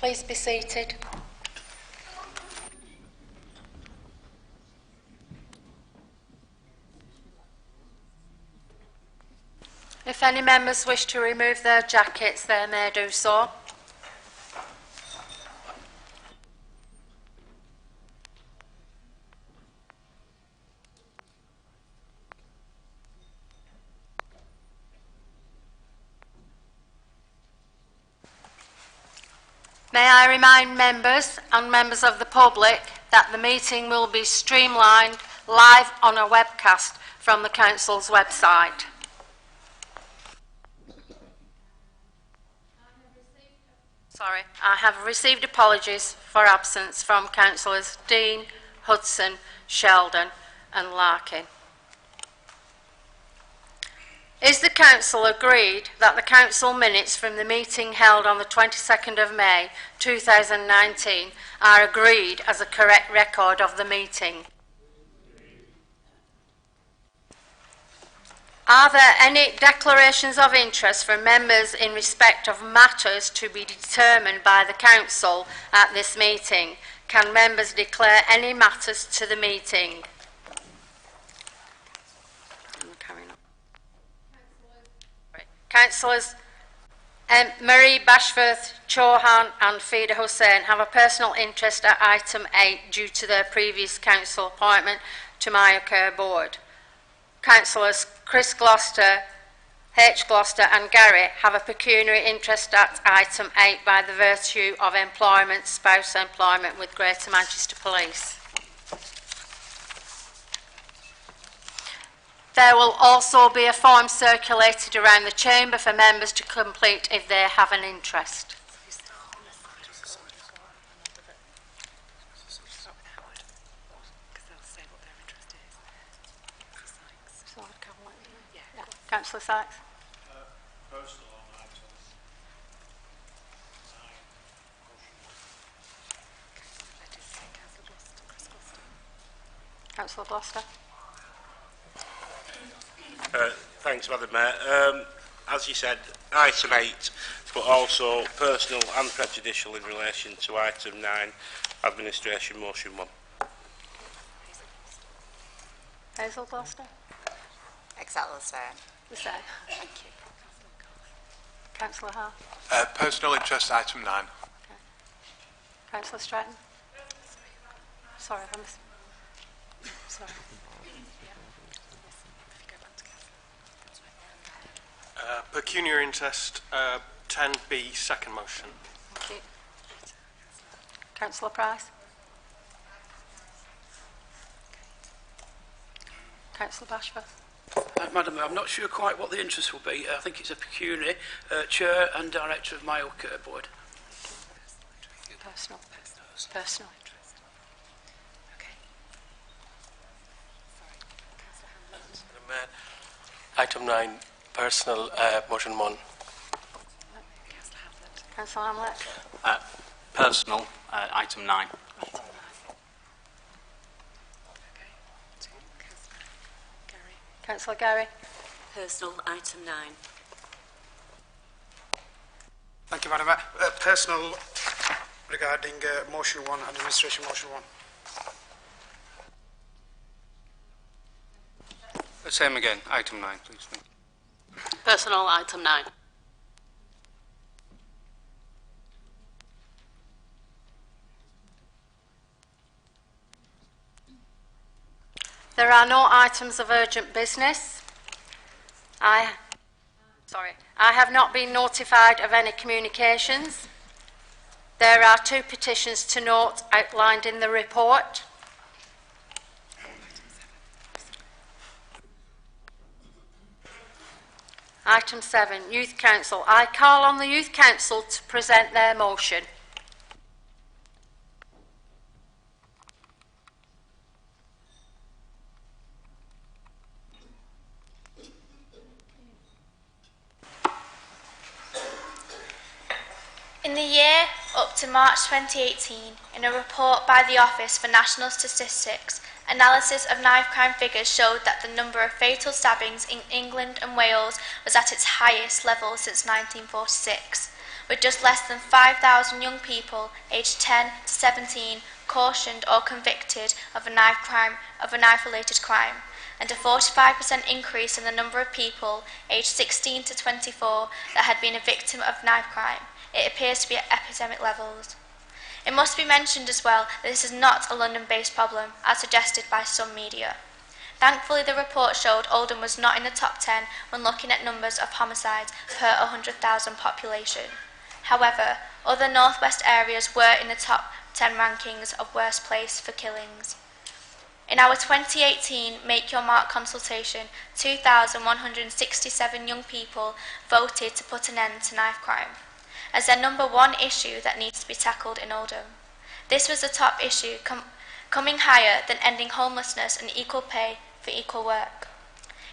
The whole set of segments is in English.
Please be seated. If any members wish to remove their jackets, they may do so. May I remind members and members of the public that the meeting will be streamlined live on a webcast from the Council's website. I have received apologies for absence from Councillors Dean, Hudson, Sheldon and Larkin. Is the Council agreed that the Council minutes from the meeting held on the 22nd of May 2019 are agreed as a correct record of the meeting? Are there any declarations of interest from members in respect of matters to be determined by the Council at this meeting? Can members declare any matters to the meeting? Councillors Marie Bashforth, Chauhan and Fida Hussain have a personal interest at item 8 due to their previous council appointment to my Care Board. Councillors Chris Gloucester, H. Gloucester and Gary have a pecuniary interest at item 8 by the virtue of employment, spouse employment with Greater Manchester Police. There will also be a form circulated around the chamber for members to complete if they have an interest. Councillor Sykes. Councillor Gloucester. Thanks, Madam Mayor. As you said, item 8, but also personal and prejudicial in relation to item 9, administration motion 1. Hazel Gloucester. Excel is fair. The same. Thank you. Councillor Hall. Personal interest, item 9. Okay. Councillor Stratton. Sorry, sorry. Pecuniary interest, 10B, second motion. Thank you. Councillor Price. Councillor Bashforth. Madam Mayor, I'm not sure quite what the interest will be. I think it's a pecuniary, chair and director of my Care Board. Personal. Personal. Okay. Madam Mayor, item 9, personal, motion 1. Councillor Hamlet. Personal, item 9. Councillor Gary. Personal, item 9. Thank you, Madam Mayor. Personal regarding motion 1, administration motion 1. Same again, item 9, please. Thank you. Personal, item 9. There are no items of urgent business. I have not been notified of any communications. There are 2 petitions to note outlined in the report. Item 7, Youth Council. I call on the Youth Council to present their motion. In the year up to March 2018, in a report by the Office for National Statistics, analysis of knife crime figures showed that the number of fatal stabbings in England and Wales was at its highest level since 1946. with just less than 5,000 young people aged 10 to 17 cautioned or convicted of a knife-related crime, and a 45% increase in the number of people aged 16 to 24 that had been a victim of knife crime. It appears to be at epidemic levels. It must be mentioned as well that this is not a London-based problem, as suggested by some media. Thankfully, the report showed Oldham was not in the top 10 when looking at numbers of homicides per 100,000 population. However, other northwest areas were in the top 10 rankings of worst place for killings. In our 2018 Make Your Mark consultation, 2,167 young people voted to put an end to knife crime as their number one issue that needs to be tackled in Oldham. This was the top issue, coming higher than ending homelessness and equal pay for equal work.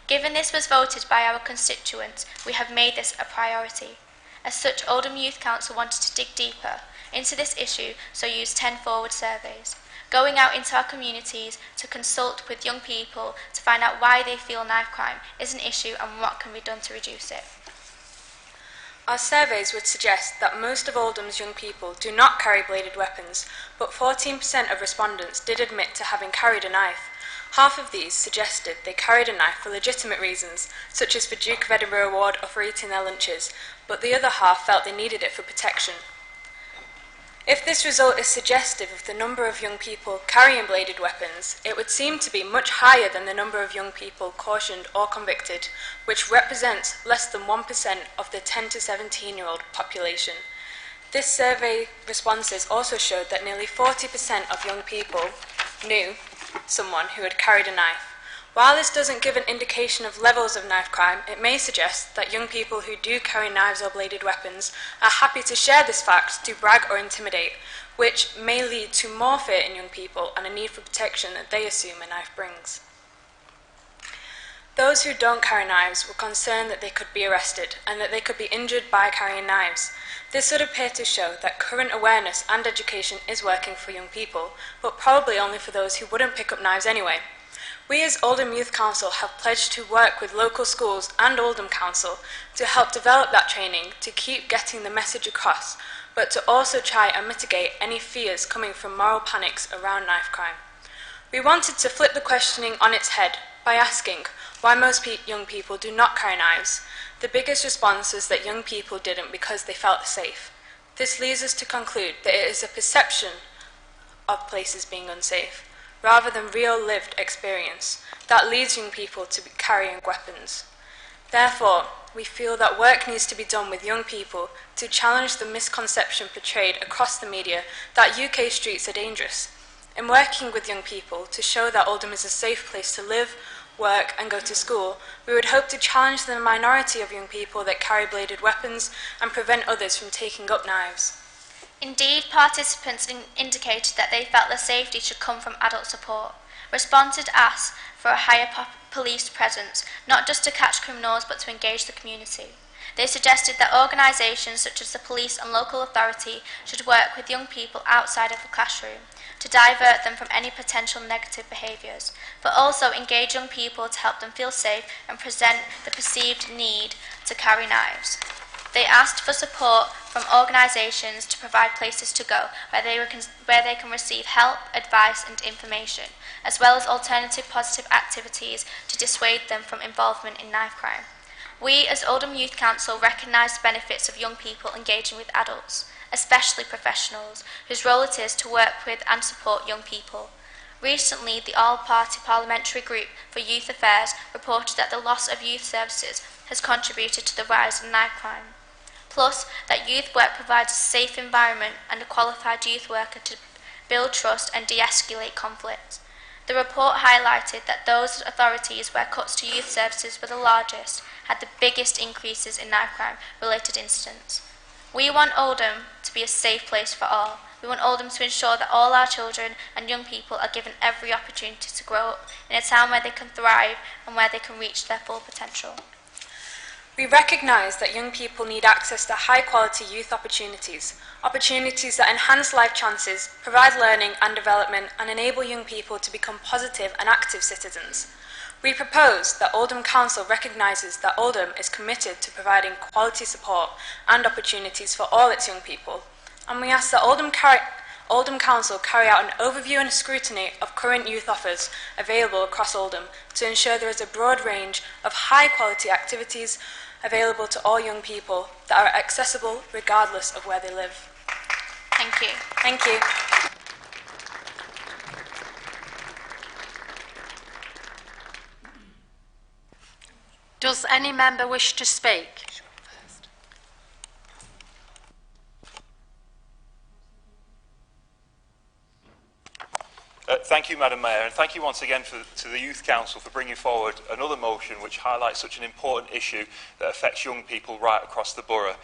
Given this was voted by our constituents, we have made this a priority. As such, Oldham Youth Council wanted to dig deeper into this issue, so used 10 forward surveys, going out into our communities to consult with young people to find out why they feel knife crime is an issue and what can be done to reduce it. Our surveys would suggest that most of Oldham's young people do not carry bladed weapons, but 14% of respondents did admit to having carried a knife. Half of these suggested they carried a knife for legitimate reasons, such as for Duke of Edinburgh Award or for eating their lunches, but the other half felt they needed it for protection. If this result is suggestive of the number of young people carrying bladed weapons, it would seem to be much higher than the number of young people cautioned or convicted, which represents less than 1% of the 10 to 17-year-old population. This survey responses also showed that nearly 40% of young people knew someone who had carried a knife. While this doesn't give an indication of levels of knife crime, it may suggest that young people who do carry knives or bladed weapons are happy to share this fact to brag or intimidate, which may lead to more fear in young people and a need for protection that they assume a knife brings. Those who don't carry knives were concerned that they could be arrested and that they could be injured by carrying knives. This would appear to show that current awareness and education is working for young people, but probably only for those who wouldn't pick up knives anyway. We as Oldham Youth Council have pledged to work with local schools and Oldham Council to help develop that training to keep getting the message across, but to also try and mitigate any fears coming from moral panics around knife crime. We wanted to flip the questioning on its head by asking why most young people do not carry knives. The biggest response was that young people didn't because they felt safe. This leads us to conclude that it is a perception of places being unsafe, rather than real lived experience, that leads young people to be carrying weapons. Therefore, we feel that work needs to be done with young people to challenge the misconception portrayed across the media that UK streets are dangerous. In working with young people to show that Oldham is a safe place to live, work and go to school, we would hope to challenge the minority of young people that carry bladed weapons and prevent others from taking up knives. Indeed, participants indicated that they felt their safety should come from adult support. Respondents asked for a higher police presence, not just to catch criminals but to engage the community. They suggested that organisations such as the police and local authority should work with young people outside of the classroom to divert them from any potential negative behaviours, but also engage young people to help them feel safe and present the perceived need to carry knives. They asked for support from organisations to provide places to go where they can receive help, advice and information, as well as alternative positive activities to dissuade them from involvement in knife crime. We as Oldham Youth Council recognise the benefits of young people engaging with adults, especially professionals, whose role it is to work with and support young people. Recently, the All-Party Parliamentary Group for Youth Affairs reported that the loss of youth services has contributed to the rise in knife crime. Plus, that youth work provides a safe environment and a qualified youth worker to build trust and de-escalate conflict. The report highlighted that those authorities where cuts to youth services were the largest had the biggest increases in knife crime-related incidents. We want Oldham to be a safe place for all. We want Oldham to ensure that all our children and young people are given every opportunity to grow up in a town where they can thrive and where they can reach their full potential. We recognise that young people need access to high-quality youth opportunities that enhance life chances, provide learning and development, and enable young people to become positive and active citizens. We propose that Oldham Council recognises that Oldham is committed to providing quality support and opportunities for all its young people, and we ask that Oldham Council carry out an overview and a scrutiny of current youth offers available across Oldham to ensure there is a broad range of high-quality activities available to all young people that are accessible regardless of where they live. Thank you. Thank you. Does any member wish to speak? Thank you, Madam Mayor, and thank you once again to the Youth Council for bringing forward another motion which highlights such an important issue that affects young people right across the borough.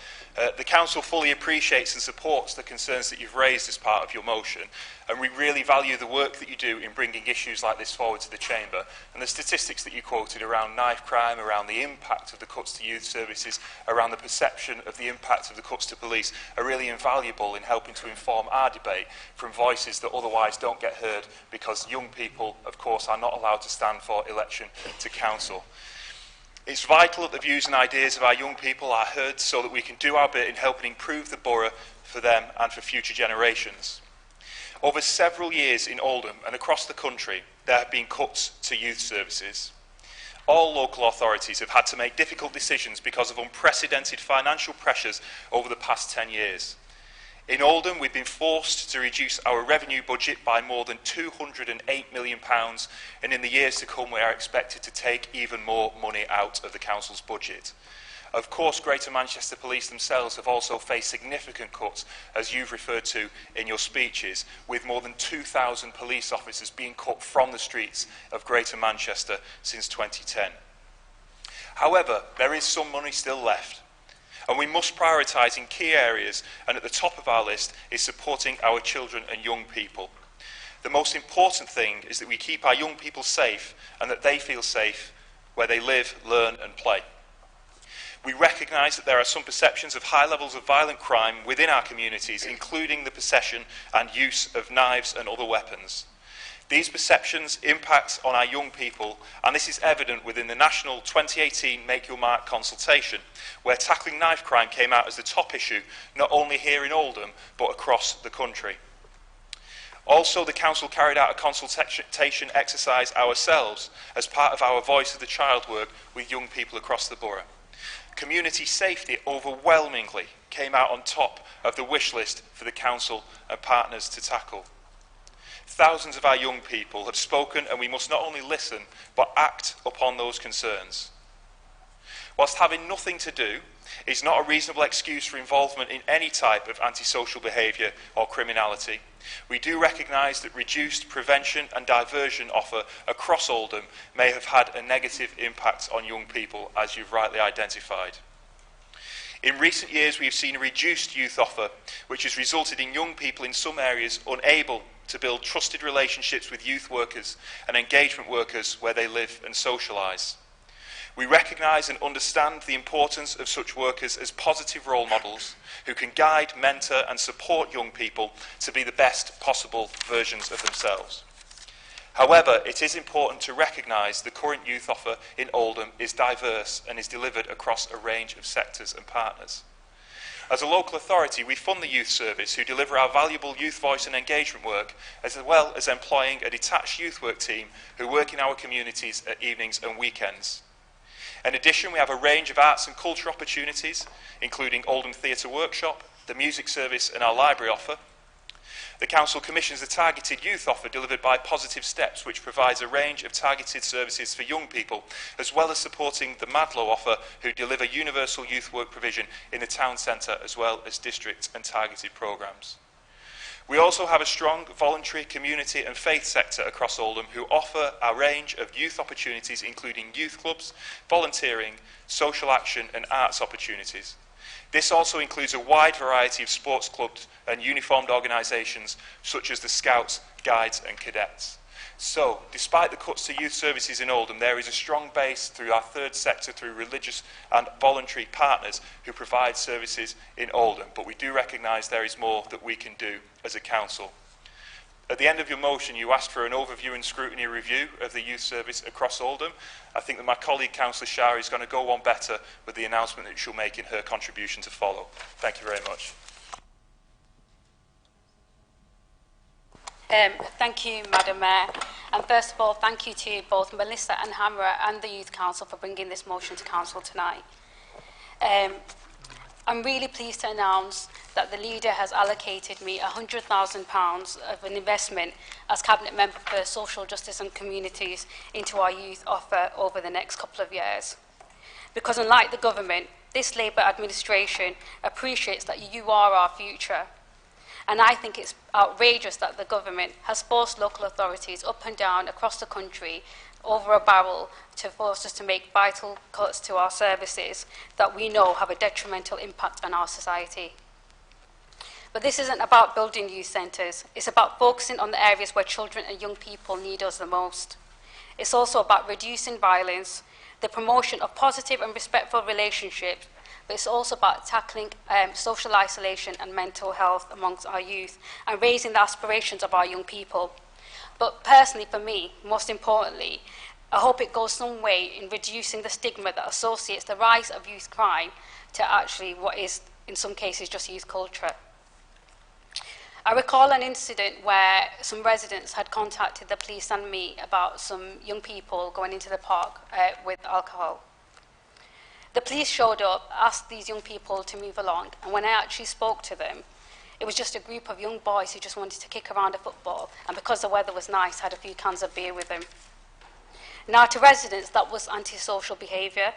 The Council fully appreciates and supports the concerns that you've raised as part of your motion, and we really value the work that you do in bringing issues like this forward to the Chamber. And the statistics that you quoted around knife crime, around the impact of the cuts to youth services, around the perception of the impact of the cuts to police are really invaluable in helping to inform our debate from voices that otherwise don't get heard, because young people, of course, are not allowed to stand for election to council. It's vital that the views and ideas of our young people are heard so that we can do our bit in helping improve the borough for them and for future generations. Over several years in Oldham and across the country, there have been cuts to youth services. All local authorities have had to make difficult decisions because of unprecedented financial pressures over the past 10 years. In Oldham, we've been forced to reduce our revenue budget by more than £208 million, and in the years to come we are expected to take even more money out of the council's budget. Of course, Greater Manchester Police themselves have also faced significant cuts, as you've referred to in your speeches, with more than 2,000 police officers being cut from the streets of Greater Manchester since 2010. However, there is some money still left, and we must prioritise in key areas, and at the top of our list is supporting our children and young people. The most important thing is that we keep our young people safe and that they feel safe where they live, learn and play. We recognise that there are some perceptions of high levels of violent crime within our communities, including the possession and use of knives and other weapons. These perceptions impact on our young people, and this is evident within the national 2018 Make Your Mark consultation, where tackling knife crime came out as the top issue, not only here in Oldham, but across the country. Also, the Council carried out a consultation exercise ourselves as part of our Voice of the Child work with young people across the borough. Community safety overwhelmingly came out on top of the wish list for the Council and partners to tackle. Thousands of our young people have spoken, and we must not only listen, but act upon those concerns. Whilst having nothing to do is not a reasonable excuse for involvement in any type of antisocial behaviour or criminality, we do recognise that reduced prevention and diversion offer across Oldham may have had a negative impact on young people, as you've rightly identified. In recent years, we have seen a reduced youth offer, which has resulted in young people in some areas unable to build trusted relationships with youth workers and engagement workers where they live and socialise. We recognise and understand the importance of such workers as positive role models who can guide, mentor and support young people to be the best possible versions of themselves. However, it is important to recognise the current youth offer in Oldham is diverse and is delivered across a range of sectors and partners. As a local authority, we fund the youth service who deliver our valuable youth voice and engagement work, as well as employing a detached youth work team who work in our communities at evenings and weekends. In addition, we have a range of arts and culture opportunities, including Oldham Theatre Workshop, the music service and our library offer. The Council commissions a targeted youth offer delivered by Positive Steps, which provides a range of targeted services for young people, as well as supporting the Madlow offer, who deliver universal youth work provision in the town centre, as well as district and targeted programmes. We also have a strong voluntary, community and faith sector across Oldham who offer a range of youth opportunities, including youth clubs, volunteering, social action and arts opportunities. This also includes a wide variety of sports clubs and uniformed organisations such as the Scouts, Guides and Cadets. So, despite the cuts to youth services in Oldham, there is a strong base through our third sector, through religious and voluntary partners who provide services in Oldham. But we do recognise there is more that we can do as a council. At the end of your motion, you asked for an overview and scrutiny review of the youth service across Oldham. I think that my colleague, Councillor Shari, is going to go one better with the announcement that she'll make in her contribution to follow. Thank you very much. Thank you, Madam Mayor. And first of all, thank you to both Melissa and Hammer and the Youth Council for bringing this motion to Council tonight. I'm really pleased to announce that the leader has allocated me £100,000 of an investment as Cabinet Member for Social Justice and Communities into our youth offer over the next couple of years. Because unlike the government, this Labour administration appreciates that you are our future. And I think it's outrageous that the government has forced local authorities up and down across the country over a barrel to force us to make vital cuts to our services that we know have a detrimental impact on our society. But this isn't about building youth centres. It's about focusing on the areas where children and young people need us the most. It's also about reducing violence, the promotion of positive and respectful relationships, but it's also about tackling social isolation and mental health amongst our youth and raising the aspirations of our young people. But personally, for me, most importantly, I hope it goes some way in reducing the stigma that associates the rise of youth crime to actually what is, in some cases, just youth culture. I recall an incident where some residents had contacted the police and me about some young people going into the park with alcohol. The police showed up, asked these young people to move along, and when I actually spoke to them, it was just a group of young boys who just wanted to kick around a football, and because the weather was nice, had a few cans of beer with them. Now, to residents, that was antisocial behaviour,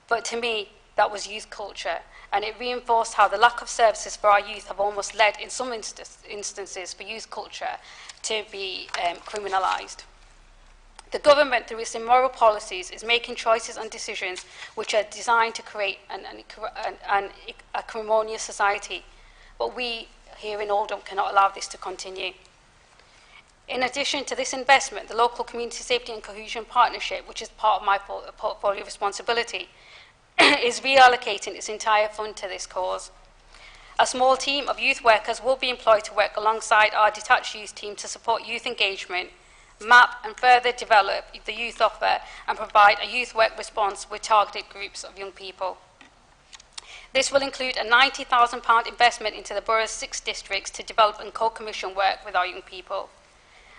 but to me, that was youth culture, and it reinforced how the lack of services for our youth have almost led, in some instances, for youth culture to be criminalised. The government, through its immoral policies, is making choices and decisions which are designed to create an acrimonious society. But we here in Oldham cannot allow this to continue. In addition to this investment, the local Community Safety and Cohesion Partnership, which is part of my portfolio responsibility, is reallocating its entire fund to this cause. A small team of youth workers will be employed to work alongside our detached youth team to support youth engagement, map and further develop the youth offer, and provide a youth work response with targeted groups of young people. This will include a £90,000 investment into the borough's 6 districts to develop and co-commission work with our young people.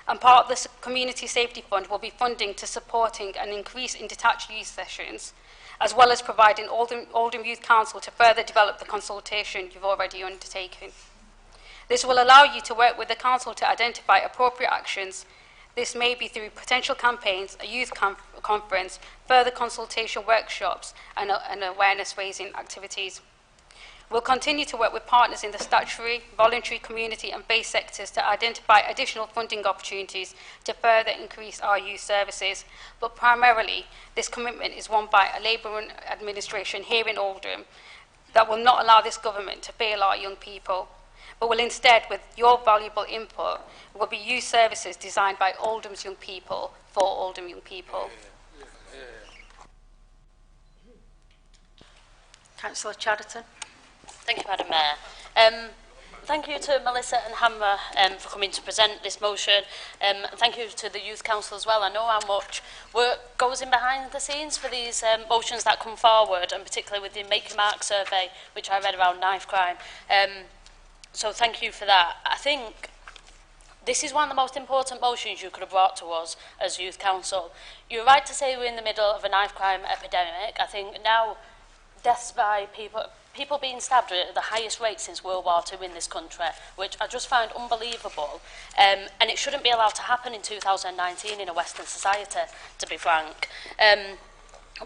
And part of the Community Safety Fund will be funding to supporting an increase in detached youth sessions, as well as providing Oldham Youth Council to further develop the consultation you've already undertaken. This will allow you to work with the Council to identify appropriate actions. This may be through potential campaigns, a youth conference, further consultation workshops, and awareness-raising activities. We'll continue to work with partners in the statutory, voluntary, community and base sectors to identify additional funding opportunities to further increase our youth services. But primarily, this commitment is one by a Labour administration here in Oldham that will not allow this government to fail our young people, but will instead, with your valuable input, will be youth services designed by Oldham's young people for Oldham young people. Councillor Chatterton. Thank you, Madam Mayor. Thank you to Melissa and Hammer for coming to present this motion. Thank you to the Youth Council as well. I know how much work goes in behind the scenes for these motions that come forward, and particularly with the Make Your Mark survey, which I read around knife crime. So thank you for that. I think this is one of the most important motions you could have brought to us as Youth Council. You're right to say we're in the middle of a knife crime epidemic. I think now deaths by people being stabbed at the highest rate since World War II in this country, which I just found unbelievable. And it shouldn't be allowed to happen in 2019 in a Western society, to be frank.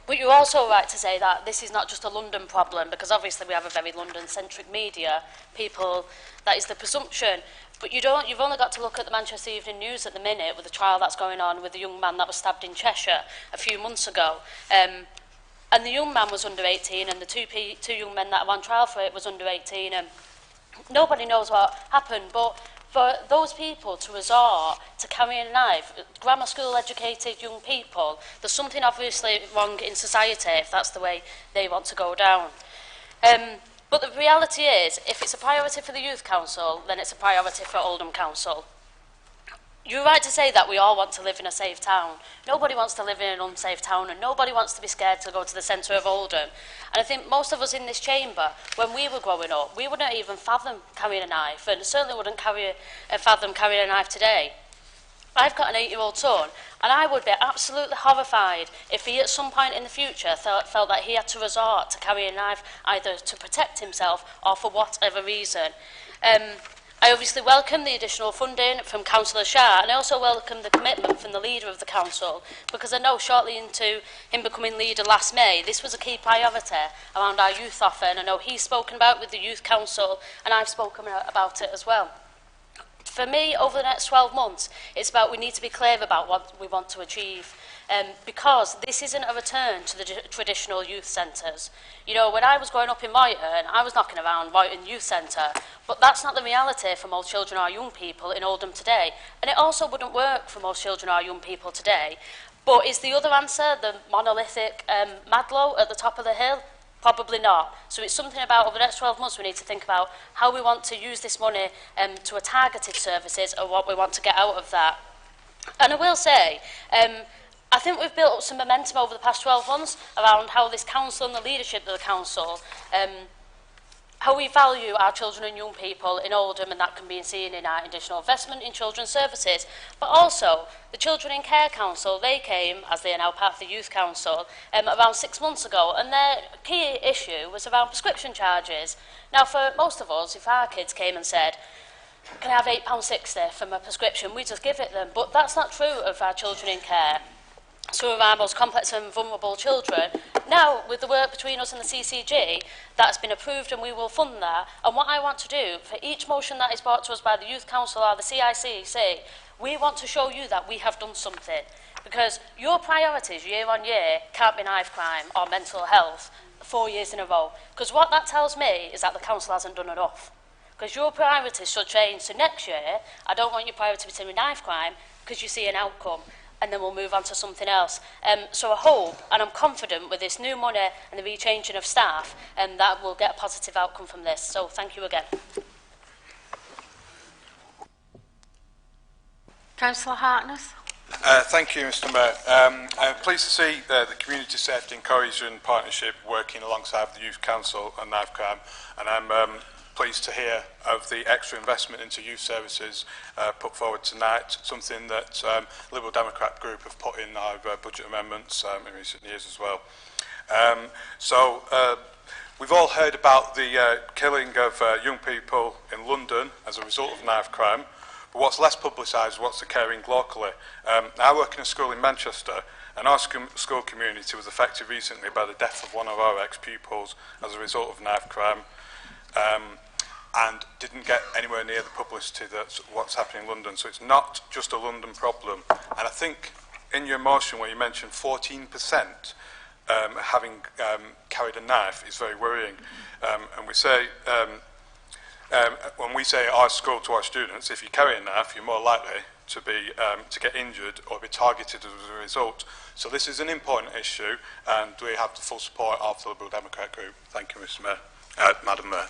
But you're also right to say that this is not just a London problem, because obviously we have a very London-centric media. People, that is the presumption. But you've only got to look at the Manchester Evening News at the minute with the trial that's going on with the young man that was stabbed in Cheshire a few months ago. And the young man was under 18, and the two young men that are on trial for it was under 18, and nobody knows what happened. But for those people to resort to carrying a knife, grammar school educated young people, there's something obviously wrong in society if that's the way they want to go down. But the reality is, if it's a priority for the Youth Council, then it's a priority for Oldham Council. you're right to say that we all want to live in a safe town. Nobody wants to live in an unsafe town, and nobody wants to be scared to go to the centre of Oldham. And I think most of us in this chamber, when we were growing up, we wouldn't even fathom carrying a knife, and certainly wouldn't fathom carrying a knife today. I've got an 8-year-old son, and I would be absolutely horrified if he at some point in the future felt that he had to resort to carrying a knife either to protect himself or for whatever reason. I obviously welcome the additional funding from Councillor Shah, and I also welcome the commitment from the leader of the council, because I know shortly into him becoming leader last May, this was a key priority around our youth offer, and I know he's spoken about with the youth council, and I've spoken about it as well. For me, over the next 12 months, it's about we need to be clear about what we want to achieve. Because this isn't a return to the traditional youth centres. You know, when I was growing up in Royton, I was knocking around Royton Youth Centre, but that's not the reality for most children or young people in Oldham today. And it also wouldn't work for most children or young people today. But is the other answer the monolithic Madlow at the top of the hill? Probably not. So it's something about over the next 12 months we need to think about how we want to use this money to a targeted services and what we want to get out of that. And I will say, I think we've built up some momentum over the past 12 months around how this council and the leadership of the council, how we value our children and young people in Oldham, and that can be seen in our additional investment in children's services. But also, the Children in Care Council, they came, as they are now part of the Youth Council, around 6 months ago, and their key issue was around prescription charges. Now, for most of us, if our kids came and said, can I have £8.60 for my prescription, we just give it them. But that's not true of our children in care. Some of our most complex and vulnerable children. Now, with the work between us and the CCG, that's been approved and we will fund that. And what I want to do, for each motion that is brought to us by the Youth Council or the CICC, we want to show you that we have done something. Because your priorities year on year can't be knife crime or mental health 4 years in a row. Because what that tells me is that the council hasn't done enough. Because your priorities should change. So next year, I don't want your priority to be knife crime because you see an outcome. And then we'll move on to something else. So I hope, and I'm confident with this new money and the rechanging of staff, that we'll get a positive outcome from this. So thank you again. Councillor Hartness. Thank you, Mr Mayor. I'm pleased to see the Community Safety and Cohesion Partnership working alongside the Youth Council and Knife Crime, and I'm pleased to hear of the extra investment into youth services put forward tonight, something that Liberal Democrat group have put in our budget amendments in recent years as well. We've all heard about the killing of young people in London as a result of knife crime, but what's less publicised is what's occurring locally. I work in a school in Manchester, and our school community was affected recently by the death of one of our ex-pupils as a result of knife crime. And didn't get anywhere near the publicity that's what's happening in London. So it's not just a London problem. And I think in your motion where you mentioned 14% having carried a knife is very worrying. And we say, when we say at our school to our students, if you carry a knife, you're more likely to get injured or be targeted as a result. So this is an important issue, and we have the full support of the Liberal Democrat group. Thank you, Mr Mayor. Madam Mayor.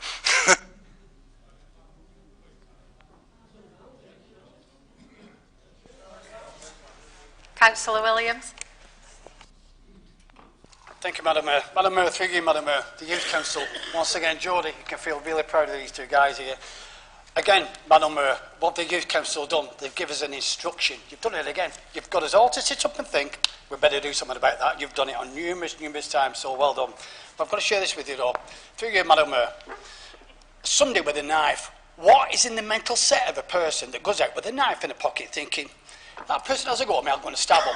Councillor Williams. Thank you, Madam Mayor. Madam Mayor, through you, Madam Mayor, the Youth Council, once again, Jodie, you can feel really proud of these two guys here. Again, Madam Mayor, what the Youth Council have done, they've given us an instruction. You've done it again. You've got us all to sit up and think, we better do something about that. You've done it on numerous times, so well done. But I've got to share this with you, though. Through you, Madam Mayor, somebody with a knife, what is in the mental set of a person that goes out with a knife in a pocket thinking, that person has a go at me, I'm going to stab him.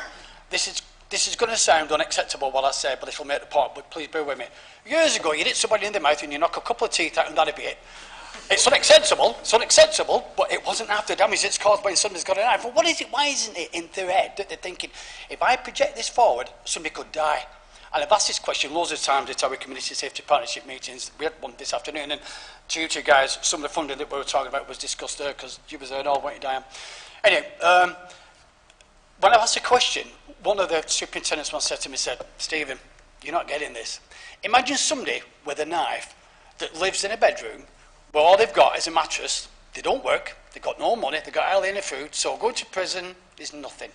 This is going to sound unacceptable what I say, but it'll make the point, but please bear with me. Years ago, you hit somebody in the mouth and you knock a couple of teeth out and that'd be it. It's unacceptable, but it wasn't half the damage it's caused by somebody's got a knife. But what is it, why isn't it in their head that they're thinking, if I project this forward, somebody could die? And I've asked this question loads of times at our Community Safety Partnership meetings. We had one this afternoon, and to you two guys, some of the funding that we were talking about was discussed there, because you was there and all, weren't you, Diane? Anyway, when I asked the question, one of the superintendents once said to me, Stephen, you're not getting this. Imagine somebody with a knife that lives in a bedroom where all they've got is a mattress, they don't work, They've got no money, they've got hardly any food, so going to prison is nothing.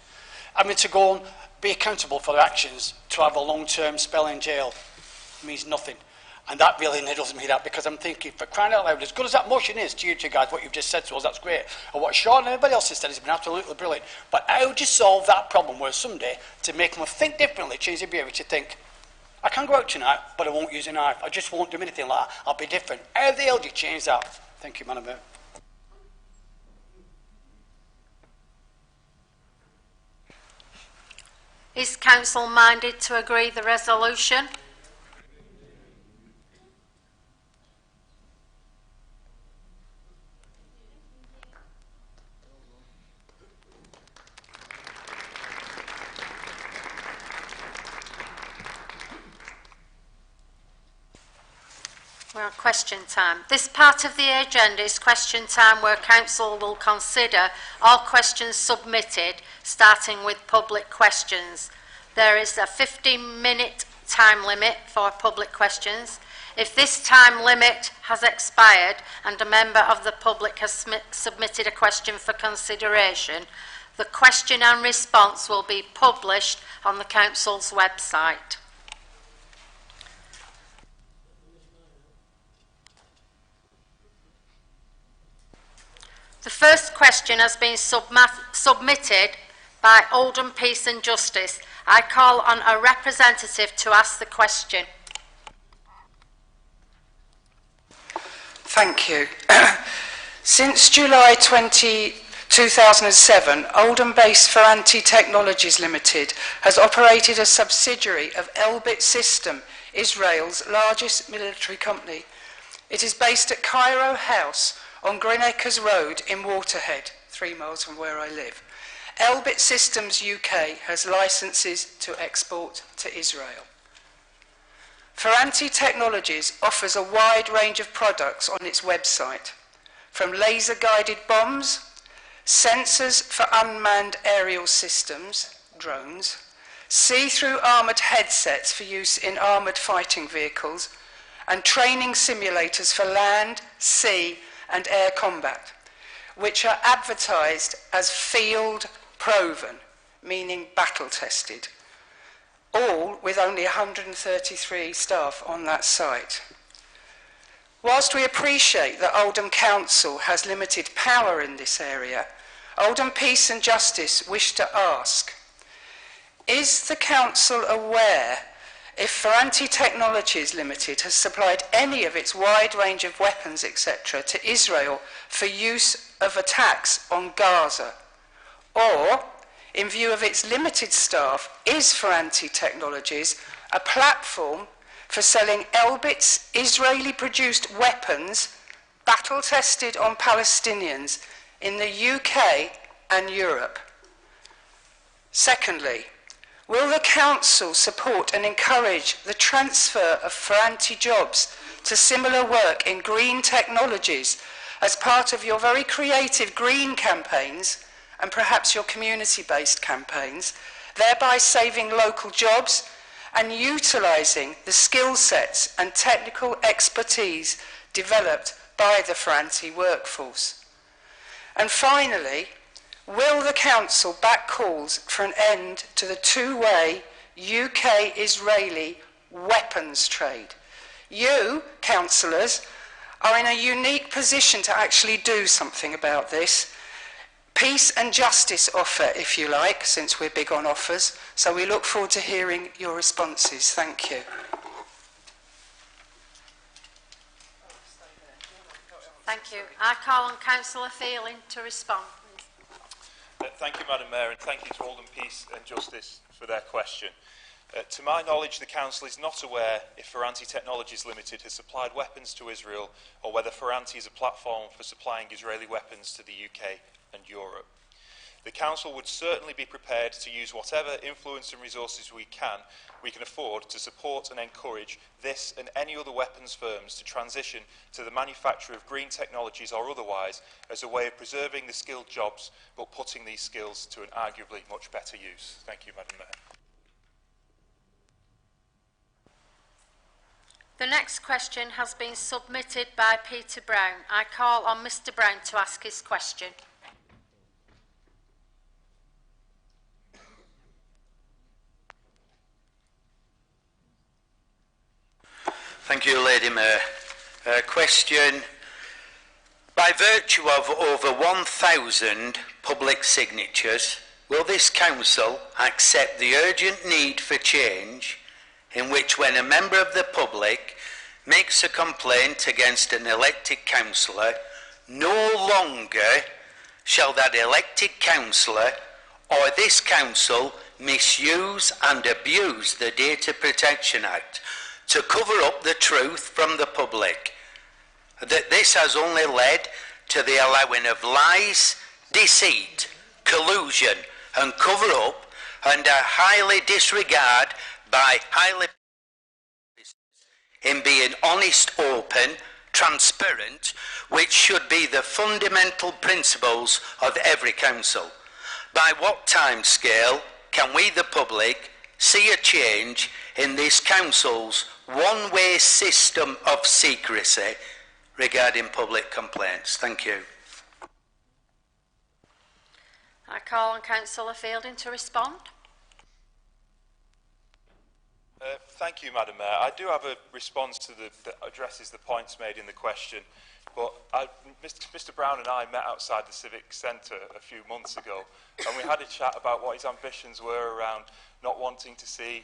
Having to go and be accountable for their actions to have a long-term spell in jail means nothing. And that really needles me that, because I'm thinking, for crying out loud, as good as that motion is to you two guys, what you've just said to us, that's great. And what Sean and everybody else has said has been absolutely brilliant. But how do you solve that problem where someday, to make them think differently, change their behaviour, to think, I can go out tonight, but I won't use a knife. I just won't do anything like that. I'll be different. How the hell do you change that? Thank you, Madam Mayor. Is council minded to agree the resolution? Well, question time. This part of the agenda is question time, where council will consider all questions submitted, starting with public questions. There is a 15-minute time limit for public questions. If this time limit has expired and a member of the public has submitted a question for consideration, the question and response will be published on the council's website. The first question has been submitted by Oldham Peace and Justice. I call on a representative to ask the question. Thank you. Since July 2007, Oldham-based Ferranti Technologies Limited has operated a subsidiary of Elbit System, Israel's largest military company. It is based at Cairo House on Greenacres Road in Waterhead, 3 miles from where I live. Elbit Systems UK has licenses to export to Israel. Ferranti Technologies offers a wide range of products on its website, from laser-guided bombs, sensors for unmanned aerial systems, drones, see-through armoured headsets for use in armoured fighting vehicles, and training simulators for land, sea, and air combat, which are advertised as field proven, meaning battle tested, all with only 133 staff on that site. Whilst we appreciate that Oldham Council has limited power in this area, Oldham Peace and Justice wish to ask, is the Council aware if Ferranti Technologies Limited has supplied any of its wide range of weapons, etc., to Israel for use of attacks on Gaza? Or, in view of its limited staff, is Ferranti Technologies a platform for selling Elbit's Israeli-produced weapons battle-tested on Palestinians in the UK and Europe? Secondly, will the Council support and encourage the transfer of Ferranti jobs to similar work in green technologies as part of your very creative green campaigns and perhaps your community-based campaigns, thereby saving local jobs and utilising the skill sets and technical expertise developed by the Ferranti workforce? And finally, will the Council back calls for an end to the two-way UK-Israeli weapons trade? You, councillors, are in a unique position to actually do something about this. Peace and justice offer, if you like, since we're big on offers. So we look forward to hearing your responses. Thank you. Thank you. I call on Councillor Feeling to respond. Thank you, Madam Mayor, and thank you to Oldham Peace and Justice for their question. To my knowledge, the Council is not aware if Ferranti Technologies Limited has supplied weapons to Israel or whether Ferranti is a platform for supplying Israeli weapons to the UK and Europe. The Council would certainly be prepared to use whatever influence and resources we can afford to support and encourage this and any other weapons firms to transition to the manufacture of green technologies or otherwise as a way of preserving the skilled jobs but putting these skills to an arguably much better use. Thank you, Madam Mayor. The next question has been submitted by Peter Brown. I call on Mr Brown to ask his question. Thank you, Lady Mayor. Question. By virtue of over 1,000 public signatures, will this council accept the urgent need for change in which when a member of the public makes a complaint against an elected councillor, no longer shall that elected councillor or this council misuse and abuse the Data Protection Act to cover up the truth from the public? That this has only led to the allowing of lies, deceit, collusion and cover-up, and a highly disregard by highly in being honest, open, transparent, which should be the fundamental principles of every council. By what time scale can we, the public, see a change in this council's one-way system of secrecy regarding public complaints? Thank you. I call on Councillor Fielding to respond. Thank you, Madam Mayor. I do have a response to that addresses the points made in the question, but Mr Brown and I met outside the Civic Centre a few months ago, and we had a chat about what his ambitions were around not wanting to see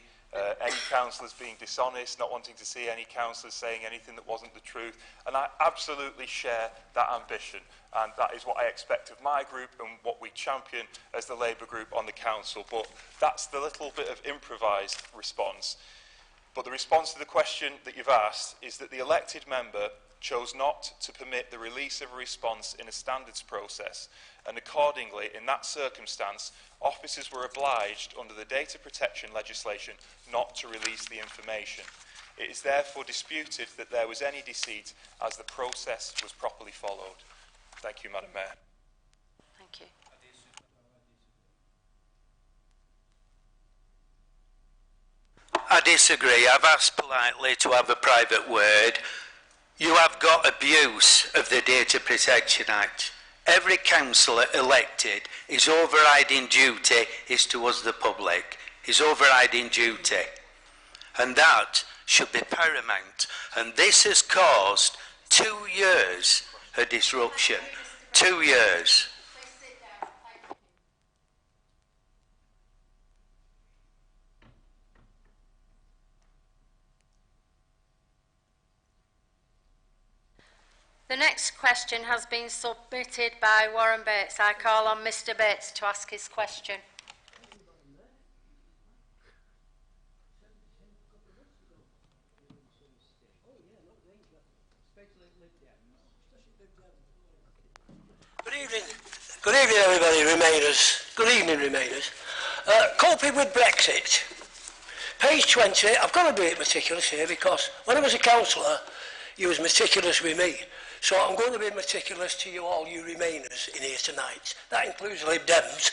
any councillors being dishonest, not wanting to see any councillors saying anything that wasn't the truth, and I absolutely share that ambition, and that is what I expect of my group and what we champion as the Labour group on the council. But that's the little bit of improvised response. But the response to the question that you've asked is that the elected member chose not to permit the release of a response in a standards process, and accordingly, in that circumstance, officers were obliged under the data protection legislation not to release the information. It is therefore disputed that there was any deceit as the process was properly followed. Thank you, Madam Mayor. Thank you. I disagree. I've asked politely to have a private word. You have got abuse of the Data Protection Act. Every councillor elected, his overriding duty is to us, the public. His overriding duty. And that should be paramount. And this has caused 2 years of disruption. 2 years. The next question has been submitted by Warren Bates. I call on Mr Bates to ask his question. Good evening everybody, Remainers. Good evening, Remainers. Coping with Brexit. Page 20, I've got to be meticulous here because when I was a councillor, you was meticulous with me. So I'm going to be meticulous to you all, you Remainers in here tonight. That includes Lib Dems.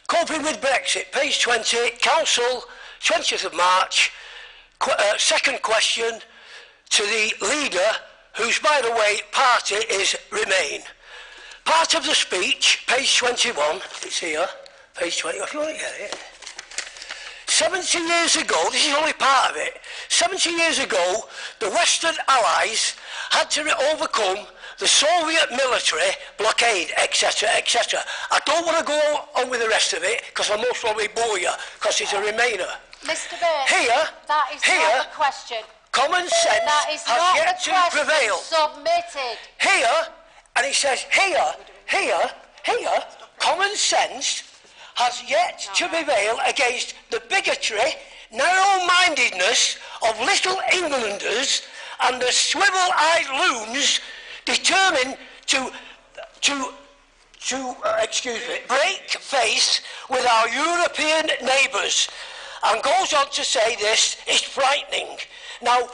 Coping with Brexit, page 20, Council, 20th of March. Second question to the leader, whose, by the way, party is Remain. Part of the speech, page 21, it's here, page 20, if you want to get it. 70 years ago, this is only part of it, 70 years ago, the Western Allies had to overcome the Soviet military blockade, etc., etc. I don't want to go on with the rest of it, because I'll most probably bore you, because it's a Remainer. Mr Bates, here, that is not the question. Common sense that is has not yet the to prevail. Submitted. Here, and he says, here, common sense has yet to prevail against the bigotry, narrow-mindedness of little Englanders and the swivel-eyed loons determined to break faith with our European neighbours. And goes on to say this, it's frightening. Now,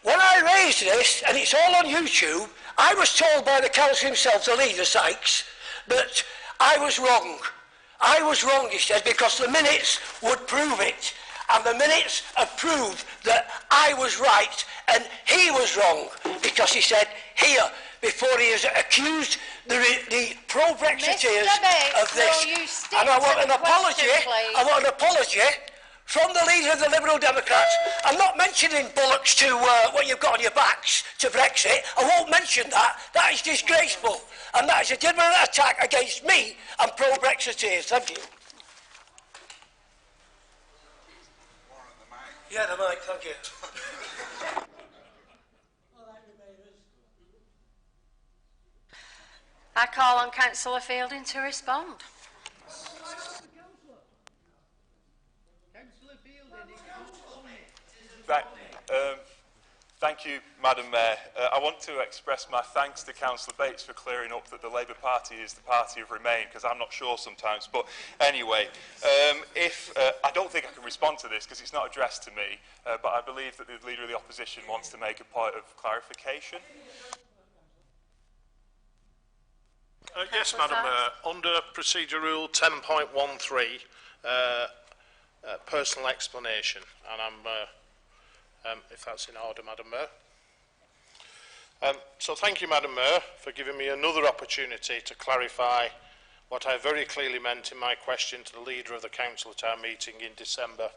when I raised this, and it's all on YouTube, I was told by the council himself, the leader, Sykes, that I was wrong. I was wrong, he said, because the minutes would prove it. And the minutes have proved that I was right And he was wrong because he said here before he has accused the pro-Brexiteers of this. And I want an apology. I want an apology from the leader of the Liberal Democrats. I'm not mentioning bollocks to what you've got on your backs to Brexit. I won't mention that. That is disgraceful. And that is a deliberate attack against me and pro-Brexiteers. Thank you. Yeah, the mic, thank you. I call on Councillor Fielding to respond. Thank you, Madam Mayor. I want to express my thanks to Councillor Bates for clearing up that the Labour Party is the party of Remain, because I'm not sure sometimes. But anyway, I don't think I can respond to this because it's not addressed to me, but I believe that the Leader of the Opposition wants to make a point of clarification. Yes, Madam Mayor. Under Procedure Rule 10.13, personal explanation, and if that's in order, Madam Mayor. So thank you, Madam Mayor, for giving me another opportunity to clarify what I very clearly meant in my question to the Leader of the Council at our meeting in December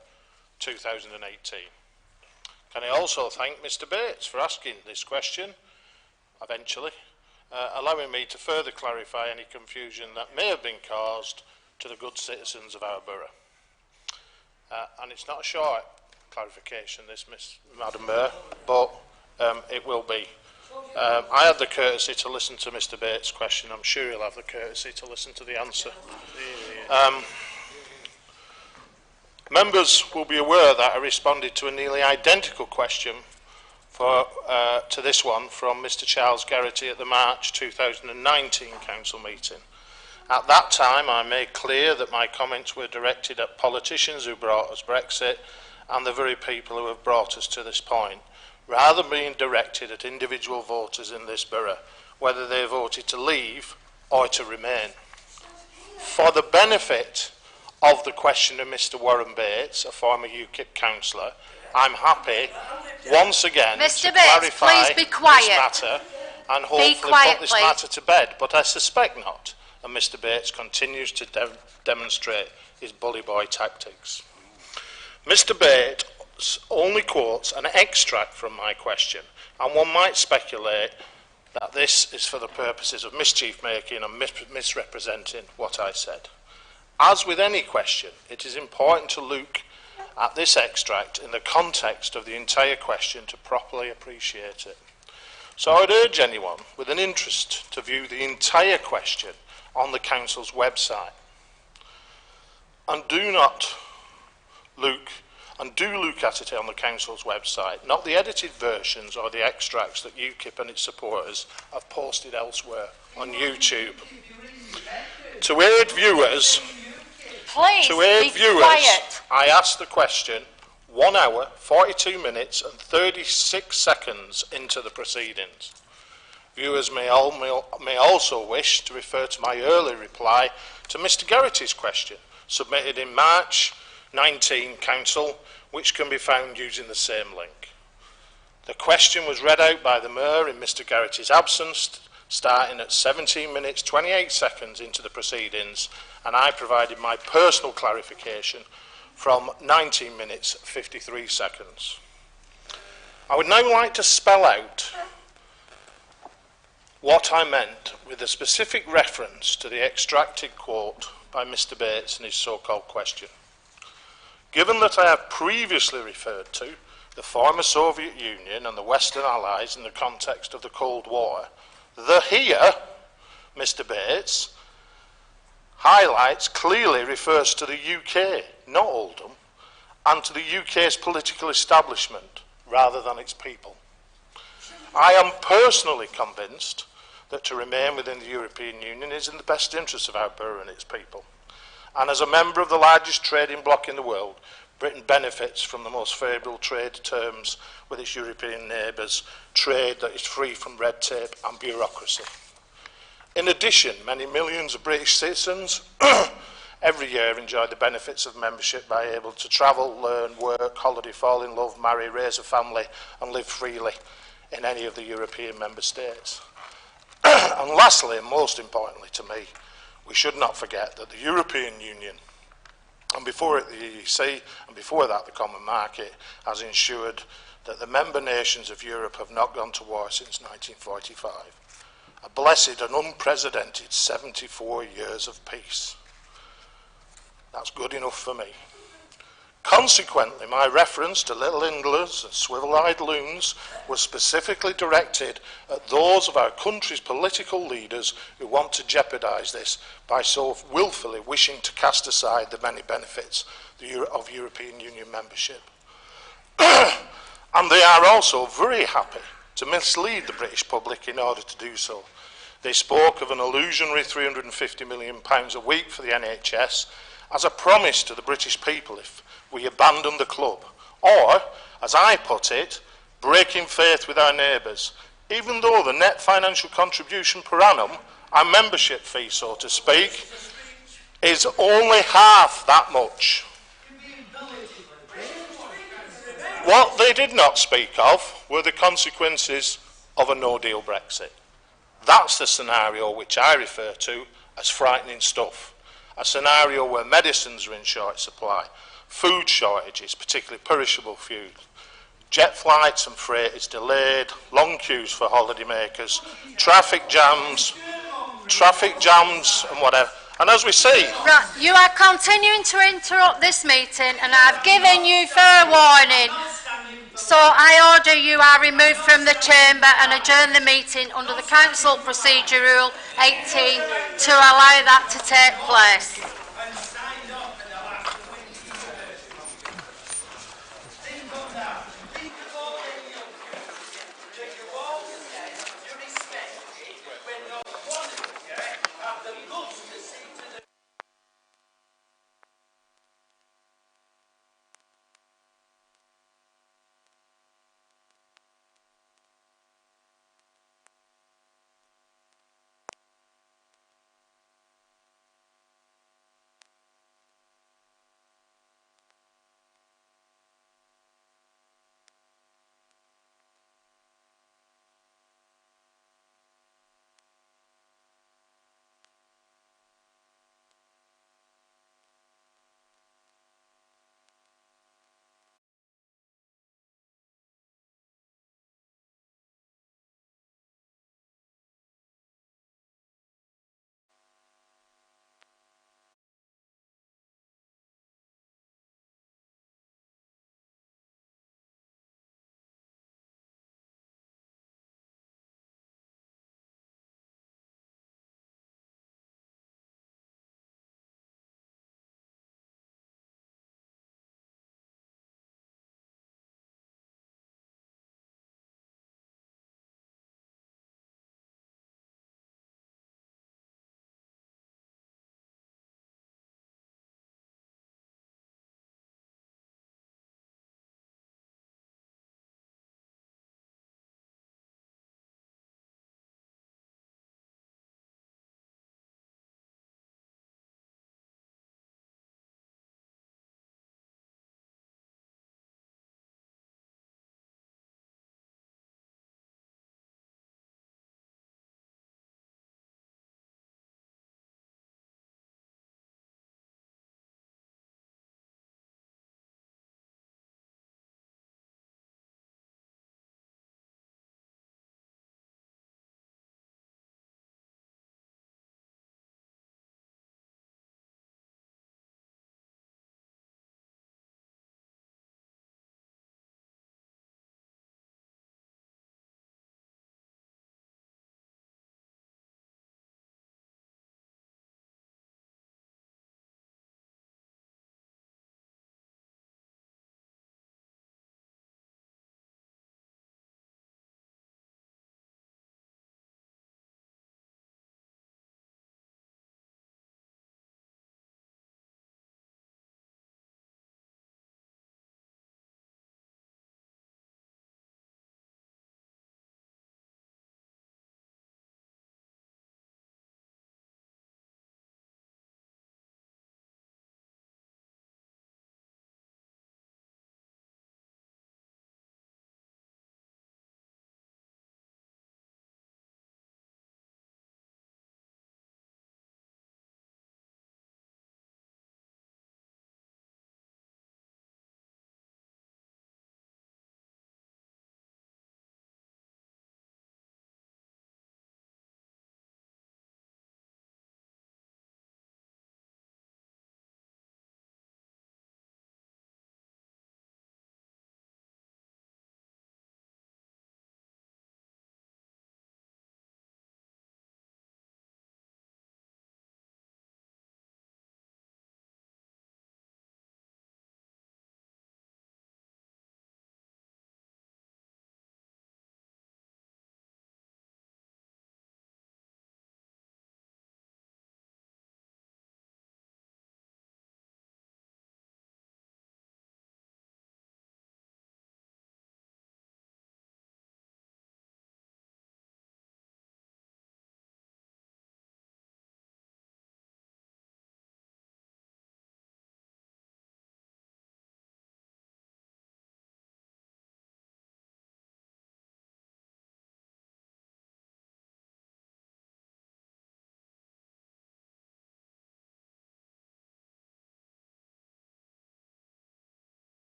2018. Can I also thank Mr Bates for asking this question, eventually, allowing me to further clarify any confusion that may have been caused to the good citizens of our borough. And it's not a short clarification, this, Madam Mayor, but it will be. I had the courtesy to listen to Mr Bates' question. I'm sure he'll have the courtesy to listen to the answer. Members will be aware that I responded to a nearly identical question to this one from Mr Charles Garrity at the March 2019 Council meeting. At that time, I made clear that my comments were directed at politicians who brought us Brexit and the very people who have brought us to this point, rather than being directed at individual voters in this borough, whether they voted to leave or to remain. For the benefit of the question of Mr Warren Bates, a former UKIP councillor, I'm happy once again Mr. to Bates, clarify please be quiet. this matter and hopefully put this matter to bed, but I suspect not, and Mr Bates continues to demonstrate his bully boy tactics. Mr Bates only quotes an extract from my question, and one might speculate that this is for the purposes of mischief making and misrepresenting what I said. As with any question, it is important to look at this extract in the context of the entire question to properly appreciate it. So I would urge anyone with an interest to view the entire question on the Council's website. And do look at it on the Council's website, not the edited versions or the extracts that UKIP and its supporters have posted elsewhere on YouTube. To aid viewers, I asked the question 1 hour, 42 minutes and 36 seconds into the proceedings. Viewers may also wish to refer to my earlier reply to Mr Garrity's question, submitted in March 19 Council, which can be found using the same link. The question was read out by the Mayor in Mr Garrity's absence, starting at 17 minutes 28 seconds into the proceedings, and I provided my personal clarification from 19 minutes 53 seconds. I would now like to spell out what I meant with a specific reference to the extracted quote by Mr Bates in his so-called question. Given that I have previously referred to the former Soviet Union and the Western Allies in the context of the Cold War, the here, Mr Bates, highlights clearly refers to the UK, not Oldham, and to the UK's political establishment rather than its people. I am personally convinced that to remain within the European Union is in the best interest of our borough and its people. And as a member of the largest trading bloc in the world, Britain benefits from the most favourable trade terms with its European neighbours, trade that is free from red tape and bureaucracy. In addition, many millions of British citizens every year enjoy the benefits of membership by able to travel, learn, work, holiday, fall in love, marry, raise a family and live freely in any of the European member states. And lastly, and most importantly to me, we should not forget that the European Union, and before it the EEC, and before that the Common Market, has ensured that the member nations of Europe have not gone to war since 1945. A blessed and unprecedented 74 years of peace. That's good enough for me. Consequently, my reference to little Indlers and swivel-eyed loons was specifically directed at those of our country's political leaders who want to jeopardise this by so willfully wishing to cast aside the many benefits of European Union membership. And they are also very happy to mislead the British public in order to do so. They spoke of an illusionary £350 million a week for the NHS as a promise to the British people if we abandon the club, or, as I put it, breaking faith with our neighbours, even though the net financial contribution per annum, our membership fee, so to speak, is only half that much. What they did not speak of were the consequences of a no-deal Brexit. That's the scenario which I refer to as frightening stuff. A scenario where medicines are in short supply, food shortages, particularly perishable food, jet flights and freight is delayed, long queues for holidaymakers, traffic jams and whatever. And as we see... Right, you are continuing to interrupt this meeting and I've given you fair warning. So I order you are removed from the chamber and adjourn the meeting under the Council Procedure Rule 18 to allow that to take place.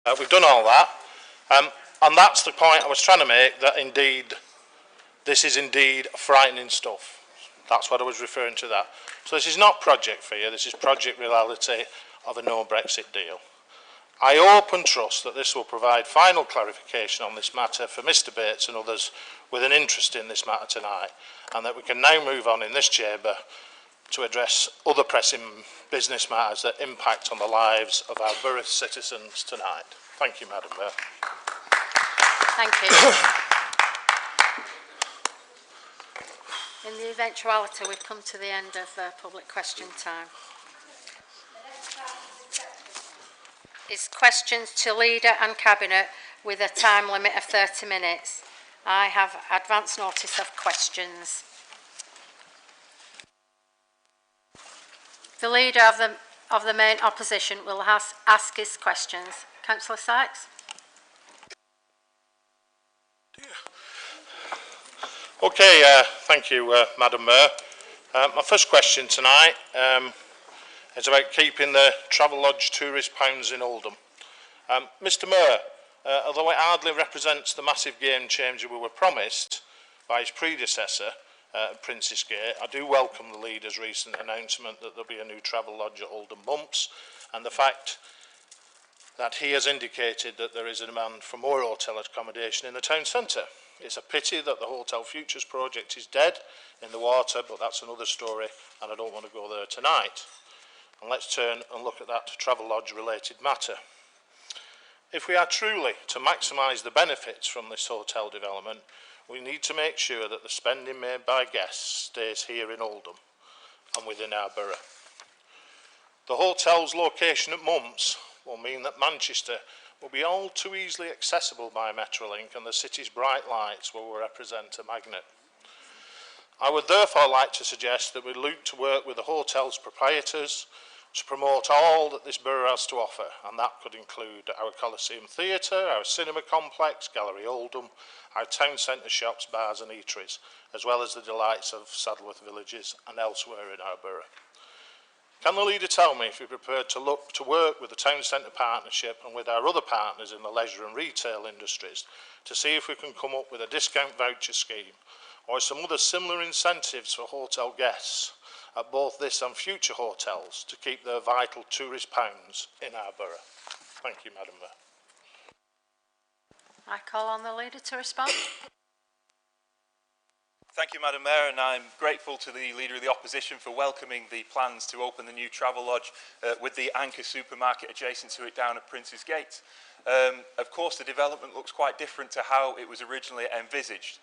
We've done all that. And that's the point I was trying to make, that indeed, this is indeed frightening stuff. That's what I was referring to that. So this is not project fear, this is project reality of a no Brexit deal. I hope and trust that this will provide final clarification on this matter for Mr Bates and others with an interest in this matter tonight, and that we can now move on in this chamber to address other pressing business matters that impact on the lives of our borough citizens tonight. Thank you, Madam Mayor. Thank you. In the eventuality we've come to the end of public question time. It's questions to Leader and Cabinet with a time limit of 30 minutes. I have advance notice of questions. The Leader of the main opposition will ask his questions. Councillor Sykes. Okay, thank you, Madam Mayor. My first question tonight is about keeping the Travelodge tourist pounds in Oldham. Mr Mayor, although it hardly represents the massive game changer we were promised by his predecessor, Princess Gate, I do welcome the Leader's recent announcement that there'll be a new Travelodge at Oldham Bumps, and the fact that he has indicated that there is a demand for more hotel accommodation in the town centre. It's a pity that the Hotel Futures project is dead in the water, but that's another story, and I don't want to go there tonight. And let's turn and look at that Travelodge related matter. If we are truly to maximise the benefits from this hotel development, we need to make sure that the spending made by guests stays here in Oldham and within our borough. The hotel's location at Mumps will mean that Manchester will be all too easily accessible by Metrolink, and the city's bright lights will represent a magnet. I would therefore like to suggest that we look to work with the hotel's proprietors to promote all that this borough has to offer, and that could include our Coliseum Theatre, our cinema complex, Gallery Oldham, our town centre shops, bars and eateries, as well as the delights of Saddleworth villages and elsewhere in our borough. Can the Leader tell me if you're prepared to look to work with the Town Centre Partnership and with our other partners in the leisure and retail industries to see if we can come up with a discount voucher scheme or some other similar incentives for hotel guests at both this and future hotels to keep their vital tourist pounds in our borough? Thank you, Madam Mayor. I call on the Leader to respond. Thank you, Madam Mayor, and I'm grateful to the Leader of the Opposition for welcoming the plans to open the new Travelodge with the Anchor supermarket adjacent to it down at Prince's Gate. Of course, the development looks quite different to how it was originally envisaged.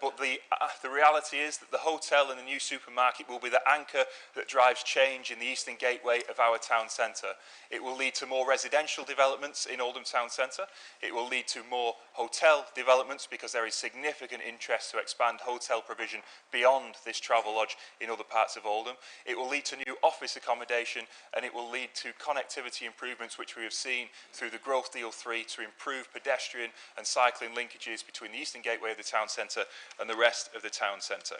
But the reality is that the hotel and the new supermarket will be the anchor that drives change in the eastern gateway of our town centre. It will lead to more residential developments in Oldham town centre. It will lead to more hotel developments because there is significant interest to expand hotel provision beyond this Travelodge in other parts of Oldham. It will lead to new office accommodation, and it will lead to connectivity improvements which we have seen through the Growth Deal 3 to improve pedestrian and cycling linkages between the eastern gateway of the town centre and the rest of the town centre.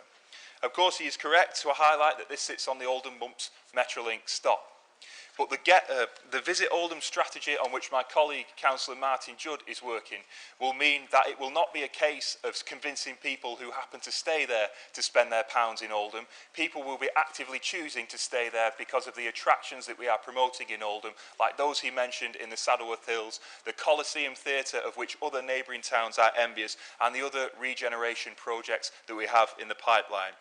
Of course, he is correct to highlight that this sits on the Oldham Bumps Metrolink stop. But the Visit Oldham strategy on which my colleague, Councillor Martin Judd, is working will mean that it will not be a case of convincing people who happen to stay there to spend their pounds in Oldham. People will be actively choosing to stay there because of the attractions that we are promoting in Oldham, like those he mentioned in the Saddleworth Hills, the Coliseum Theatre, of which other neighbouring towns are envious, and the other regeneration projects that we have in the pipeline.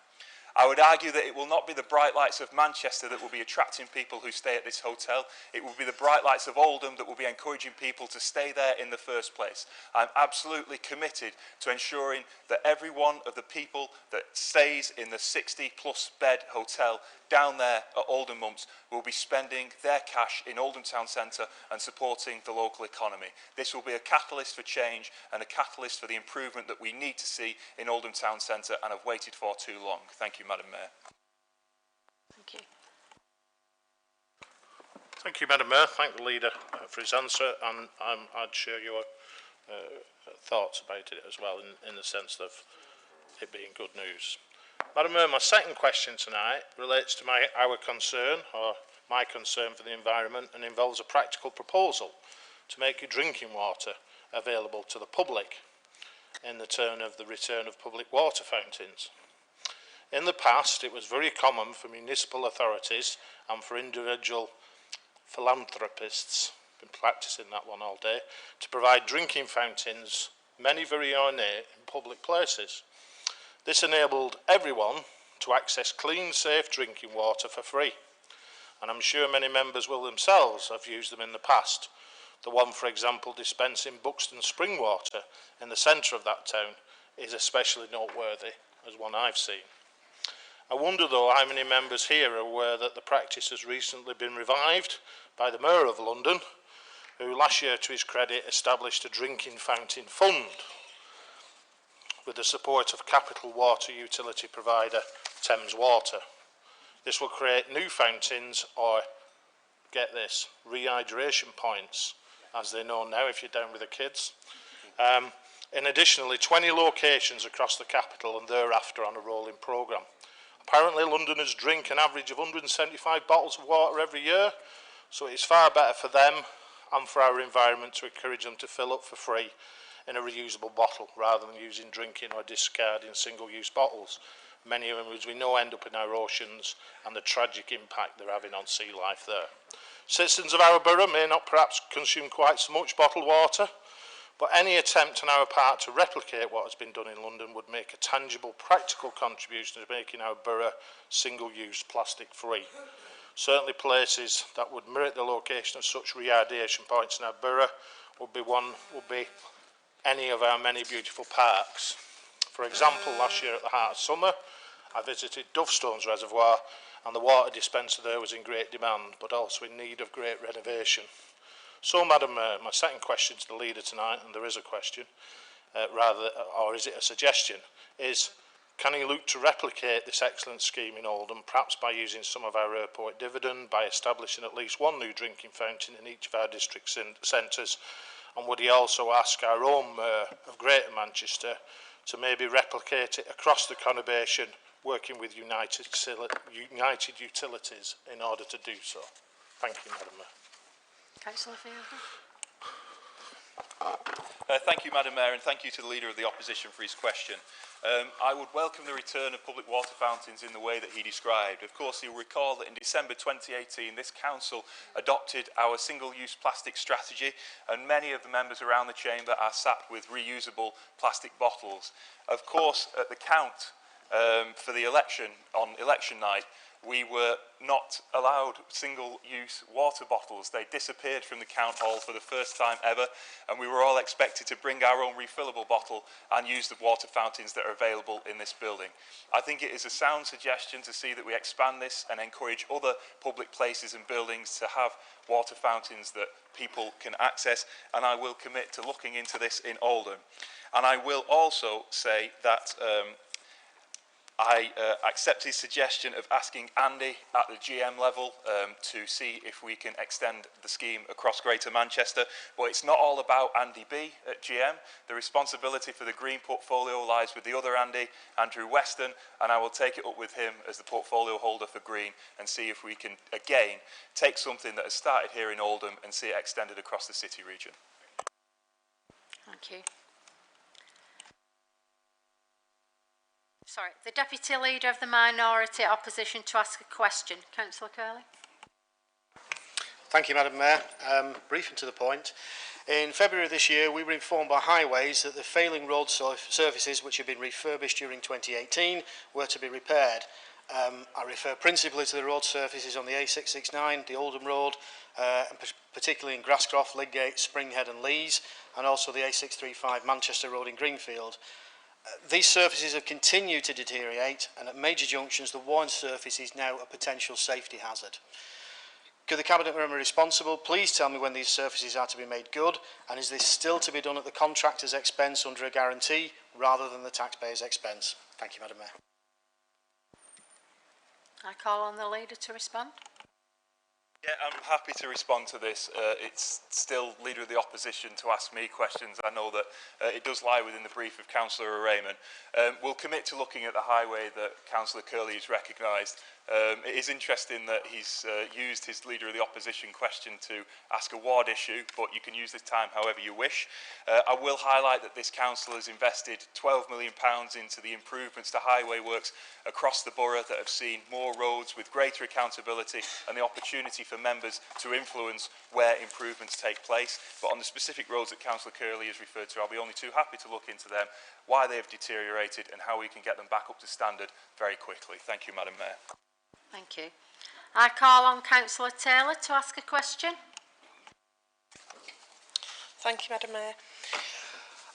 I would argue that it will not be the bright lights of Manchester that will be attracting people who stay at this hotel. It will be the bright lights of Oldham that will be encouraging people to stay there in the first place. I'm absolutely committed to ensuring that every one of the people that stays in the 60-plus bed hotel down there at Oldham Mumps will be spending their cash in Oldham Town Centre and supporting the local economy. This will be a catalyst for change and a catalyst for the improvement that we need to see in Oldham Town Centre and have waited for too long. Thank you, Madam Mayor. Thank you. Thank you, Madam Mayor. Thank the Leader for his answer, and I'd share your thoughts about it as well in the sense of it being good news. Madam Mayor, my second question tonight relates to my concern for the environment and involves a practical proposal to make drinking water available to the public in the turn of the return of public water fountains. In the past, it was very common for municipal authorities and for individual philanthropists, been practicing that one all day, to provide drinking fountains, many very ornate, in public places. This enabled everyone to access clean, safe drinking water for free. And I'm sure many members will themselves have used them in the past. The one, for example, dispensing Buxton spring water in the centre of that town is especially noteworthy as one I've seen. I wonder though how many members here are aware that the practice has recently been revived by the Mayor of London, who last year, to his credit, established a drinking fountain fund with the support of capital water utility provider Thames Water. This will create new fountains, or, get this, rehydration points, as they know now if you're down with the kids. In additionally, 20 locations across the capital and thereafter on a rolling programme. Apparently Londoners drink an average of 175 bottles of water every year, so it's far better for them and for our environment to encourage them to fill up for free in a reusable bottle rather than using drinking or discarding single-use bottles. Many of them, as we know, end up in our oceans and the tragic impact they're having on sea life there. Citizens of our borough may not perhaps consume quite so much bottled water, but any attempt on our part to replicate what has been done in London would make a tangible, practical contribution to making our borough single-use plastic-free. Certainly places that would merit the location of such rehydration points in our borough would be any of our many beautiful parks. For example, last year at the heart of summer, I visited Dovestones Reservoir, and the water dispenser there was in great demand, but also in need of great renovation. So, Madam Mayor, my second question to the leader tonight, and there is a question, or is it a suggestion, is can he look to replicate this excellent scheme in Oldham, perhaps by using some of our airport dividend, by establishing at least one new drinking fountain in each of our district centres, and would he also ask our own Mayor of Greater Manchester to maybe replicate it across the conurbation, working with United Utilities in order to do so? Thank you, Madam Mayor. Councillor Fielder. Thank you, Madam Mayor, and thank you to the Leader of the Opposition for his question. I would welcome the return of public water fountains in the way that he described. Of course, you'll recall that in December 2018, this Council adopted our single-use plastic strategy, and many of the members around the chamber are sat with reusable plastic bottles. Of course, at the count for the election, on election night, we were not allowed single-use water bottles. They disappeared from the count hall for the first time ever, and we were all expected to bring our own refillable bottle and use the water fountains that are available in this building. I think it is a sound suggestion to see that we expand this and encourage other public places and buildings to have water fountains that people can access, and I will commit to looking into this in Oldham. And I will also say that I accept his suggestion of asking Andy at the GM level to see if we can extend the scheme across Greater Manchester. But it's not all about Andy B at GM. The responsibility for the green portfolio lies with the other Andy, Andrew Weston, and I will take it up with him as the portfolio holder for green and see if we can, again, take something that has started here in Oldham and see it extended across the city region. Thank you. Sorry, the Deputy Leader of the Minority Opposition to ask a question. Councillor Curley. Thank you, Madam Mayor. Brief and to the point. In February of this year, we were informed by Highways that the failing road surfaces which had been refurbished during 2018 were to be repaired. I refer principally to the road surfaces on the A669, the Oldham Road, and particularly in Grasscroft, Lidgate, Springhead and Lees, and also the A635 Manchester Road in Greenfield. These surfaces have continued to deteriorate, and at major junctions the worn surface is now a potential safety hazard. Could the Cabinet Member responsible please tell me when these surfaces are to be made good, and is this still to be done at the contractor's expense under a guarantee rather than the taxpayer's expense? Thank you, Madam Mayor. I call on the Leader to respond. Yeah, I'm happy to respond to this. It's still Leader of the Opposition to ask me questions. I know that it does lie within the brief of Councillor Raymond. We'll commit to looking at the highway that Councillor Curley has recognised. It is interesting that he's used his Leader of the Opposition question to ask a ward issue, but you can use this time however you wish. I will highlight that this council has invested £12 million into the improvements to highway works across the borough that have seen more roads with greater accountability and the opportunity for members to influence where improvements take place. But on the specific roads that Councillor Curley has referred to, I'll be only too happy to look into them, why they have deteriorated and how we can get them back up to standard very quickly. Thank you, Madam Mayor. Thank you. I call on Councillor Taylor to ask a question. Thank you, Madam Mayor.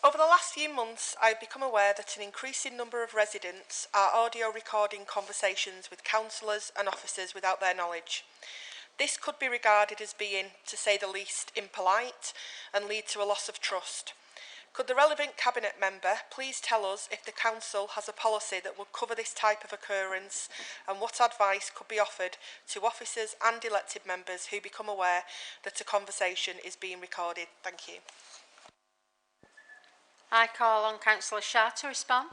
Over the last few months, I've become aware that an increasing number of residents are audio recording conversations with councillors and officers without their knowledge. This could be regarded as being, to say the least, impolite and lead to a loss of trust. Could the relevant Cabinet member please tell us if the Council has a policy that will cover this type of occurrence and what advice could be offered to officers and elected members who become aware that a conversation is being recorded? Thank you. I call on Councillor Shah to respond.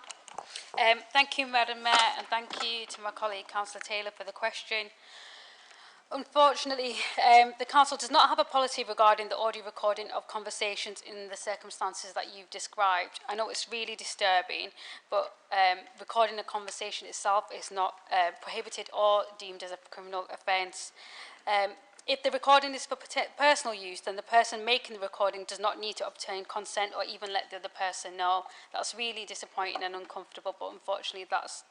Thank you, Madam Mayor, and thank you to my colleague, Councillor Taylor, for the question. Unfortunately, the Council does not have a policy regarding the audio recording of conversations in the circumstances that you've described. I know it's really disturbing, but recording a conversation itself is not prohibited or deemed as a criminal offence. If the recording is for personal use, then the person making the recording does not need to obtain consent or even let the other person know. That's really disappointing and uncomfortable, but unfortunately that's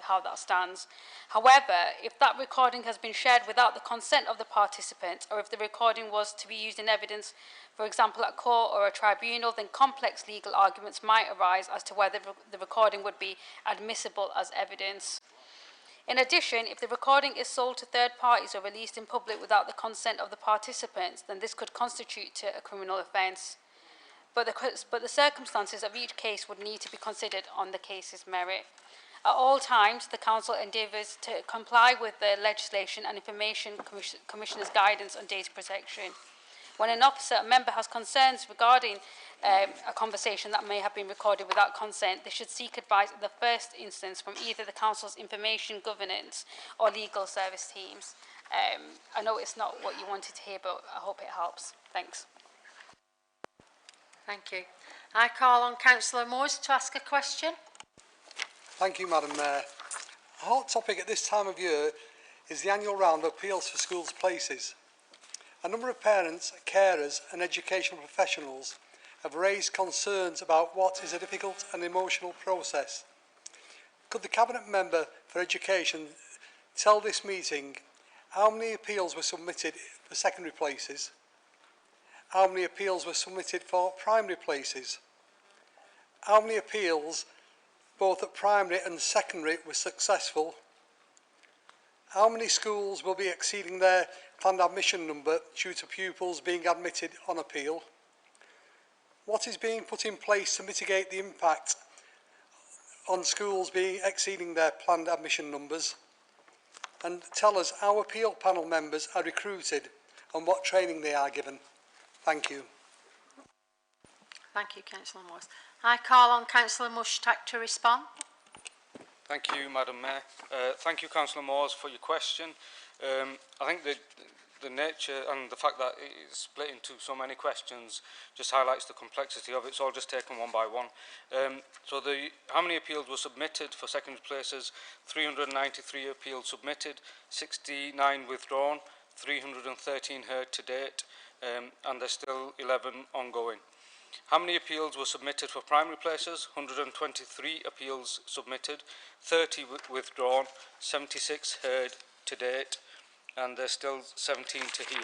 how that stands. However, if that recording has been shared without the consent of the participant, or if the recording was to be used in evidence, for example at court or a tribunal, then complex legal arguments might arise as to whether the recording would be admissible as evidence. In addition, if the recording is sold to third parties or released in public without the consent of the participants, then this could constitute a criminal offence. But the circumstances of each case would need to be considered on the case's merit. At all times, the Council endeavours to comply with the legislation and Information Commissioner's guidance on data protection. When an officer or member has concerns regarding a conversation that may have been recorded without consent, they should seek advice in the first instance from either the Council's Information Governance or Legal Service teams. I know it's not what you wanted to hear, but I hope it helps. Thanks. Thank you. I call on Councillor Moores to ask a question. Thank you, Madam Mayor. A hot topic at this time of year is the annual round of appeals for schools' places. A number of parents, carers and educational professionals have raised concerns about what is a difficult and emotional process. Could the Cabinet Member for Education tell this meeting how many appeals were submitted for secondary places, how many appeals were submitted for primary places, how many appeals both at primary and secondary were successful, how many schools will be exceeding their planned admission number due to pupils being admitted on appeal, what is being put in place to mitigate the impact on schools exceeding their planned admission numbers, and tell us how appeal panel members are recruited and what training they are given. Thank you. Thank you, Councillor Morris. I call on Councillor Mushtaq to respond. Thank you, Madam Mayor. Thank you, Councillor Moores, for your question. I think the nature and the fact that it is split into so many questions just highlights the complexity of it, so I'll just take them one by one. How many appeals were submitted for secondary places? 393 appeals submitted, 69 withdrawn, 313 heard to date, and there's still 11 ongoing. How many appeals were submitted for primary places? 123 appeals submitted, 30 withdrawn, 76 heard to date, and there's still 17 to hear.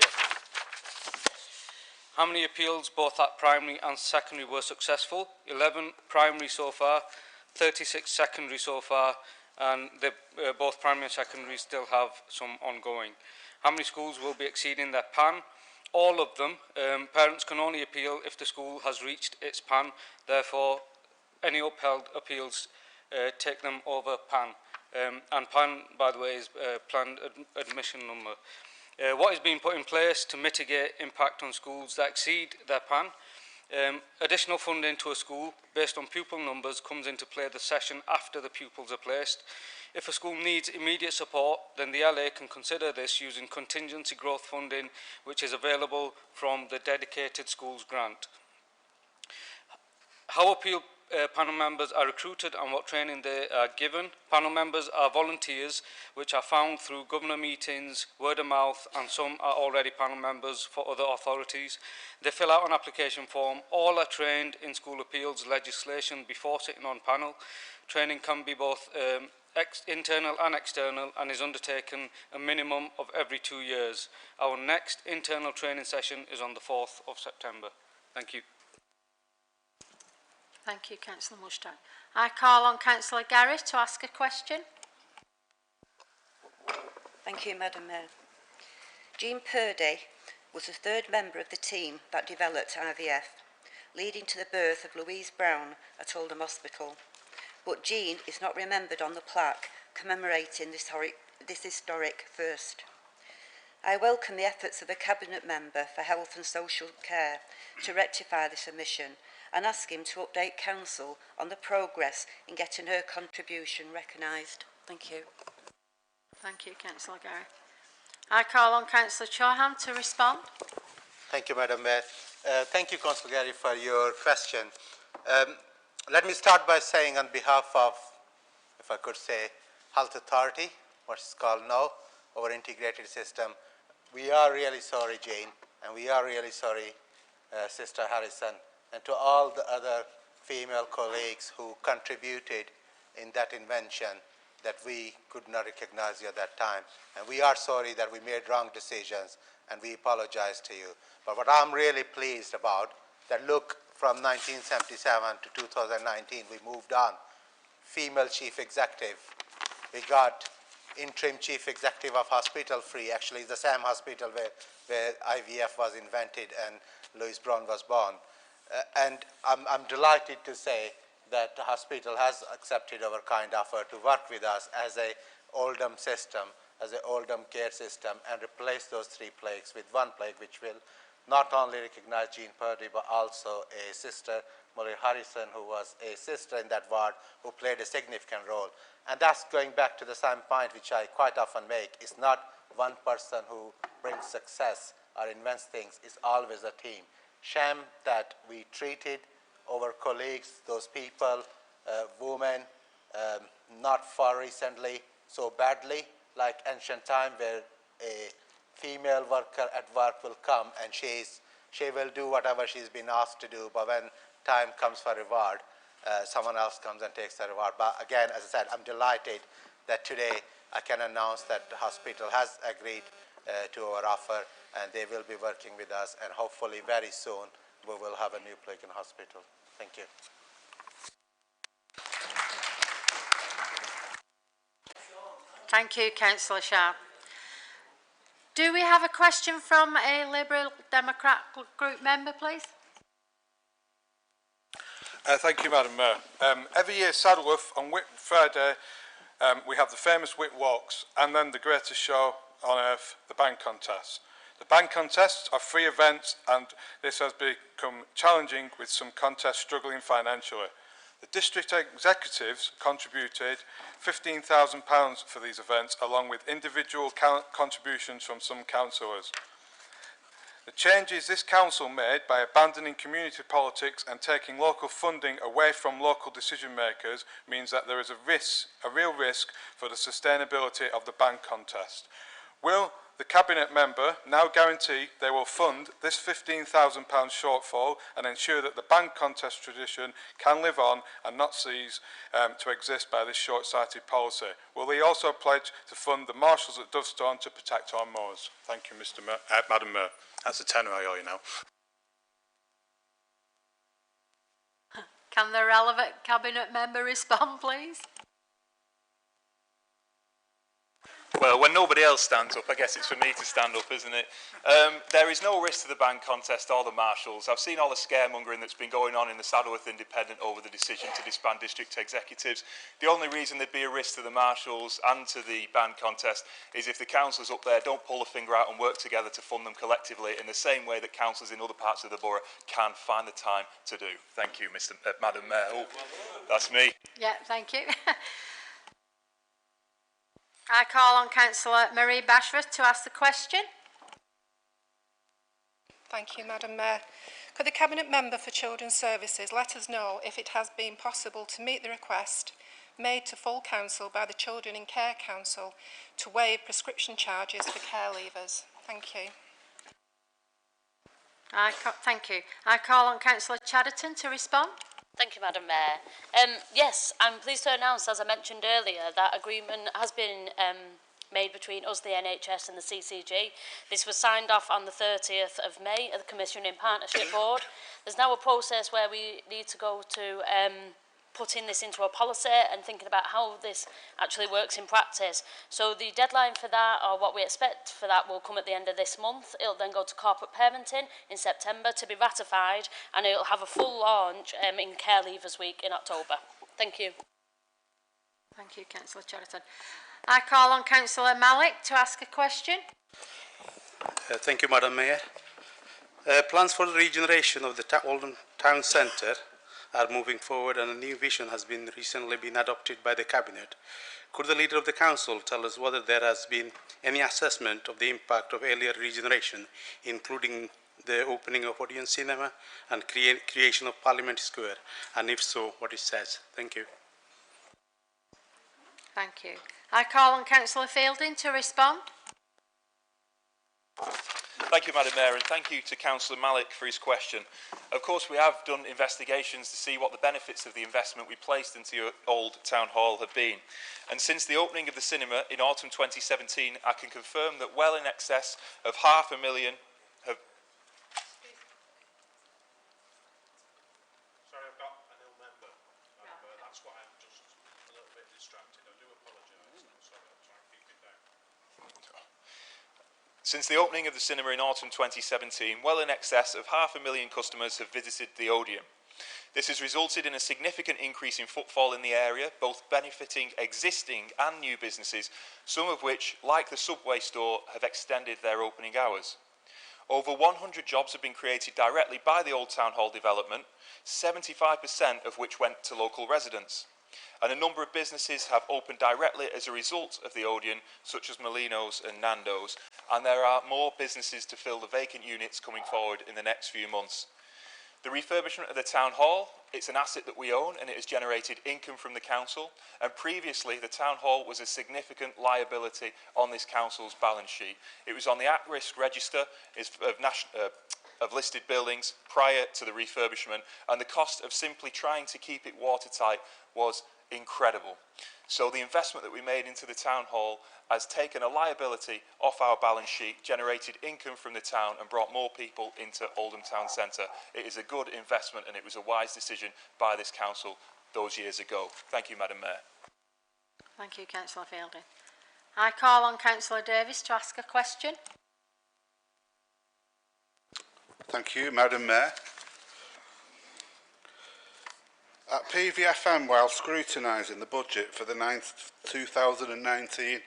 How many appeals both at primary and secondary were successful? 11 primary so far, 36 secondary so far, and both primary and secondary still have some ongoing. How many schools will be exceeding their PAN? All of them. Parents can only appeal if the school has reached its PAN. Therefore, any upheld appeals take them over PAN. And PAN, by the way, is planned admission number. What is being put in place to mitigate impact on schools that exceed their PAN? Additional funding to a school based on pupil numbers comes into play the session after the pupils are placed. If a school needs immediate support, then the LA can consider this using contingency growth funding, which is available from the dedicated schools grant. How appeal panel members are recruited and what training they are given. Panel members are volunteers which are found through governor meetings, word of mouth, and some are already panel members for other authorities. They fill out an application form. All are trained in school appeals legislation before sitting on panel. Training can be both internal and external and is undertaken a minimum of every 2 years. Our next internal training session is on the 4th of September. Thank you. Thank you, Councillor Mushtaq. I call on Councillor Garrett to ask a question. Thank you, Madam Mayor. Jean Purdy was the third member of the team that developed IVF, leading to the birth of Louise Brown at Oldham Hospital. But Jean is not remembered on the plaque commemorating this historic first. I welcome the efforts of the Cabinet Member for Health and Social Care to rectify this omission and ask him to update Council on the progress in getting her contribution recognised. Thank you. Thank you, Councillor Garrett. I call on Councillor Chauhan to respond. Thank you, Madam Mayor. Thank you, Councillor Gary, for your question. Let me start by saying on behalf of, if I could say, Health Authority, what is called now, our integrated system, we are really sorry, Jane, and we are really sorry, Sister Harrison, and to all the other female colleagues who contributed in that invention that we could not recognize you at that time. And we are sorry that we made wrong decisions, and we apologize to you. But what I'm really pleased about, that look, from 1977 to 2019, we moved on. Female chief executive. We got interim chief executive of Hospital Free, actually the same hospital where IVF was invented and Louise Brown was born. And I'm delighted to say that the hospital has accepted our kind offer to work with us as a Oldham system, as an Oldham care system, and replace those 3 plaques with 1 plaque, which will not only recognize Jean Purdy, but also a sister, Molly Harrison, who was a sister in that ward, who played a significant role. And that's going back to the same point which I quite often make. It's not one person who brings success or invents things, it's always a team. Shame that we treated our colleagues, those people, women, not far recently, so badly, like ancient time where a female worker at work will come and she will do whatever she's been asked to do, but when time comes for reward, someone else comes and takes the reward. But again, as I said, I'm delighted that today I can announce that the hospital has agreed to our offer, and they will be working with us, and hopefully very soon we will have a new plaque in hospital. Thank you. Thank you, Councillor Shah. Do we have a question from a Liberal Democrat group member, please? Thank you, Madam Mayor. Every year, Saddleworth, on Whit Friday, we have the famous Whit Walks and then the greatest show on earth, the band contests. The band contests are free events, and this has become challenging with some contests struggling financially. The district executives contributed £15,000 for these events, along with individual contributions from some councillors. The changes this council made by abandoning community politics and taking local funding away from local decision makers means that there is a real risk for the sustainability of the band contest. Will the Cabinet Member now guarantee they will fund this £15,000 shortfall and ensure that the band contest tradition can live on and not cease to exist by this short-sighted policy? Will he also pledge to fund the marshals at Dovestone to protect our moors? Thank you, Madam Mayor. That's a tenner I owe you now. Can the relevant Cabinet Member respond, please? Well, Well, when nobody else stands up, I guess it's for me to stand up, isn't it? There is no risk to the band contest or the marshals. I've seen all the scaremongering that's been going on in the Saddleworth Independent over the decision to disband district executives. The only reason there'd be a risk to the marshals and to the band contest is if the councillors up there don't pull a finger out and work together to fund them collectively in the same way that councillors in other parts of the borough can find the time to do. Thank you, Madam Mayor. Oh, that's me. Yeah, thank you. I call on Councillor Marie Bashworth to ask the question. Thank you, Madam Mayor. Could the Cabinet Member for Children's Services let us know if it has been possible to meet the request made to full council by the Children in Care Council to waive prescription charges for care leavers? Thank you. Thank you. I call on Councillor Chatterton to respond. Thank you, Madam Mayor. Yes, I'm pleased to announce, as I mentioned earlier, that agreement has been made between us, the NHS and the CCG. This was signed off on the 30th of May at the Commission in Partnership Board. There's now a process where we need to go to putting this into a policy and thinking about how this actually works in practice. So the deadline for that, or what we expect for that, will come at the end of this month. It'll then go to corporate parenting in September to be ratified, and it'll have a full launch in Care Leavers Week in October. Thank you. Thank you, Councillor Chatterton. I call on Councillor Malik to ask a question. Thank you, Madam Mayor. Plans for the regeneration of the Oldham Town Centre are moving forward, and a new vision has recently been adopted by the Cabinet. Could the Leader of the Council tell us whether there has been any assessment of the impact of earlier regeneration, including the opening of Audience Cinema and creation of Parliament Square, and if so, what it says? Thank you. Thank you. I call on Councillor Fielding to respond. Thank you, Madam Mayor, and thank you to Councillor Malik for his question. Of course, we have done investigations to see what the benefits of the investment we placed into your old Town Hall have been. And since the opening of the cinema in autumn 2017, I can confirm that well in excess of £500,000 have... Sorry, I've got an ill member. That's why I'm just a little bit distracted. I do apologise. I'm sorry, I'll try and keep it down. Since the opening of the cinema in autumn 2017, well in excess of £500,000 customers have visited the Odeon. This has resulted in a significant increase in footfall in the area, both benefiting existing and new businesses, some of which, like the Subway store, have extended their opening hours. Over 100 jobs have been created directly by the Old Town Hall development, 75% of which went to local residents. And a number of businesses have opened directly as a result of the Odeon, such as Molino's and Nando's, and there are more businesses to fill the vacant units coming forward in the next few months. The refurbishment of the Town Hall, it's an asset that we own, and it has generated income from the council, and previously the Town Hall was a significant liability on this council's balance sheet. It was on the at-risk register of listed buildings prior to the refurbishment, and the cost of simply trying to keep it watertight was incredible. So the investment that we made into the Town Hall has taken a liability off our balance sheet, generated income from the town and brought more people into Oldham Town Centre. It is a good investment and it was a wise decision by this council those years ago. Thank you, Madam Mayor. Thank you, Councillor Fielding. I call on Councillor Davies to ask a question. Thank you, Madam Mayor. At PVFM, while scrutinising the budget for the 2019-20,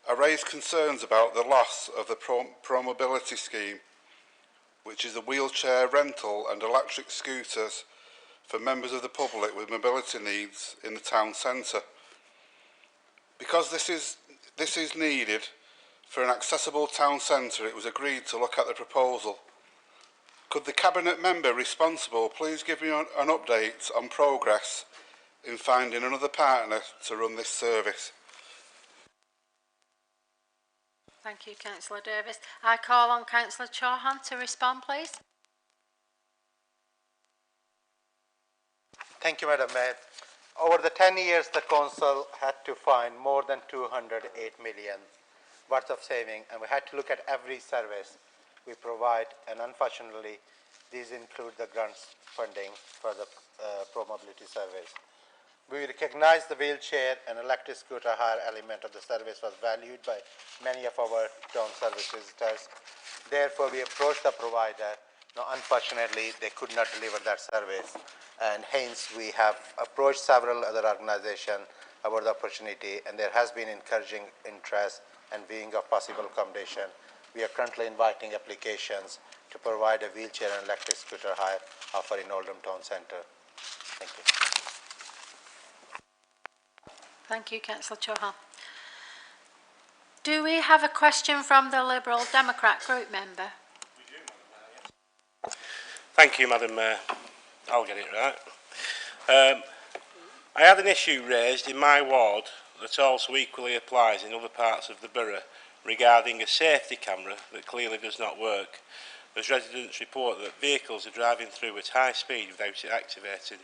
I raised concerns about the loss of the Pro-Mobility scheme, which is a wheelchair rental and electric scooters for members of the public with mobility needs in the town centre. Because this is needed for an accessible town centre, it was agreed to look at the proposal. Could the Cabinet Member responsible please give me an update on progress in finding another partner to run this service? Thank you, Councillor Davies. I call on Councillor Chauhan to respond, please. Thank you, Madam Mayor. Over the 10 years, the Council had to find more than 208 million worth of saving, and we had to look at every service we provide, and unfortunately, these include the grants funding for the Pro-Mobility service. We recognize the wheelchair and electric scooter hire element of the service was valued by many of our town service visitors. Therefore, we approached the provider. Now, unfortunately, they could not deliver that service, and hence we have approached several other organizations about the opportunity, and there has been encouraging interest and viewing of possible accommodation. We are currently inviting applications to provide a wheelchair and electric scooter hire offer in Oldham Town Centre. Thank you. Thank you, Councillor Chauhan. Do we have a question from the Liberal Democrat group member? Thank you, Madam Mayor. I'll get it right. I had an issue raised in my ward that also equally applies in other parts of the borough regarding a safety camera that clearly does not work, as residents report that vehicles are driving through at high speed without it activating.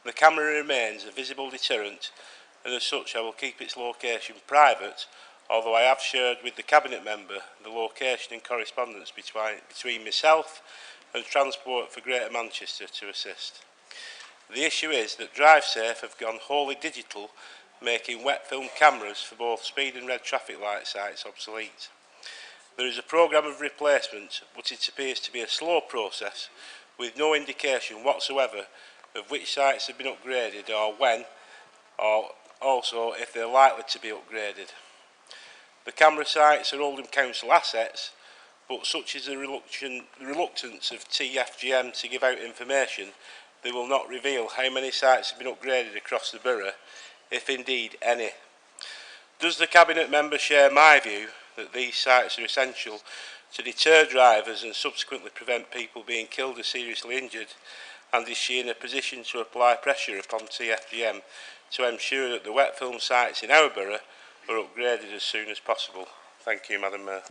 The camera remains a visible deterrent, and as such I will keep its location private, although I have shared with the Cabinet member the location and correspondence between myself and Transport for Greater Manchester to assist. The issue is that DriveSafe have gone wholly digital, making wet film cameras for both speed and red traffic light sites obsolete. There is a programme of replacement, but it appears to be a slow process with no indication whatsoever of which sites have been upgraded or when, or also if they are likely to be upgraded. The camera sites are Oldham Council assets, but such is the reluctance of TFGM to give out information, they will not reveal how many sites have been upgraded across the borough, if indeed any. Does the Cabinet member share my view that these sites are essential to deter drivers and subsequently prevent people being killed or seriously injured, and is she in a position to apply pressure upon TFGM to ensure that the wet film sites in our borough are upgraded as soon as possible? Thank you, Madam Mayor.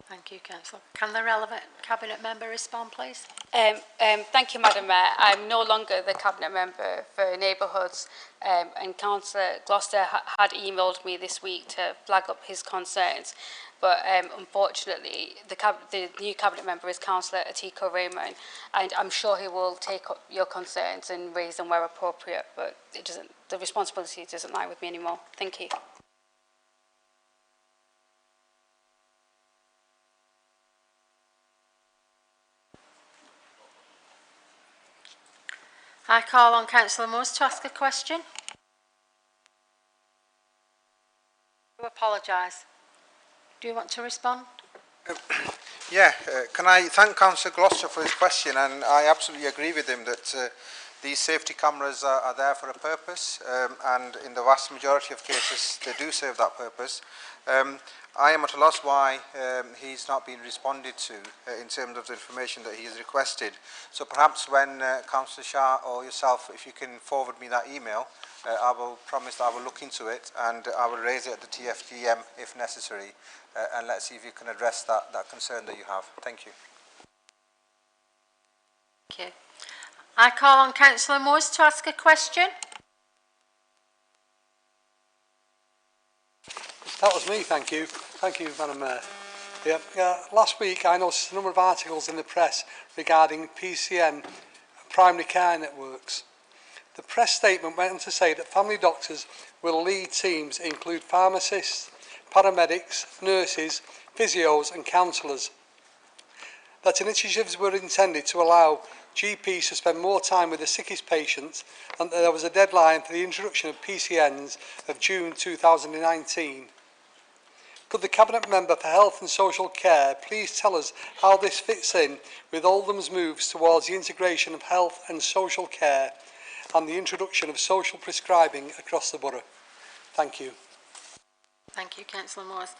Thank you, Councillor. Can the relevant Cabinet member respond, please? Thank you, Madam Mayor. I'm no longer the Cabinet member for Neighbourhoods, and Councillor Gloucester had emailed me this week to flag up his concerns. But unfortunately, the new Cabinet member is Councillor Atiko Raymond, and I'm sure he will take up your concerns and raise them where appropriate, but the responsibility doesn't lie with me anymore. Thank you. I call on Councillor Moores to ask a question. I apologise. Do you want to respond? Can I thank Councillor Gloucester for his question, and I absolutely agree with him that these safety cameras are there for a purpose, and in the vast majority of cases they do serve that purpose. I am at a loss why he's not been responded to in terms of the information that he has requested. So perhaps when Councillor Shah or yourself, if you can forward me that email, I will promise that I will look into it and I will raise it at the TFGM if necessary, and let's see if you can address that concern that you have. Thank you. Thank you. I call on Councillor Moores to ask a question. That was me, thank you. Thank you, Madam Mayor. Last week I noticed a number of articles in the press regarding PCN primary care networks. The press statement went on to say that family doctors will lead teams include pharmacists, paramedics, nurses, physios and counsellors. That initiatives were intended to allow GPs to spend more time with the sickest patients, and that there was a deadline for the introduction of PCNs of June 2019. Could the Cabinet Member for Health and Social Care please tell us how this fits in with Oldham's moves towards the integration of health and social care and the introduction of social prescribing across the borough? Thank you. Thank you, Councillor Moores.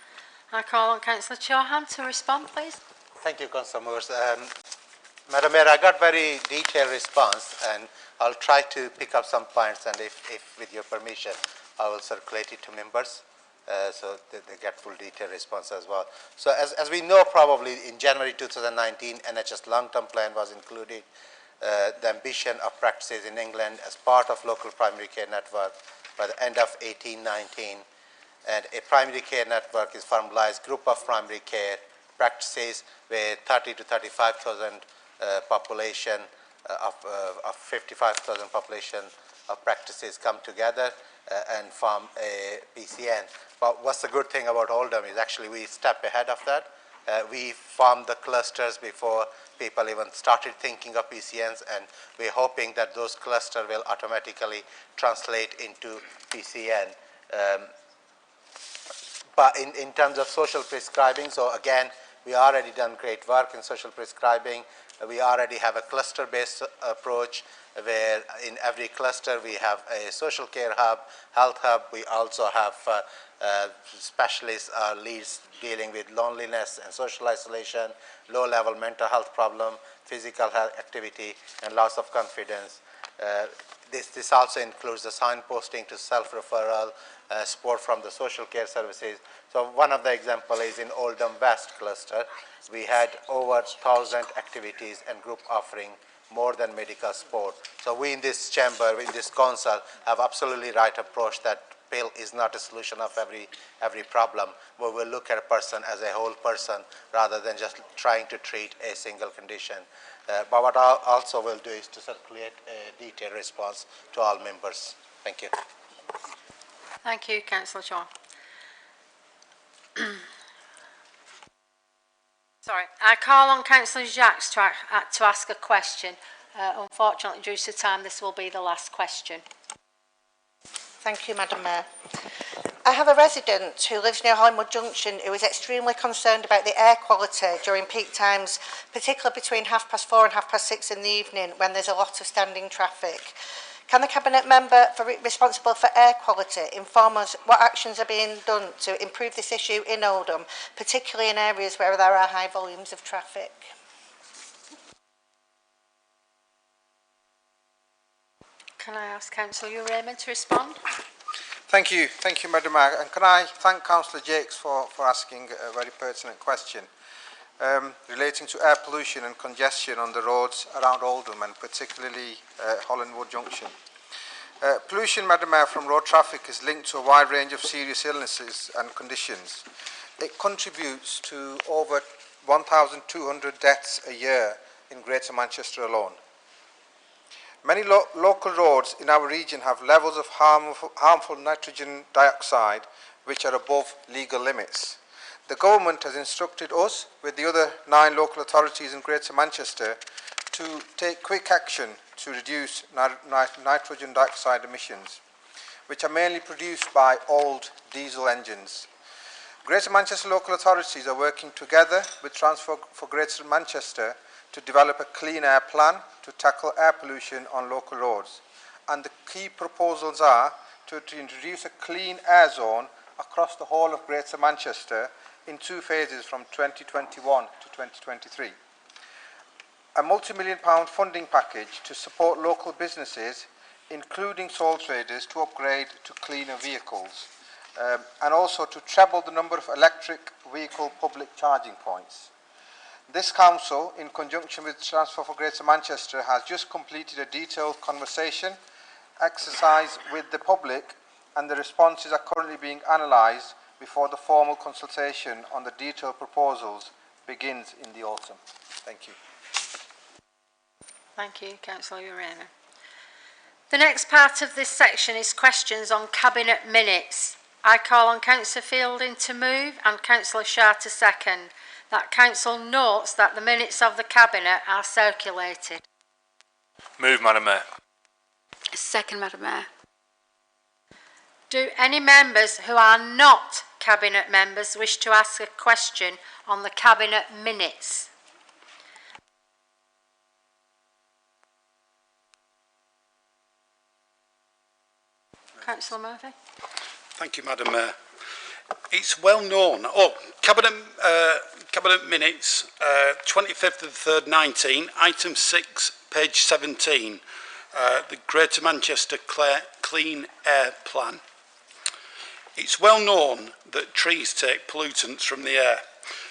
I call on Councillor Chauhan to respond, please. Thank you, Councillor Moores. Madam Mayor, I got very detailed response, and I'll try to pick up some points, and if with your permission, I will circulate it to members so that they get full detailed response as well. So as we know, probably in January 2019, NHS long-term plan was included. The ambition of practices in England as part of local primary care network by the end of 1819. And a primary care network is formalized group of primary care practices where 30 to 35,000 population of 55,000 population of practices come together and form a PCN. But what's the good thing about Oldham is actually we step ahead of that. We formed the clusters before people even started thinking of PCNs, and we're hoping that those clusters will automatically translate into PCN. But in terms of social prescribing, so again, we already done great work in social prescribing. We already have a cluster-based approach where in every cluster we have a social care hub, health hub. We also have specialists leads dealing with loneliness and social isolation, low-level mental health problem, physical health activity, and loss of confidence. This also includes the signposting to self-referral, support from the social care services. So one of the examples is in Oldham West cluster. We had over 1,000 activities and group offering more than medical support. So we in this chamber, in this council, have absolutely right approach that pill is not a solution of every problem. We will look at a person as a whole person rather than just trying to treat a single condition. But what I also will do is to circulate a detailed response to all members. Thank you. Thank you, Councillor Shaw. Sorry, I call on Councillor Jacques to ask a question. Unfortunately, due to time, this will be the last question. Thank you, Madam Mayor. I have a resident who lives near Hollywood Junction who is extremely concerned about the air quality during peak times, particularly between 4:30 and 6:30 in the evening when there's a lot of standing traffic. Can the Cabinet Member responsible for air quality inform us what actions are being done to improve this issue in Oldham, particularly in areas where there are high volumes of traffic? Can I ask Councillor Raymond to respond? Thank you, Madam Mayor. And can I thank Councillor Jakes for asking a very pertinent question relating to air pollution and congestion on the roads around Oldham and particularly Hollandwood Junction. Pollution, Madam Mayor, from road traffic is linked to a wide range of serious illnesses and conditions. It contributes to over 1,200 deaths a year in Greater Manchester alone. Many local roads in our region have levels of harmful nitrogen dioxide which are above legal limits. The government has instructed us, with the other 9 local authorities in Greater Manchester, to take quick action to reduce nitrogen dioxide emissions, which are mainly produced by old diesel engines. Greater Manchester local authorities are working together with Transport for Greater Manchester to develop a clean air plan to tackle air pollution on local roads. And the key proposals are to introduce a clean air zone across the whole of Greater Manchester in 2 phases from 2021 to 2023. A multi-million-pound funding package to support local businesses, including sole traders, to upgrade to cleaner vehicles, and also to treble the number of electric vehicle public charging points. This council, in conjunction with Transport for Greater Manchester, has just completed a detailed conversation exercise with the public, and the responses are currently being analysed before the formal consultation on the detailed proposals begins in the autumn. Thank you. Thank you, Councillor Urena. The next part of this section is questions on Cabinet minutes. I call on Councillor Fielding to move and Councillor Shah to second. That Council notes that the minutes of the Cabinet are circulated. Move, Madam Mayor. Second, Madam Mayor. Do any members who are not Cabinet members wish to ask a question on the Cabinet minutes? Councillor Murphy. Thank you, Madam Mayor. It's well known. Cabinet minutes, 25th of the 3rd, 19, item 6, page 17, the Greater Manchester Clean Air Plan. It's well known that trees take pollutants from the air.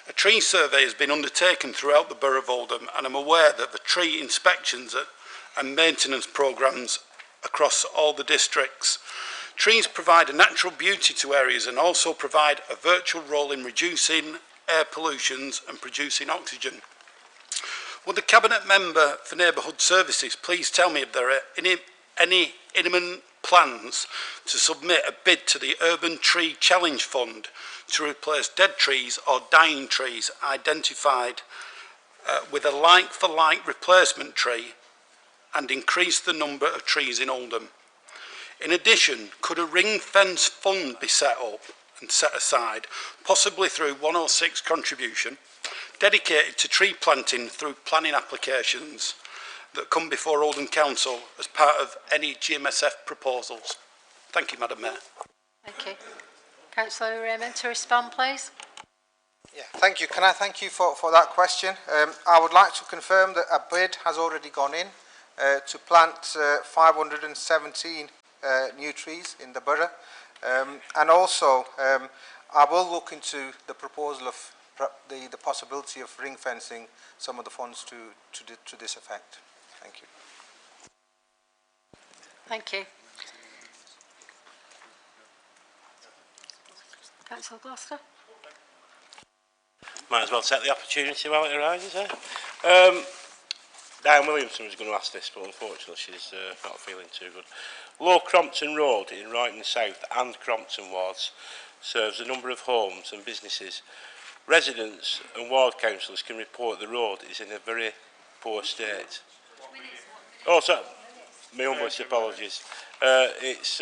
A tree survey has been undertaken throughout the Borough of Oldham, and I'm aware that the tree inspections and maintenance programmes across all the districts. Trees provide a natural beauty to areas and also provide a virtual role in reducing air pollutions and producing oxygen. Would the Cabinet Member for Neighbourhood Services please tell me if there are any imminent plans to submit a bid to the Urban Tree Challenge Fund to replace dead trees or dying trees identified with a like-for-like replacement tree and increase the number of trees in Oldham. In addition, could a ring fence fund be set up and set aside, possibly through 106 contribution, dedicated to tree planting through planning applications that come before Oldham Council as part of any GMSF proposals? Thank you, Madam Mayor. Thank you. Councillor Raymond, to respond, please. Yeah, thank you. Can I thank you for that question? I would like to confirm that a bid has already gone in to plant 517 new trees in the borough. And also, I will look into the proposal of the possibility of ring fencing some of the funds to this effect. Thank you. Thank you. Councillor Gloucester. Might as well take the opportunity while it arises, eh? Diane Williamson was going to ask this, but unfortunately she's not feeling too good. Low Crompton Road in Royton South and Crompton wards serves a number of homes and businesses. Residents and ward councillors can report the road is in a very poor state. Oh, sorry. My humblest apologies. It's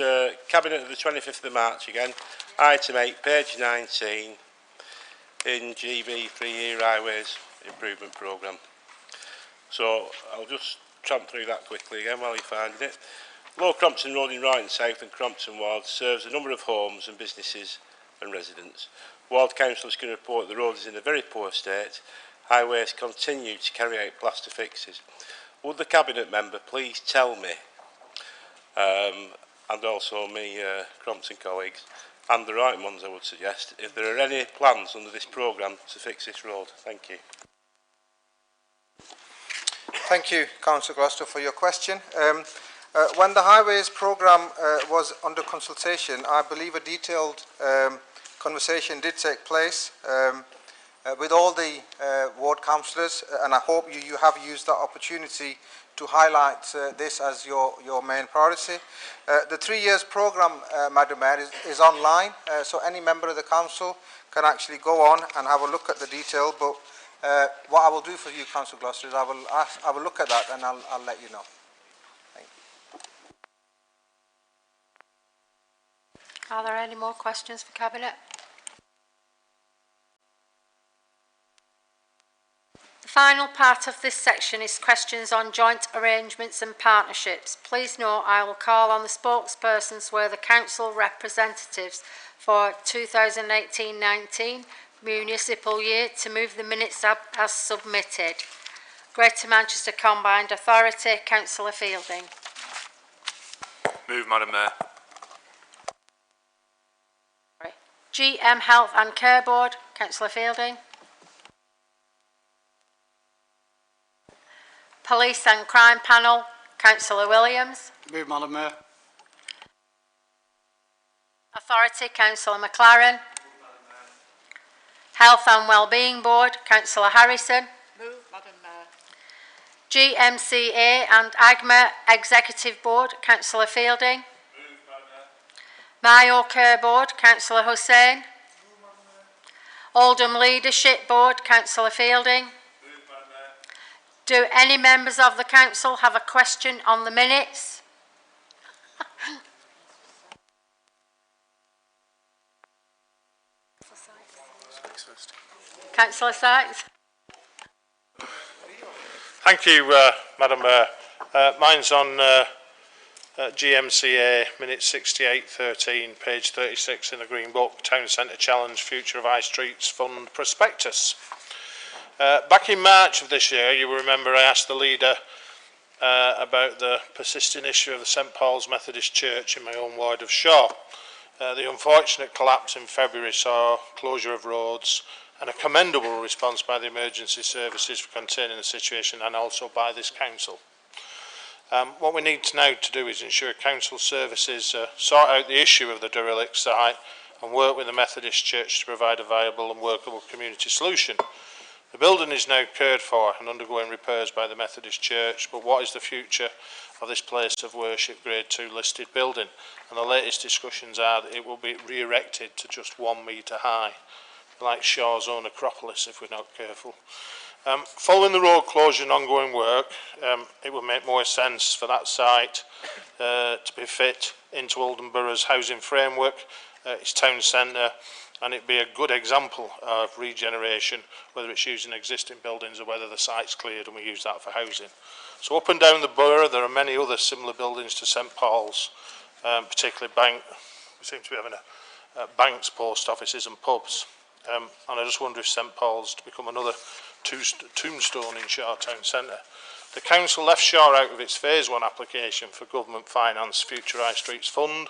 Cabinet of the 25th of March again. Item 8, page 19, in GB 3-year Highways Improvement Programme. So I'll just tramp through that quickly again while you're finding it. Low Crompton Road in Royton South and Crompton Ward serves a number of homes and businesses and residents. Ward councillors can report the road is in a very poor state. Highways continue to carry out plaster fixes. Would the Cabinet member please tell me, and also me Crompton colleagues, and the right ones I would suggest, if there are any plans under this programme to fix this road? Thank you. Thank you, Councillor Gloucester, for your question. When the Highways programme was under consultation, I believe a detailed conversation did take place with all the ward councillors, and I hope you have used that opportunity to highlight this as your main priority. The 3 years programme, Madam Mayor, is online, so any member of the council can actually go on and have a look at the detail, but what I will do for you, Councillor Gloucester, is I will look at that and I'll let you know. Thank you. Are there any more questions for Cabinet? The final part of this section is questions on joint arrangements and partnerships. Please note I will call on the spokespersons where the council representatives for 2018-19 municipal year to move the minutes up as submitted. Greater Manchester Combined Authority, Councillor Fielding. Move, Madam Mayor. GM Health and Care Board, Councillor Fielding. Police and Crime Panel, Councillor Williams. Move, Madam Mayor. Authority, Councillor McLaren. Health and Wellbeing Board, Councillor Harrison. Move, Madam Mayor. GMCA and AGMA Executive Board, Councillor Fielding. Move, Madam Mayor. Mayo Care Board, Councillor Hussain. Oldham Leadership Board, Councillor Fielding. Do any members of the council have a question on the minutes? Councillor Sykes. Thank you, Madam Mayor. Mine's on GMCA, minute 6813, page 36 in the Green Book, Town Centre Challenge, Future of High Streets Fund Prospectus. Back in March of this year, you will remember I asked the leader about the persisting issue of the St Paul's Methodist Church in my own ward of Shaw. The unfortunate collapse in February saw closure of roads and a commendable response by the emergency services for containing the situation, and also by this council. What we need now to do is ensure council services sort out the issue of the derelict site and work with the Methodist Church to provide a viable and workable community solution. The building is now cared for and undergoing repairs by the Methodist Church, but what is the future of this place of worship Grade 2 listed building, and the latest discussions are that it will be re-erected to just 1 metre high, like Shaw's own Acropolis if we're not careful. Following the road closure and ongoing work, it would make more sense for that site to be fit into Oldham Borough's housing framework, its town centre, and it'd be a good example of regeneration, whether it's using existing buildings or whether the site's cleared and we use that for housing. So up and down the borough there are many other similar buildings to St Paul's, particularly Bank. We seem to be having banks, post offices and pubs. And I just wonder if St Paul's to become another tombstone in Shaw Town Centre. The council left Shaw out of its phase 1 application for government finance Future High Streets Fund.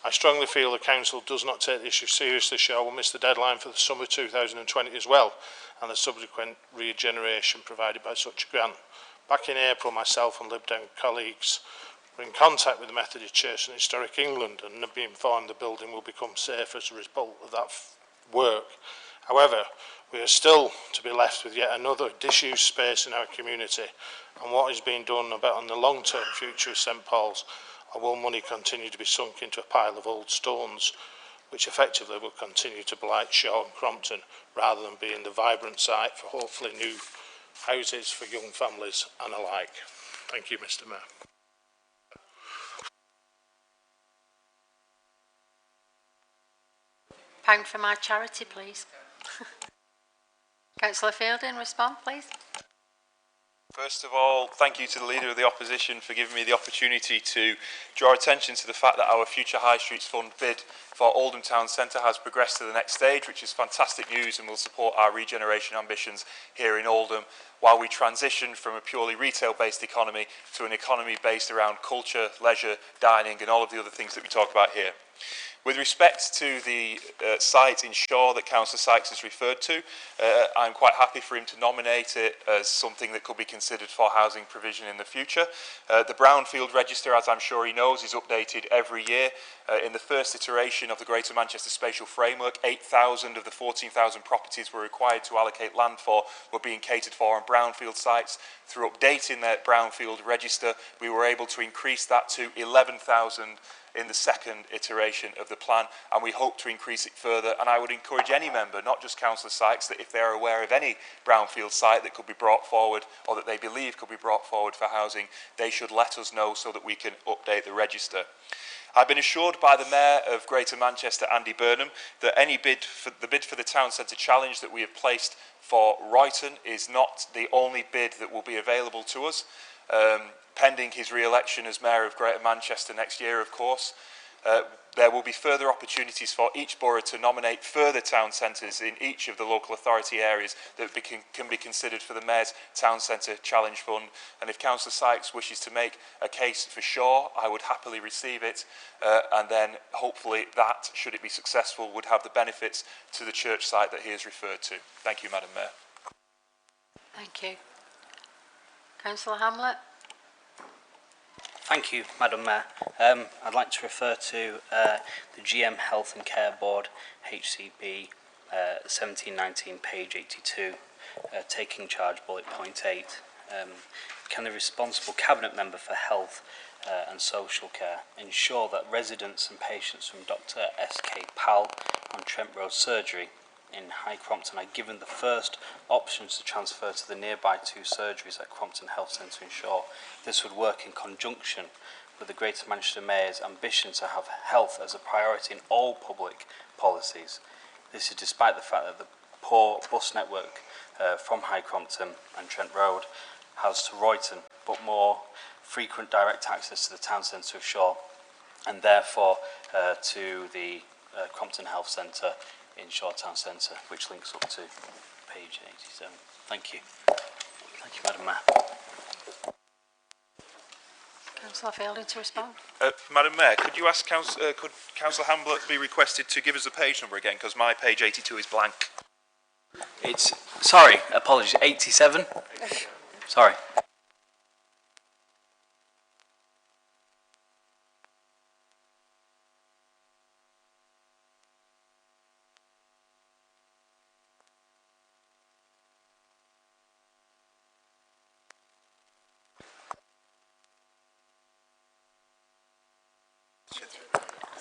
I strongly feel the council does not take the issue seriously. Shaw will miss the deadline for the summer 2020 as well, and the subsequent regeneration provided by such a grant. Back in April, myself and Lib Dem colleagues were in contact with the Methodist Church and Historic England and have been informed the building will become safer as a result of that work. However, we are still to be left with yet another disused space in our community, and what is being done about the long-term future of St Paul's, or will money continue to be sunk into a pile of old stones, which effectively will continue to blight Shaw and Crompton, rather than being the vibrant site for hopefully new houses for young families and alike. Thank you, Mr Mayor. Pound for my charity, please. Councillor Fielding, respond, please. First of all, thank you to the Leader of the Opposition for giving me the opportunity to draw attention to the fact that our Future High Streets Fund bid for Oldham Town Centre has progressed to the next stage, which is fantastic news and will support our regeneration ambitions here in Oldham, while we transition from a purely retail-based economy to an economy based around culture, leisure, dining and all of the other things that we talk about here. With respect to the site in Shaw that Councillor Sykes has referred to, I'm quite happy for him to nominate it as something that could be considered for housing provision in the future. The Brownfield Register, as I'm sure he knows, is updated every year. In the first iteration of the Greater Manchester Spatial Framework, 8,000 of the 14,000 properties were required to allocate land for were being catered for on brownfield sites. Through updating that Brownfield Register, we were able to increase that to 11,000 in the second iteration of the plan, and we hope to increase it further. And I would encourage any member, not just Councillor Sykes, that if they are aware of any brownfield site that could be brought forward or that they believe could be brought forward for housing, they should let us know so that we can update the register. I've been assured by the Mayor of Greater Manchester, Andy Burnham, that the bid for the Town Centre Challenge that we have placed for Royton is not the only bid that will be available to us. Pending his re-election as Mayor of Greater Manchester next year, of course. There will be further opportunities for each borough to nominate further town centres in each of the local authority areas that can be considered for the Mayor's Town Centre Challenge Fund. And if Councillor Sykes wishes to make a case for Shaw, I would happily receive it. And then hopefully that, should it be successful, would have the benefits to the church site that he has referred to. Thank you, Madam Mayor. Thank you. Councillor Hamlet. Thank you, Madam Mayor. I'd like to refer to the GM Health and Care Board, HCB, 1719, page 82, taking charge, bullet point 8. Can the responsible Cabinet Member for Health and Social Care ensure that residents and patients from Dr. S.K. Powell on Trent Road Surgery in High Crompton are given the first options to transfer to the nearby 2 surgeries at Crompton Health Centre in Shaw? This would work in conjunction with the Greater Manchester Mayor's ambition to have health as a priority in all public policies. This is despite the fact that the poor bus network from High Crompton and Trent Road has to Royton, but more frequent direct access to the town centre of Shaw, and therefore to the Crompton Health Centre in Shaw Town Centre, which links up to page 87. Thank you. Thank you, Madam Mayor. Councillor Fielding to respond. Madam Mayor, could you ask could Councillor Hamblett be requested to give us the page number again, because my page 82 is blank. It's, sorry, apologies, 87? Sorry.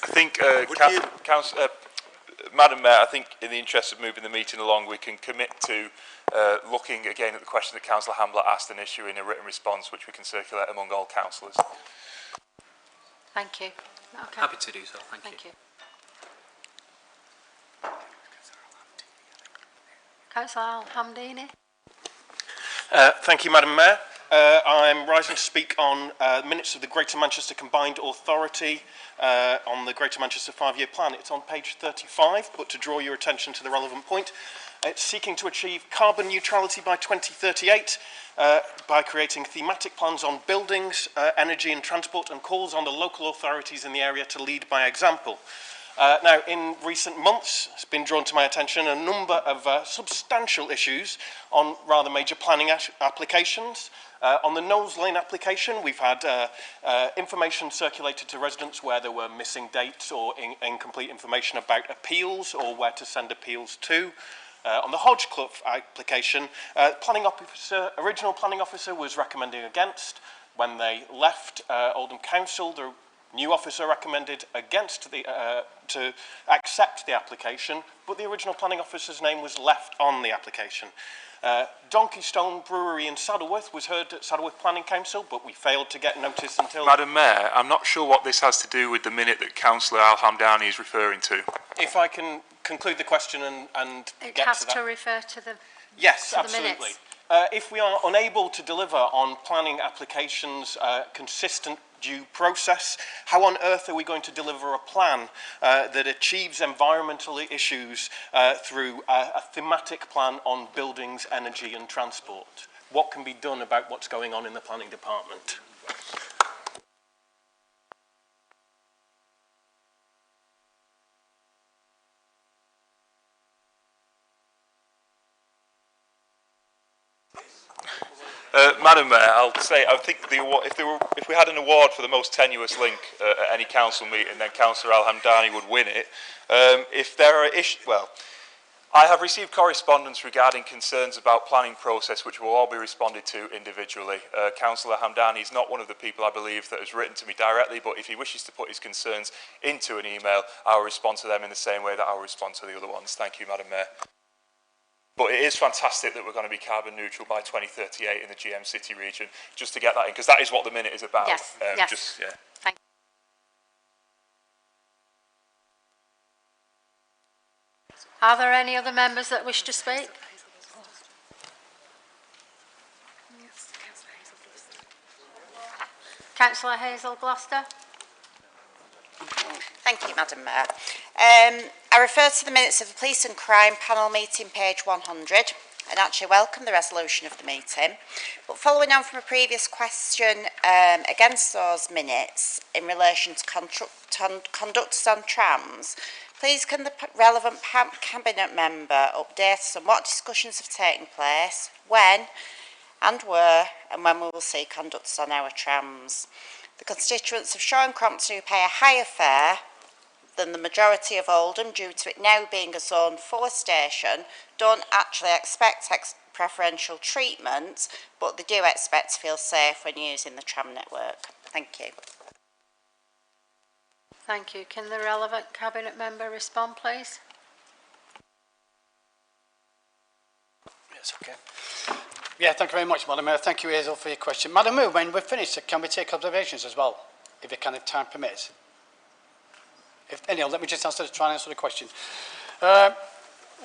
I think, Madam Mayor, I think in the interest of moving the meeting along, we can commit to looking again at the question that Councillor Hambler asked and issuing a written response which we can circulate among all councillors. Thank you. Okay. Happy to do so, thank you. Councillor Al-Hamdini. Thank you, Madam Mayor. I'm rising to speak on minutes of the Greater Manchester Combined Authority on the Greater Manchester 5-year plan. It's on page 35, but to draw your attention to the relevant point, it's seeking to achieve carbon neutrality by 2038 by creating thematic plans on buildings, energy and transport, and calls on the local authorities in the area to lead by example. Now, in recent months, it's been drawn to my attention a number of substantial issues on rather major planning applications. On the Knowles Lane application, we've had information circulated to residents where there were missing dates or incomplete information about appeals or where to send appeals to. On the Hodgecliff application, original planning officer was recommending against. When they left Oldham Council, the new officer recommended against to accept the application, but the original planning officer's name was left on the application. Donkey Stone Brewery in Saddleworth was heard at Saddleworth Planning Council, but we failed to get notice until... Madam Mayor, I'm not sure what this has to do with the minute that Councillor Al-Hamdani is referring to. If I can conclude the question and it get has to that. to refer to the Yes, to absolutely. The minutes. If we are unable to deliver on planning applications consistent due process, how on earth are we going to deliver a plan that achieves environmental issues through a thematic plan on buildings, energy and transport? What can be done about what's going on in the planning department? Madam Mayor, I'll say I think if we had an award for the most tenuous link at any council meeting, then Councillor Al-Hamdani would win it. If there are issues, well, I have received correspondence regarding concerns about planning process, which will all be responded to individually. Councillor Hamdani is not one of the people, I believe, that has written to me directly, but if he wishes to put his concerns into an email, I will respond to them in the same way that I will respond to the other ones. Thank you, Madam Mayor. But it is fantastic that we're going to be carbon neutral by 2038 in the GM City region, just to get that in, because that is what the minute is about. Yes, yes. Just, yeah. Thank you. Are there any other members that wish to speak? Councillor Hazel Gloucester. Thank you, Madam Mayor. I refer to the minutes of the Police and Crime Panel meeting, page 100, and actually welcome the resolution of the meeting. But following on from a previous question against those minutes in relation to conductors on trams, please can the relevant Cabinet member update us on what discussions have taken place, when and where, and when we will see conductors on our trams. The constituents of Shaw and Crompton who pay a higher fare than the majority of Oldham due to it now being a Zone 4 station don't actually expect preferential treatment, but they do expect to feel safe when using the tram network. Thank you. Thank you. Can the relevant Cabinet member respond, please? Yes, okay. Yeah, thank you very much, Madam Mayor. Thank you, Hazel, for your question. Madam Mayor, when we're finished, can we take observations as well, if you can, if time permits? Anyhow, let me just try and answer the question.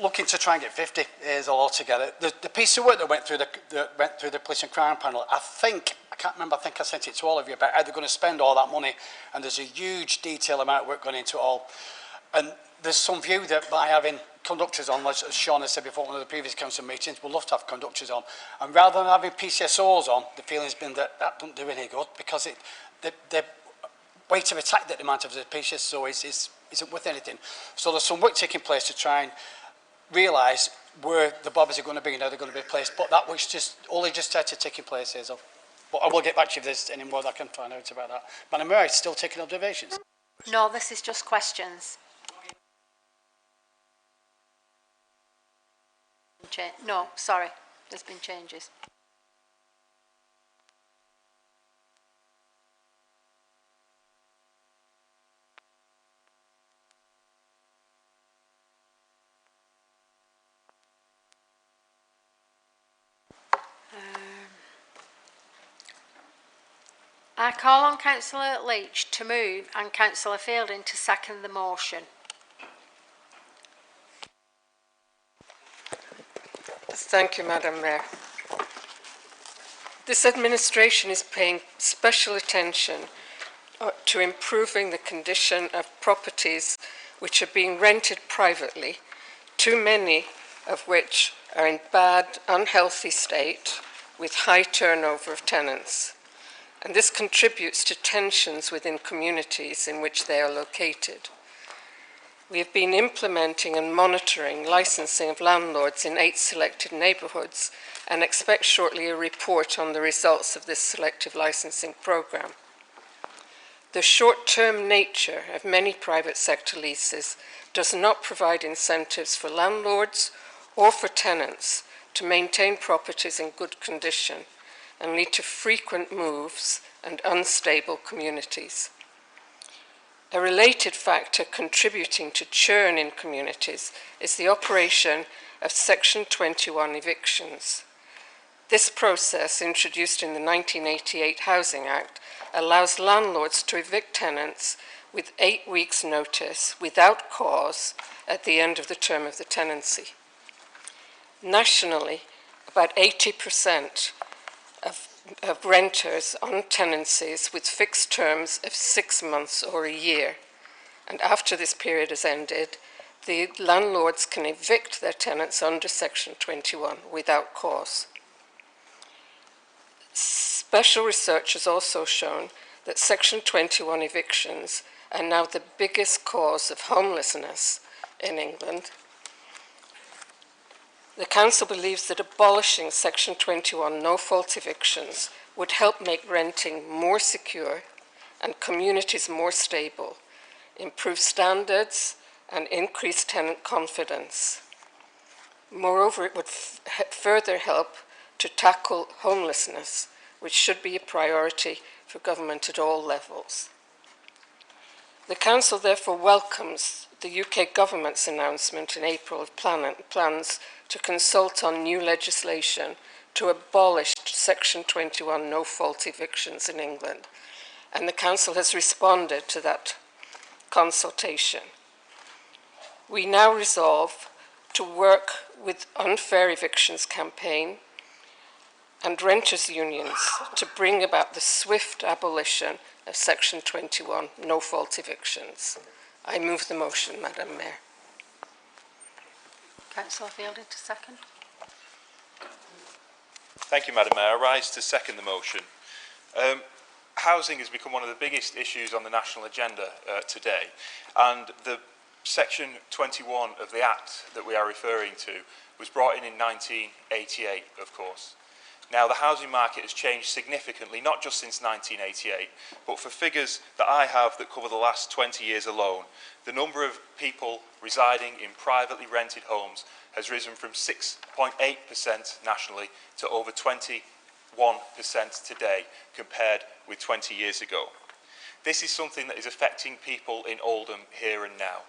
Looking to try and get 50 is all together. The piece of work that went through the Police and Crime Panel, I think I sent it to all of you about how they're going to spend all that money, and there's a huge detail amount of work going into it all. And there's some view that by having conductors on, as Sean has said before in one of the previous council meetings, we'll love to have conductors on. And rather than having PCSOs on, the feeling's been that doesn't do any good, because the weight of attack that the amount of the PCSO isn't worth anything. So there's some work taking place to try and realise where the bobbers are going to be and how they're going to be placed. But that was only just started taking place, Hazel. But I will get back to you if there's any more that I can find out about that. Madam Mayor, still taking observations? No, this is just questions. No, sorry, there's been changes. I call on Councillor Leach to move and Councillor Fielding to second the motion. Thank you, Madam Mayor. This administration is paying special attention to improving the condition of properties which are being rented privately, too many of which are in bad, unhealthy state with high turnover of tenants. And this contributes to tensions within communities in which they are located. We have been implementing and monitoring licensing of landlords in 8 selected neighbourhoods and expect shortly a report on the results of this selective licensing programme. The short-term nature of many private sector leases does not provide incentives for landlords or for tenants to maintain properties in good condition and lead to frequent moves and unstable communities. A related factor contributing to churn in communities is the operation of Section 21 evictions. This process, introduced in the 1988 Housing Act, allows landlords to evict tenants with 8 weeks' notice without cause at the end of the term of the tenancy. Nationally, about 80% of renters on tenancies with fixed terms of 6 months or a year. And after this period has ended, the landlords can evict their tenants under Section 21 without cause. Special research has also shown that Section 21 evictions are now the biggest cause of homelessness in England. The Council believes that abolishing Section 21 no-fault evictions would help make renting more secure and communities more stable, improve standards and increase tenant confidence. Moreover, it would further help to tackle homelessness, which should be a priority for government at all levels. The Council therefore welcomes the UK Government's announcement in April of plans to consult on new legislation to abolish Section 21 no-fault evictions in England, and the Council has responded to that consultation. We now resolve to work with Unfair Evictions campaign and renters' unions to bring about the swift abolition of Section 21 no-fault evictions. I move the motion, Madam Mayor. Councillor Fielding to second. Thank you, Madam Mayor. I rise to second the motion. Housing has become one of the biggest issues on the national agenda today, and the Section 21 of the Act that we are referring to was brought in 1988, of course. Now, the housing market has changed significantly, not just since 1988, but for figures that I have that cover the last 20 years alone, the number of people residing in privately rented homes has risen from 6.8% nationally to over 21% today, compared with 20 years ago. This is something that is affecting people in Oldham here and now.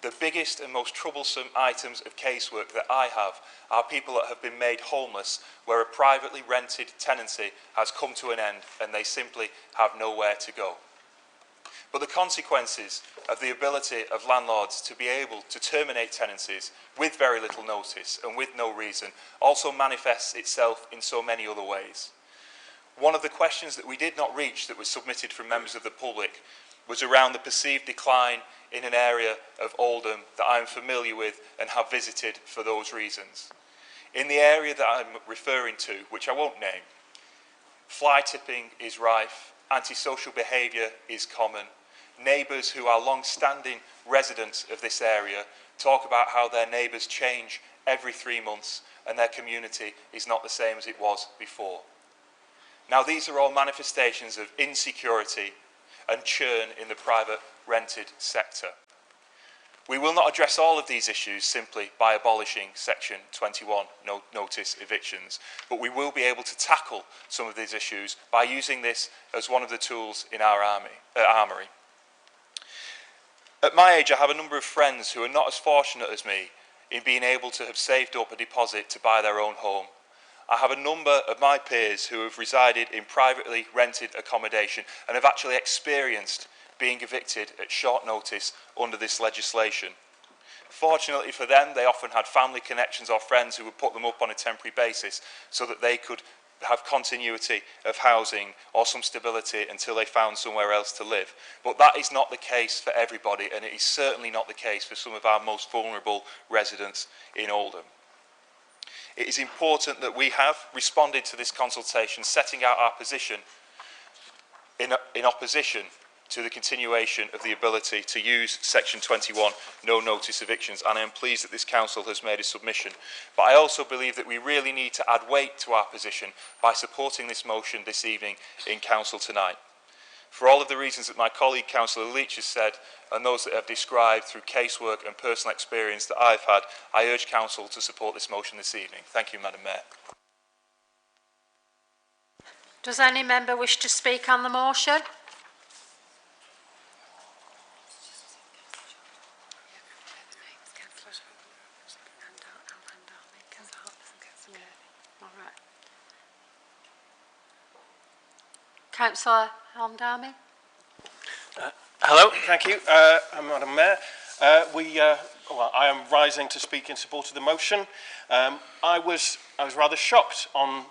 The biggest and most troublesome items of casework that I have are people that have been made homeless where a privately rented tenancy has come to an end and they simply have nowhere to go. But the consequences of the ability of landlords to be able to terminate tenancies with very little notice and with no reason also manifests itself in so many other ways. One of the questions that we did not reach that was submitted from members of the public was around the perceived decline in an area of Oldham that I'm familiar with and have visited for those reasons. In the area that I'm referring to, which I won't name, fly tipping is rife, antisocial behaviour is common. Neighbours who are long-standing residents of this area talk about how their neighbours change every 3 months and their community is not the same as it was before. Now, these are all manifestations of insecurity and churn in the private rented sector. We will not address all of these issues simply by abolishing Section 21 notice evictions, but we will be able to tackle some of these issues by using this as one of the tools in our armoury. At my age, I have a number of friends who are not as fortunate as me in being able to have saved up a deposit to buy their own home. I have a number of my peers who have resided in privately rented accommodation and have actually experienced being evicted at short notice under this legislation. Fortunately for them, they often had family connections or friends who would put them up on a temporary basis so that they could have continuity of housing or some stability until they found somewhere else to live. But that is not the case for everybody, and it is certainly not the case for some of our most vulnerable residents in Oldham. It is important that we have responded to this consultation, setting out our position in opposition to the continuation of the ability to use Section 21 no notice evictions, and I am pleased that this council has made a submission. But I also believe that we really need to add weight to our position by supporting this motion this evening in council tonight. For all of the reasons that my colleague Councillor Leach has said, and those that have described through casework and personal experience that I've had, I urge council to support this motion this evening. Thank you, Madam Mayor. Does any member wish to speak on the motion? Councillor Almdami. Hello, thank you, Madam Mayor. Well, I am rising to speak in support of the motion. I was rather shocked on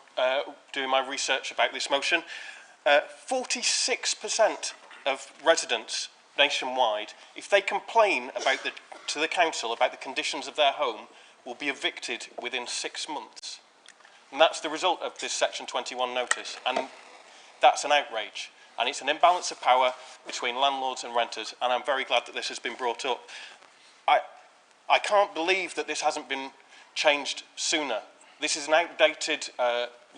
doing my research about this motion. 46% of residents nationwide, if they complain to the council about the conditions of their home, will be evicted within 6 months. And that's the result of this Section 21 notice. And that's an outrage. And it's an imbalance of power between landlords and renters, and I'm very glad that this has been brought up. I can't believe that this hasn't been changed sooner. This is an outdated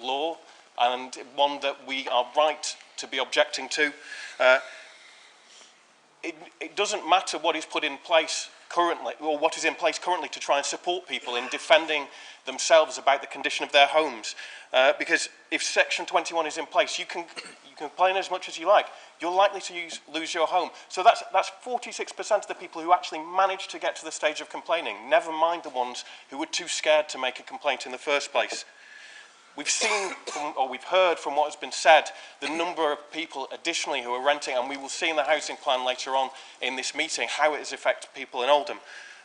law, and one that we are right to be objecting to. It doesn't matter what is put in place currently, or what is in place currently to try and support people in defending themselves about the condition of their homes. Because if Section 21 is in place, you can complain as much as you like. You're likely to lose your home. So that's 46% of the people who actually managed to get to the stage of complaining, never mind the ones who were too scared to make a complaint in the first place. We've seen, or we've heard from what has been said, the number of people additionally who are renting, and we will see in the housing plan later on in this meeting how it has affected people in Oldham.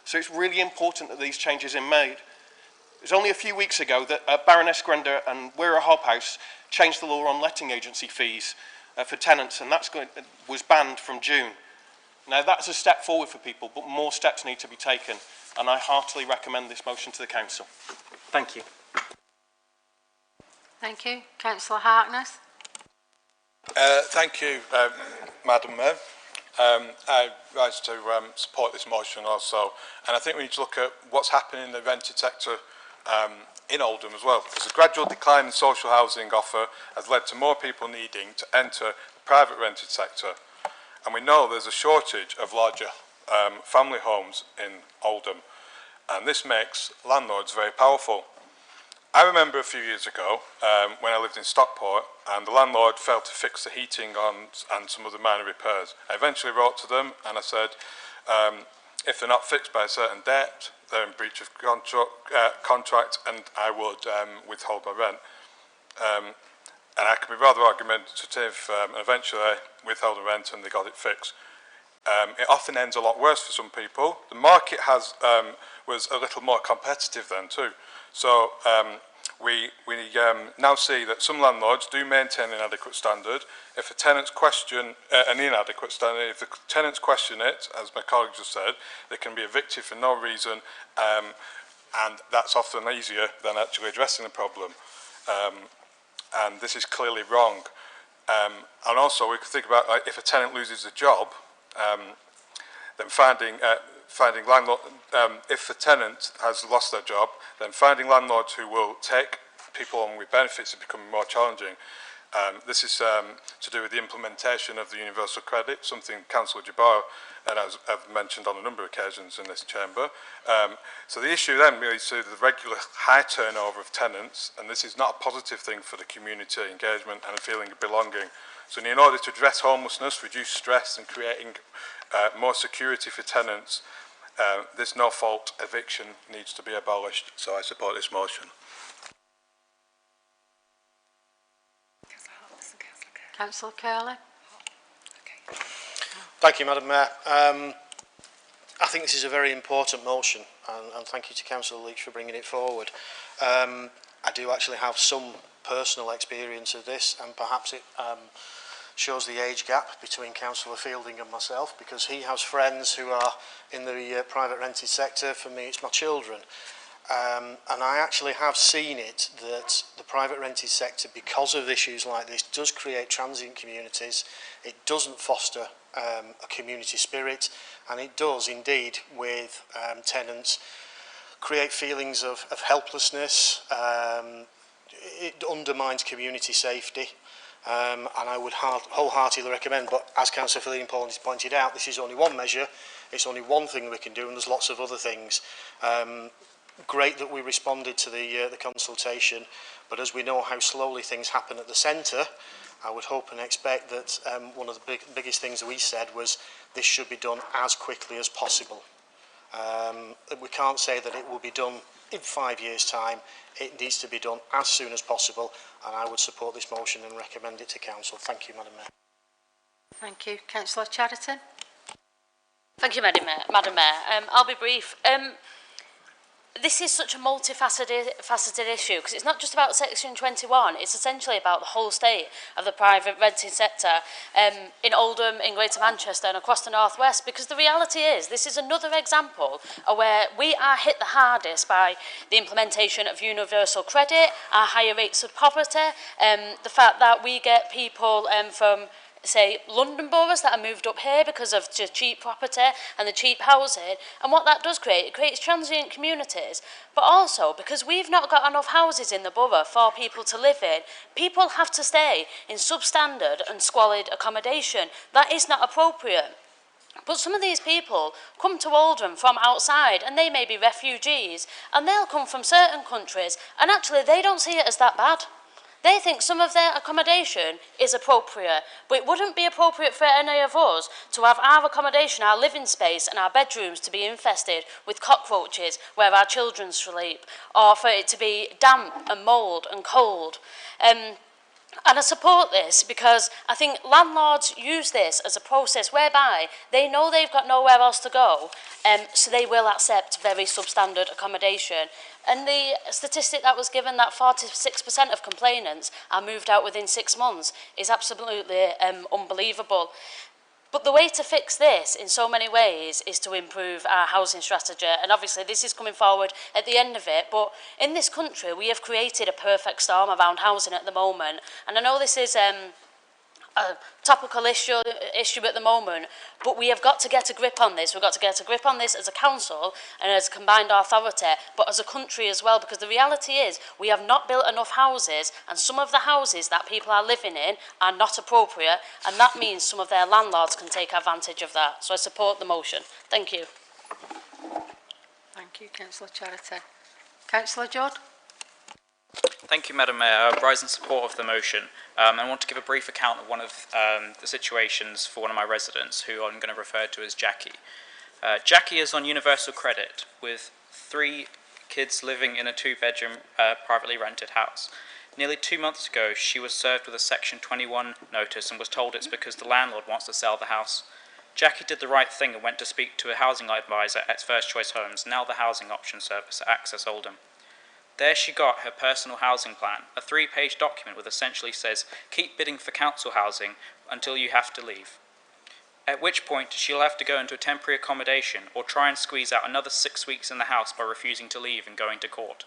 So it's really important that these changes are made. It was only a few weeks ago that Baroness Grender and Weir Hobhouse changed the law on letting agency fees for tenants, and that was banned from June. Now that's a step forward for people, but more steps need to be taken, and I heartily recommend this motion to the Council. Thank you. Thank you. Councillor Harkness. Thank you, Madam Mayor. I rise to support this motion also, and I think we need to look at what's happening in the rented sector in Oldham as well, because the gradual decline in social housing offer has led to more people needing to enter the private rented sector, and we know there's a shortage of larger family homes in Oldham, and this makes landlords very powerful. I remember a few years ago when I lived in Stockport, and the landlord failed to fix the heating and some of the minor repairs. I eventually wrote to them and I said, if they're not fixed by a certain date, they're in breach of contract, and I would withhold my rent. And I can be rather argumentative, and eventually withheld the rent and they got it fixed. It often ends a lot worse for some people. The market was a little more competitive then too. So we now see that some landlords do maintain an adequate standard. If a tenants question an inadequate standard, if the tenants question it, as my colleague just said, they can be evicted for no reason, and that's often easier than actually addressing the problem. And this is clearly wrong. And also we can think about if a tenant loses a job, then finding landlord, if the tenant has lost their job, then finding landlords who will take people on with benefits is becoming more challenging. This is to do with the implementation of the universal credit, something Councillor Jabbar and I've mentioned on a number of occasions in this chamber. So the issue then really is to the regular high turnover of tenants, and this is not a positive thing for the community engagement and a feeling of belonging. So in order to address homelessness, reduce stress and creating more security for tenants, this no-fault eviction needs to be abolished. So I support this motion. Councillor Curley. Thank you, Madam Mayor. I think this is a very important motion, and thank you to Councillor Leach for bringing it forward. I do actually have some personal experience of this, and perhaps it shows the age gap between Councillor Fielding and myself, because he has friends who are in the private rented sector. For me, it's my children. And I actually have seen it that the private rented sector, because of issues like this, does create transient communities. It doesn't foster a community spirit, and it does indeed with tenants create feelings of helplessness. It undermines community safety, and I would wholeheartedly recommend, but as Councillor Philip Paul has pointed out, this is only one measure, it's only one thing we can do, and there's lots of other things. Great that we responded to the consultation, but as we know how slowly things happen at the centre, I would hope and expect that one of the biggest things that we said was this should be done as quickly as possible. We can't say that it will be done in 5 years' time. It needs to be done as soon as possible, and I would support this motion and recommend it to Council. Thank you, Madam Mayor. Thank you. Councillor Chatterton. Thank you, Madam Mayor. I'll be brief. This is such a multifaceted issue, because it's not just about Section 21, it's essentially about the whole state of the private renting sector in Oldham, in Greater Manchester and across the North West, because the reality is this is another example of where we are hit the hardest by the implementation of universal credit, our higher rates of poverty, the fact that we get people from say London boroughs that are moved up here because of the cheap property and the cheap housing, and what that does create, it creates transient communities, but also because we've not got enough houses in the borough for people to live in, people have to stay in substandard and squalid accommodation. That is not appropriate. But some of these people come to Oldham from outside, and they may be refugees, and they'll come from certain countries, and actually they don't see it as that bad. They think some of their accommodation is appropriate, but it wouldn't be appropriate for any of us to have our accommodation, our living space and our bedrooms to be infested with cockroaches where our children sleep, or for it to be damp and mould and cold. And I support this because I think landlords use this as a process whereby they know they've got nowhere else to go, so they will accept very substandard accommodation. And the statistic that was given, that 46% of complainants are moved out within 6 months, is absolutely unbelievable. But the way to fix this in so many ways is to improve our housing strategy. And obviously this is coming forward at the end of it. But in this country, we have created a perfect storm around housing at the moment. And I know this is a topical issue at the moment, but we have got to get a grip on this. We've got to get a grip on this as a council and as a combined authority, but as a country as well, because the reality is we have not built enough houses, and some of the houses that people are living in are not appropriate, and that means some of their landlords can take advantage of that. So I support the motion. Thank you. Thank you, Councillor Charity. Councillor Judd. Thank you, Madam Mayor. I rise in support of the motion. I want to give a brief account of one of the situations for one of my residents, who I'm going to refer to as Jackie. Jackie is on universal credit with 3 kids living in a 2-bedroom privately rented house. Nearly 2 months ago, she was served with a Section 21 notice and was told it's because the landlord wants to sell the house. Jackie did the right thing and went to speak to a housing advisor at First Choice Homes, now the Housing Option Service at Access Oldham. There she got her personal housing plan, a 3-page document which essentially says, keep bidding for council housing until you have to leave. At which point she'll have to go into a temporary accommodation or try and squeeze out another 6 weeks in the house by refusing to leave and going to court.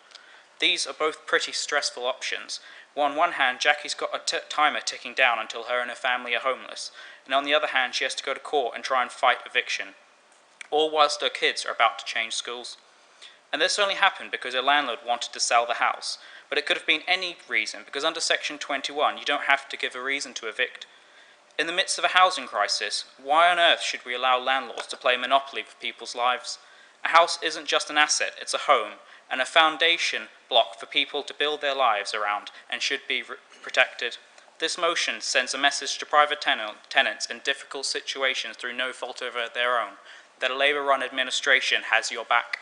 These are both pretty stressful options. On one hand, Jackie's got a timer ticking down until her and her family are homeless, and on the other hand, she has to go to court and try and fight eviction, all whilst her kids are about to change schools. And this only happened because her landlord wanted to sell the house, but it could have been any reason, because under Section 21 you don't have to give a reason to evict. In the midst of a housing crisis, why on earth should we allow landlords to play monopoly with people's lives? A house isn't just an asset, it's a home, and a foundation block for people to build their lives around, and should be protected. This motion sends a message to private tenants in difficult situations through no fault of their own, that a Labour-run administration has your back,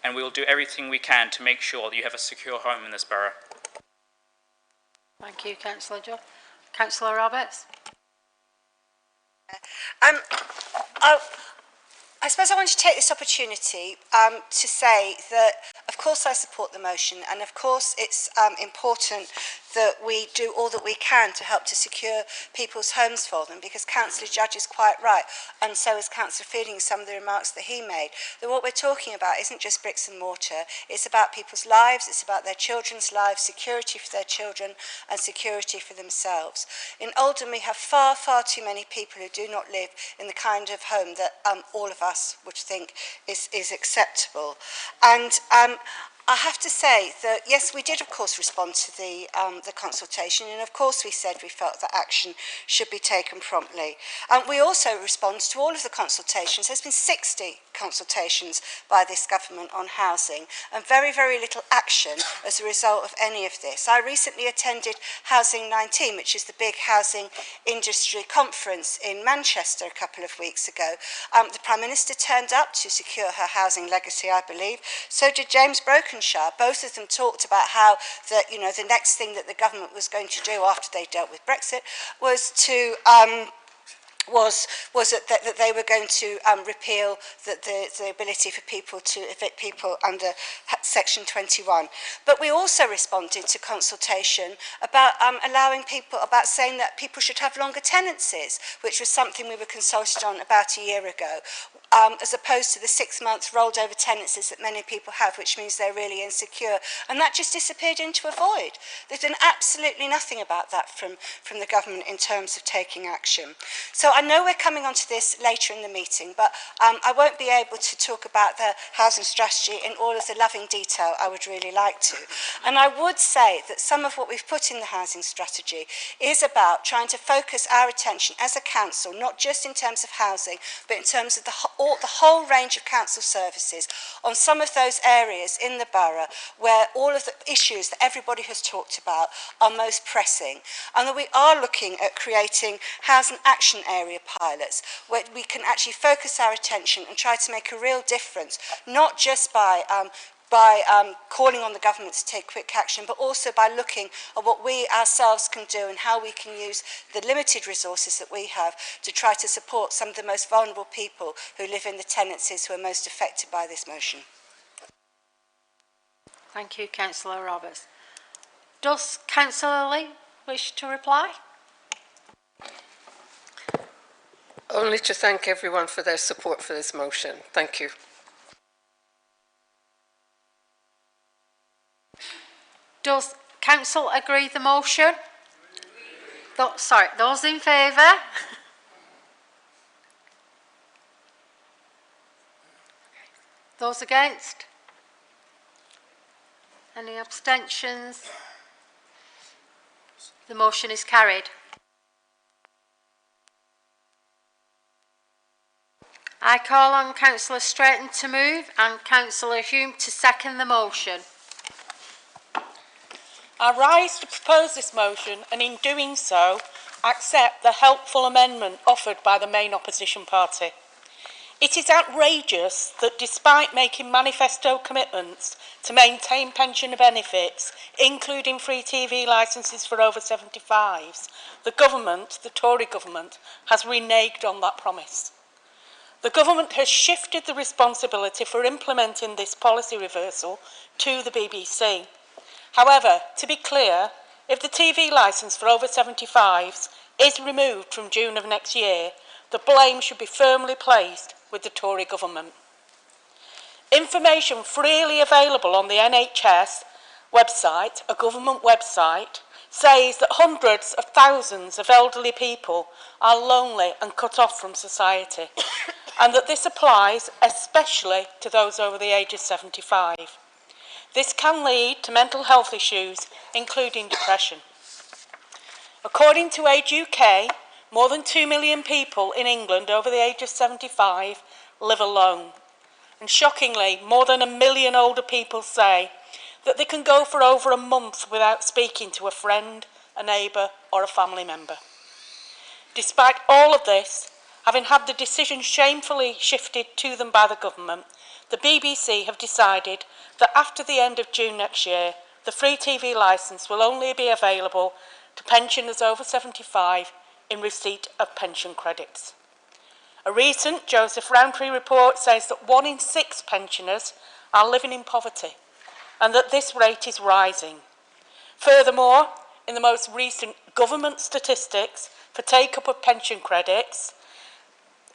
and we will do everything we can to make sure that you have a secure home in this borough. Thank you, Councillor Judd. Councillor Roberts. I suppose I want to take this opportunity to say that, of course, I support the motion, and of course, it's important that we do all that we can to help to secure people's homes for them, because Councillor Judge is quite right, and so is Councillor Feeding, some of the remarks that he made, that what we're talking about isn't just bricks and mortar, it's about people's lives, it's about their children's lives, security for their children, and security for themselves. In Oldham, we have far, far too many people who do not live in the kind of home that all of us would think is acceptable. And I have to say that, yes, we did, of course, respond to the consultation, and of course we said we felt that action should be taken promptly. We also responded to all of the consultations. There's been 60 consultations by this government on housing, and very, very little action as a result of any of this. I recently attended Housing 19, which is the big housing industry conference in Manchester a couple of weeks ago. The Prime Minister turned up to secure her housing legacy, I believe. So did James Brokenshire. Both of them talked about how the next thing that the government was going to do after they dealt with Brexit was to that they were going to repeal the ability for people to evict people under Section 21. But we also responded to consultation about allowing people, about saying that people should have longer tenancies, which was something we were consulted on about a year ago, as opposed to the 6-month rolled over tenancies that many people have, which means they're really insecure. And that just disappeared into a void. There's been absolutely nothing about that from the government in terms of taking action. So I know we're coming on to this later in the meeting, but I won't be able to talk about the housing strategy in all of the loving detail I would really like to. And I would say that some of what we've put in the housing strategy is about trying to focus our attention as a council, not just in terms of housing, but in terms of the whole range of council services on some of those areas in the borough where all of the issues that everybody has talked about are most pressing. And that we are looking at creating housing action area pilots where we can actually focus our attention and try to make a real difference, not just by calling on the government to take quick action, but also by looking at what we ourselves can do and how we can use the limited resources that we have to try to support some of the most vulnerable people who live in the tenancies who are most affected by this motion. Thank you, Councillor Roberts. Does Councillor Lee wish to reply? Only to thank everyone for their support for this motion. Thank you. Does Council agree the motion? Those in favour? Those against? Any abstentions? The motion is carried. I call on Councillor Strayton to move and Councillor Hume to second the motion. I rise to propose this motion, and in doing so, accept the helpful amendment offered by the main opposition party. It is outrageous that despite making manifesto commitments to maintain pension benefits, including free TV licences for over 75s, the government, the Tory government, has reneged on that promise. The government has shifted the responsibility for implementing this policy reversal to the BBC. However, to be clear, if the TV licence for over 75s is removed from June of next year, the blame should be firmly placed with the Tory government. Information freely available on the NHS website, a government website, says that hundreds of thousands of elderly people are lonely and cut off from society, and that this applies especially to those over the age of 75. This can lead to mental health issues, including depression. According to Age UK, more than 2 million people in England over the age of 75 live alone. And shockingly, more than 1 million older people say that they can go for over a month without speaking to a friend, a neighbour or a family member. Despite all of this, having had the decision shamefully shifted to them by the government, the BBC have decided that after the end of June next year, the free TV licence will only be available to pensioners over 75 in receipt of pension credits. A recent Joseph Rowntree report says that 1 in 6 pensioners are living in poverty and that this rate is rising. Furthermore, in the most recent government statistics for take-up of pension credits,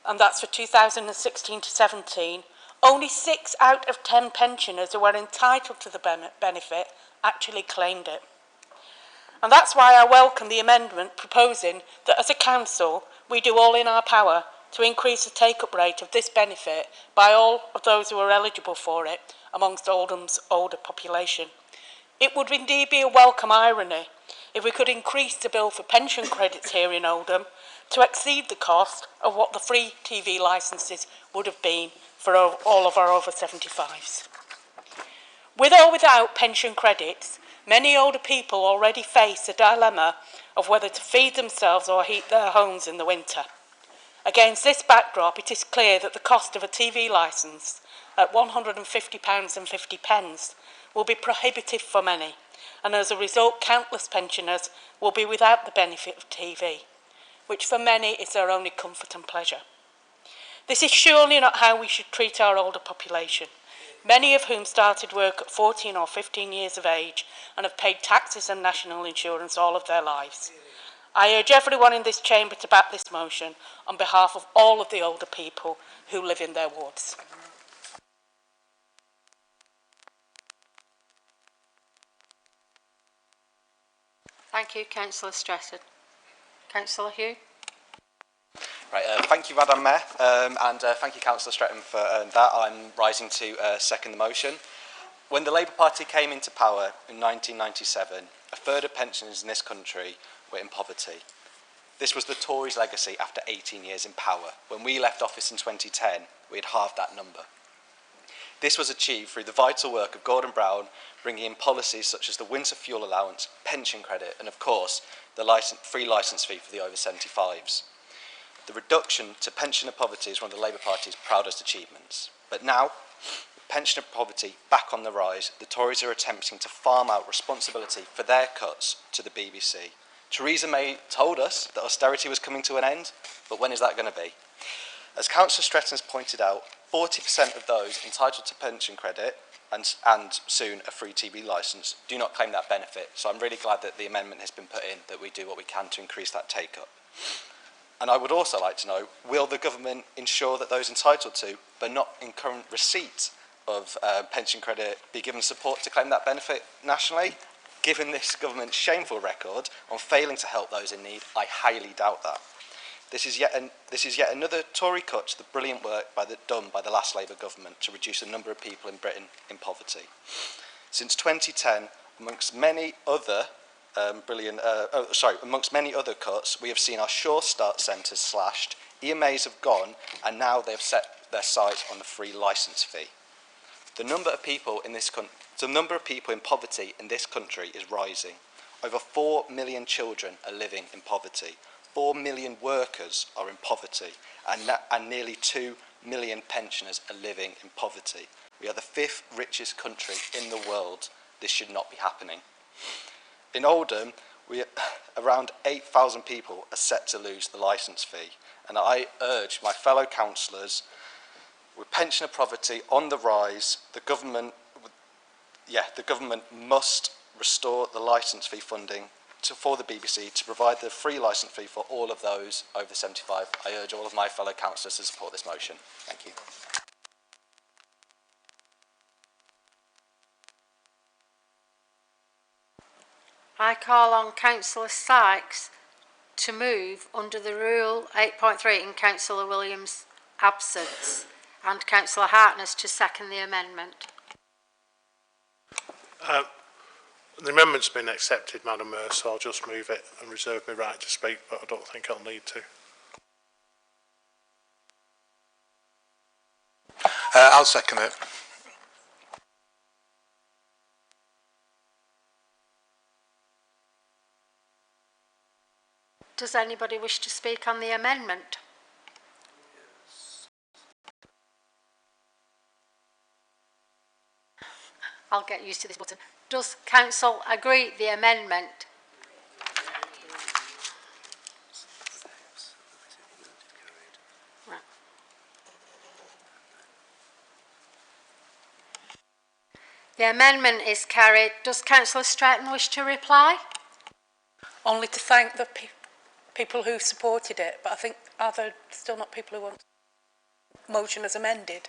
and that's for 2016 to 17, only 6 out of 10 pensioners who are entitled to the benefit actually claimed it. And that's why I welcome the amendment proposing that as a council we do all in our power to increase the take-up rate of this benefit by all of those who are eligible for it amongst Oldham's older population. It would indeed be a welcome irony if we could increase the bill for pension credits here in Oldham to exceed the cost of what the free TV licences would have been for all of our over 75s. With or without pension credits, many older people already face a dilemma of whether to feed themselves or heat their homes in the winter. Against this backdrop, it is clear that the cost of a TV licence at £150.50 will be prohibitive for many, and as a result, countless pensioners will be without the benefit of TV, which for many is their only comfort and pleasure. This is surely not how we should treat our older population, many of whom started work at 14 or 15 years of age and have paid taxes and national insurance all of their lives. I urge everyone in this chamber to back this motion on behalf of all of the older people who live in their wards. Thank you, Councillor Stratton. Councillor Hugh. Right, thank you, Madam Mayor, and thank you, Councillor Stratton, for that. I'm rising to second the motion. When the Labour Party came into power in 1997, a third of pensioners in this country were in poverty. This was the Tories' legacy after 18 years in power. When we left office in 2010, we had halved that number. This was achieved through the vital work of Gordon Brown, bringing in policies such as the winter fuel allowance, pension credit, and of course, the free licence fee for the over 75s. The reduction to pensioner poverty is one of the Labour Party's proudest achievements. But now, with pensioner poverty back on the rise, the Tories are attempting to farm out responsibility for their cuts to the BBC. Theresa May told us that austerity was coming to an end, but when is that going to be? As Councillor Stratton has pointed out, 40% of those entitled to pension credit and soon a free TV licence do not claim that benefit. So I'm really glad that the amendment has been put in, that we do what we can to increase that take-up. And I would also like to know, will the government ensure that those entitled to, but not in current receipt of pension credit, be given support to claim that benefit nationally? Given this government's shameful record on failing to help those in need, I highly doubt that. This is yet another Tory cut to the brilliant work done by the last Labour government to reduce the number of people in Britain in poverty. Since 2010, amongst many other cuts, we have seen our Sure Start centres slashed, EMAs have gone, and now they have set their sights on the free licence fee. The number of people in poverty in this country is rising. Over 4 million children are living in poverty. 4 million workers are in poverty, and nearly 2 million pensioners are living in poverty. We are the 5th richest country in the world. This should not be happening. In Oldham, around 8,000 people are set to lose the licence fee, and I urge my fellow councillors, with pensioner poverty on the rise, the government must restore the licence fee funding for the BBC to provide the free licence fee for all of those over 75. I urge all of my fellow councillors to support this motion. Thank you. I call on Councillor Sykes to move under the Rule 8.3 in Councillor Williams' absence, and Councillor Hartness to second the amendment. The amendment's been accepted, Madam Mayor, so I'll just move it and reserve my right to speak, but I don't think I'll need to. I'll second it. Does anybody wish to speak on the amendment? I'll get used to this button. Does Council agree the amendment? Right. The amendment is carried. Does Councillor Stratton wish to reply? Only to thank the people who supported it, but I think are there still not people who want motion as amended?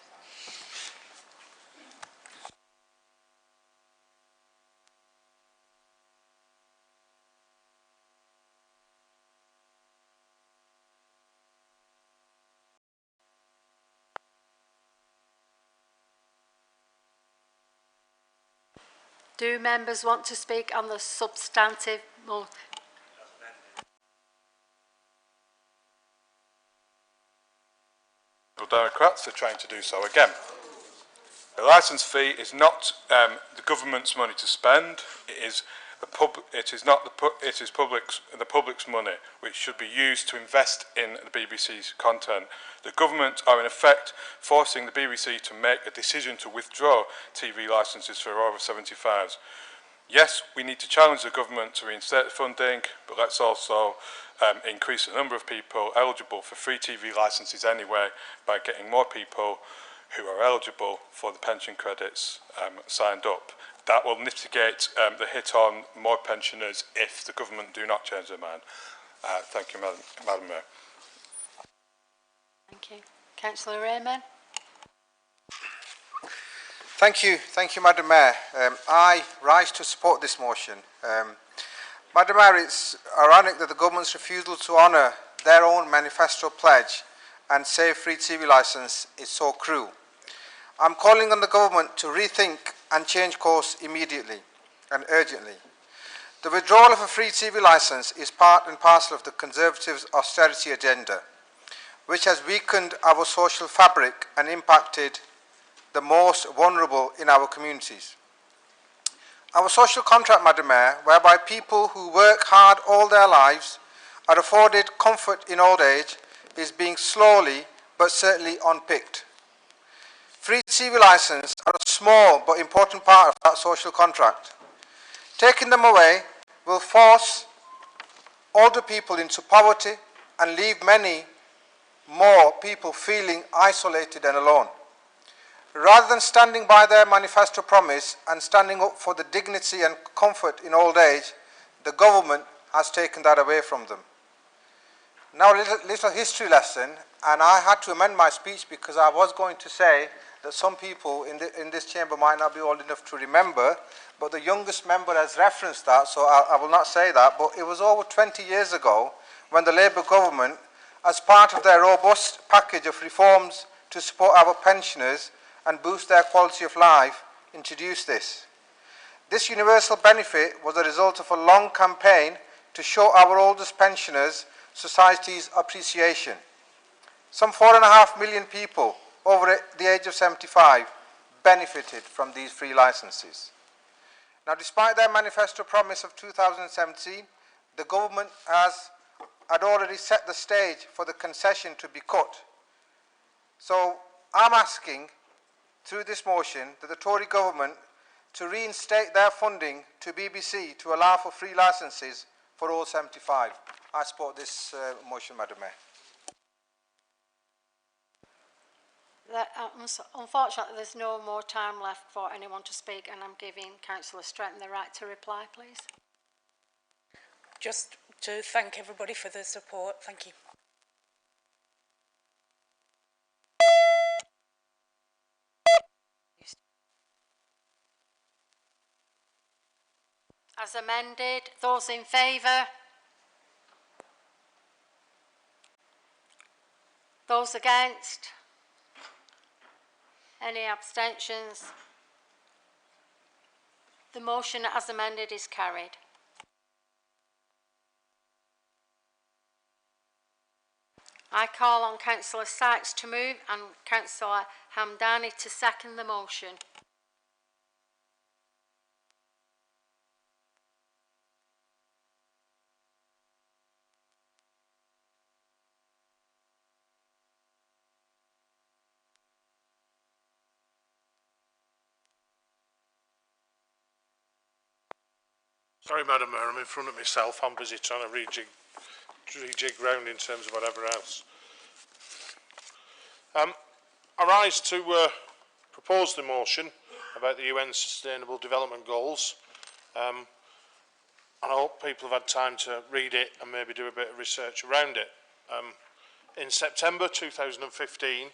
Do members want to speak on the substantive motion? Democrats are trying to do so again. The licence fee is not the government's money to spend. It is the public's money, which should be used to invest in the BBC's content. The government are in effect forcing the BBC to make a decision to withdraw TV licences for over 75s. Yes, we need to challenge the government to reinstate the funding, but let's also increase the number of people eligible for free TV licences anyway by getting more people who are eligible for the pension credits signed up. That will mitigate the hit on more pensioners if the government do not change their mind. Thank you, Madam Mayor. Thank you. Councillor Raymond. Thank you, Madam Mayor. I rise to support this motion. Madam Mayor, it's ironic that the government's refusal to honour their own manifesto pledge and save free TV licence is so cruel. I'm calling on the government to rethink and change course immediately and urgently. The withdrawal of a free TV licence is part and parcel of the Conservatives' austerity agenda, which has weakened our social fabric and impacted the most vulnerable in our communities. Our social contract, Madam Mayor, whereby people who work hard all their lives are afforded comfort in old age, is being slowly but certainly unpicked. Free TV licence are a small but important part of that social contract. Taking them away will force older people into poverty and leave many more people feeling isolated and alone. Rather than standing by their manifesto promise and standing up for the dignity and comfort in old age, the government has taken that away from them. Now a little history lesson, and I had to amend my speech because I was going to say that some people in this chamber might not be old enough to remember, but the youngest member has referenced that, so I will not say that, but it was over 20 years ago when the Labour government, as part of their robust package of reforms to support our pensioners and boost their quality of life, introduced this. This universal benefit was a result of a long campaign to show our oldest pensioners society's appreciation. Some 4.5 million people over the age of 75 benefited from these free licences. Now, despite their manifesto promise of 2017, the government had already set the stage for the concession to be cut. So I'm asking, through this motion, that the Tory government to reinstate their funding to BBC to allow for free licences for all 75. I support this motion, Madam Mayor. Unfortunately, there's no more time left for anyone to speak, and I'm giving Councillor Stratton the right to reply, please. Just to thank everybody for their support. Thank you. As amended, those in favour? Those against? Any abstentions? The motion as amended is carried. I call on Councillor Sykes to move and Councillor Hamdani to second the motion. Sorry, Madam Mayor, I'm in front of myself. I'm busy trying to rejig round in terms of whatever else. I rise to propose the motion about the UN Sustainable Development Goals. And I hope people have had time to read it and maybe do a bit of research around it. In September 2015,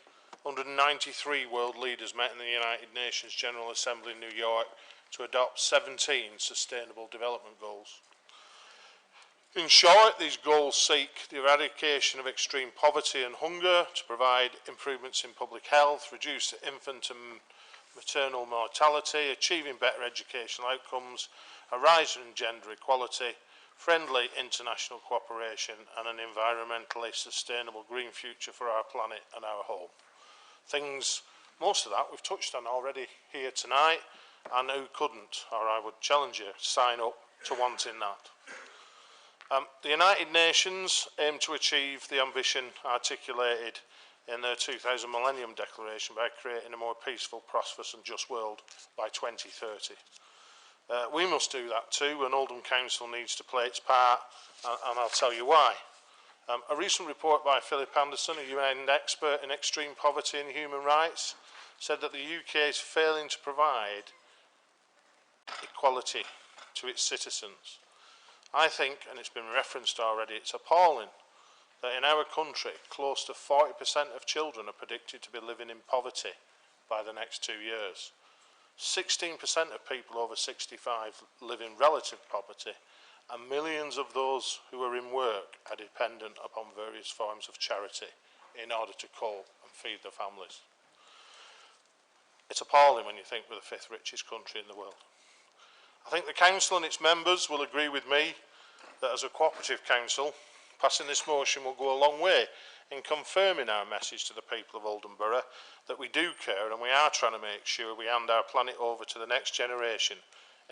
193 world leaders met in the United Nations General Assembly in New York to adopt 17 Sustainable Development Goals. In short, these goals seek the eradication of extreme poverty and hunger, to provide improvements in public health, reduce infant and maternal mortality, achieving better educational outcomes, a rise in gender equality, friendly international cooperation and an environmentally sustainable green future for our planet and our home. Things, most of that we've touched on already here tonight, and who couldn't, or I would challenge you, sign up to wanting that. The United Nations aim to achieve the ambition articulated in their 2000 Millennium Declaration by creating a more peaceful, prosperous and just world by 2030. We must do that too, and Oldham Council needs to play its part, and I'll tell you why. A recent report by Philip Anderson, a UN expert in extreme poverty and human rights, said that the UK is failing to provide equality to its citizens. I think, and it's been referenced already, it's appalling that in our country, close to 40% of children are predicted to be living in poverty by the next 2 years. 16% of people over 65 live in relative poverty, and millions of those who are in work are dependent upon various forms of charity in order to cope and feed their families. It's appalling when you think we're the 5th richest country in the world. I think the Council and its members will agree with me that as a cooperative council, passing this motion will go a long way in confirming our message to the people of Oldham Borough that we do care and we are trying to make sure we hand our planet over to the next generation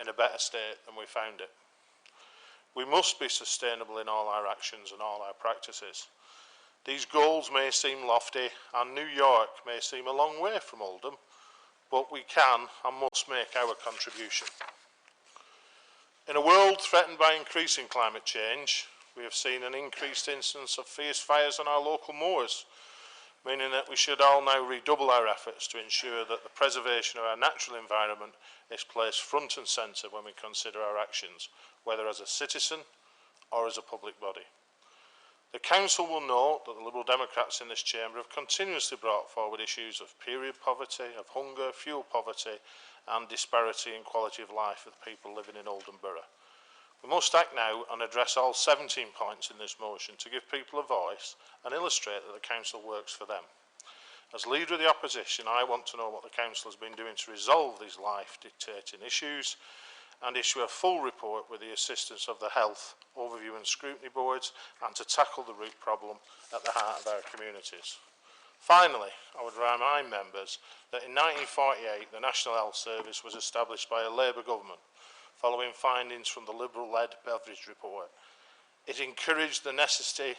in a better state than we found it. We must be sustainable in all our actions and all our practices. These goals may seem lofty and New York may seem a long way from Oldham, but we can and must make our contribution. In a world threatened by increasing climate change, we have seen an increased instance of fierce fires on our local moors, meaning that we should all now redouble our efforts to ensure that the preservation of our natural environment is placed front and centre when we consider our actions, whether as a citizen or as a public body. The Council will note that the Liberal Democrats in this chamber have continuously brought forward issues of period poverty, of hunger, fuel poverty and disparity in quality of life of the people living in Oldham Borough. We must act now and address all 17 points in this motion to give people a voice and illustrate that the Council works for them. As Leader of the Opposition, I want to know what the Council has been doing to resolve these life-dictating issues and issue a full report with the assistance of the Health, Overview and Scrutiny Boards and to tackle the root problem at the heart of our communities. Finally, I would remind members that in 1948 the National Health Service was established by a Labour government following findings from the Liberal-led Beveridge report. It encouraged the necessity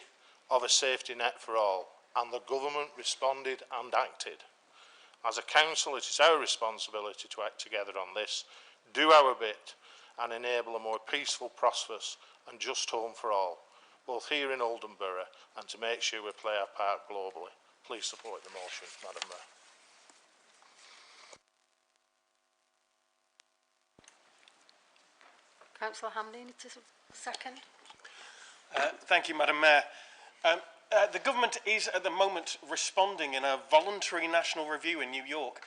of a safety net for all, and the government responded and acted. As a council, it is our responsibility to act together on this, do our bit, and enable a more peaceful, prosperous and just home for all, both here in Oldham Borough and to make sure we play our part globally. Please support the motion, Madam Mayor. Councillor Hamlin, it is a second. Thank you, Madam Mayor. The government is at the moment responding in a voluntary national review in New York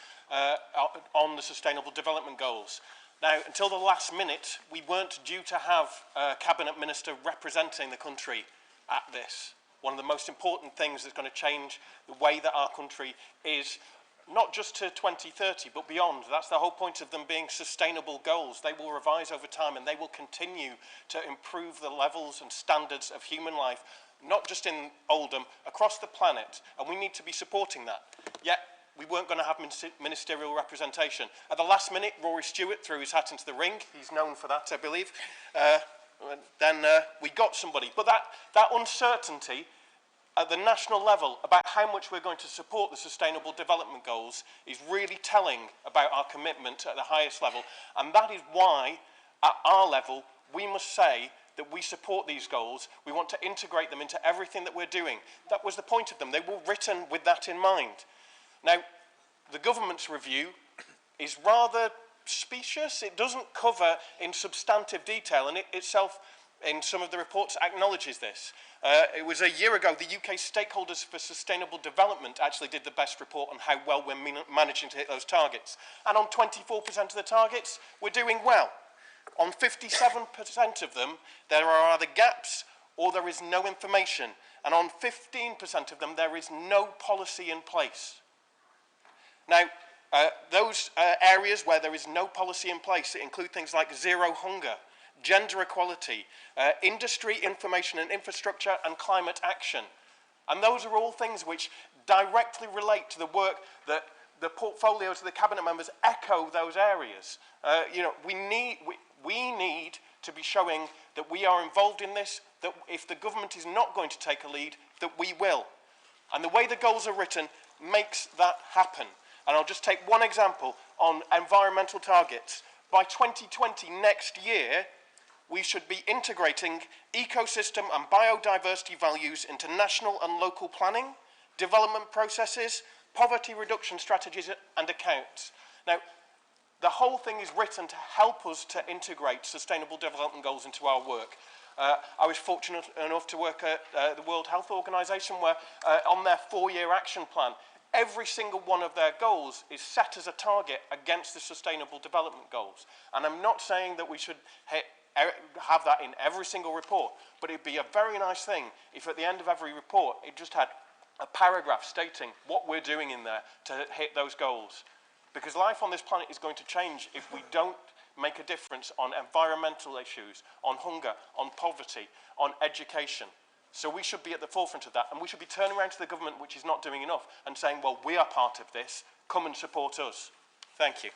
on the Sustainable Development Goals. Now, until the last minute, we weren't due to have a Cabinet Minister representing the country at this. One of the most important things that's going to change the way that our country is, not just to 2030, but beyond. That's the whole point of them being sustainable goals. They will revise over time and they will continue to improve the levels and standards of human life, not just in Oldham, across the planet, and we need to be supporting that. Yet, we weren't going to have ministerial representation. At the last minute, Rory Stewart threw his hat into the ring. He's known for that, I believe. Then we got somebody. But that uncertainty at the national level about how much we're going to support the Sustainable Development Goals is really telling about our commitment at the highest level. And that is why, at our level, we must say that we support these goals. We want to integrate them into everything that we're doing. That was the point of them. They were written with that in mind. Now, the government's review is rather specious. It doesn't cover in substantive detail, and it itself, in some of the reports, acknowledges this. It was a year ago, the UK Stakeholders for Sustainable Development actually did the best report on how well we're managing to hit those targets. And on 24% of the targets, we're doing well. On 57% of them, there are either gaps or there is no information. And on 15% of them, there is no policy in place. Now, those areas where there is no policy in place include things like zero hunger, gender equality, industry, information and infrastructure, and climate action. And those are all things which directly relate to the work that the portfolios of the Cabinet members echo those areas. You know, we need to be showing that we are involved in this, that if the government is not going to take a lead, that we will. And the way the goals are written makes that happen. And I'll just take one example on environmental targets. By 2020, next year, we should be integrating ecosystem and biodiversity values into national and local planning, development processes, poverty reduction strategies and accounts. Now, the whole thing is written to help us to integrate sustainable development goals into our work. I was fortunate enough to work at the World Health Organization, where on their 4-year action plan, every single one of their goals is set as a target against the Sustainable Development Goals. And I'm not saying that we should have that in every single report, but it'd be a very nice thing if at the end of every report it just had a paragraph stating what we're doing in there to hit those goals. Because life on this planet is going to change if we don't make a difference on environmental issues, on hunger, on poverty, on education. So we should be at the forefront of that, and we should be turning around to the government which is not doing enough and saying, well, we are part of this, come and support us. Thank you.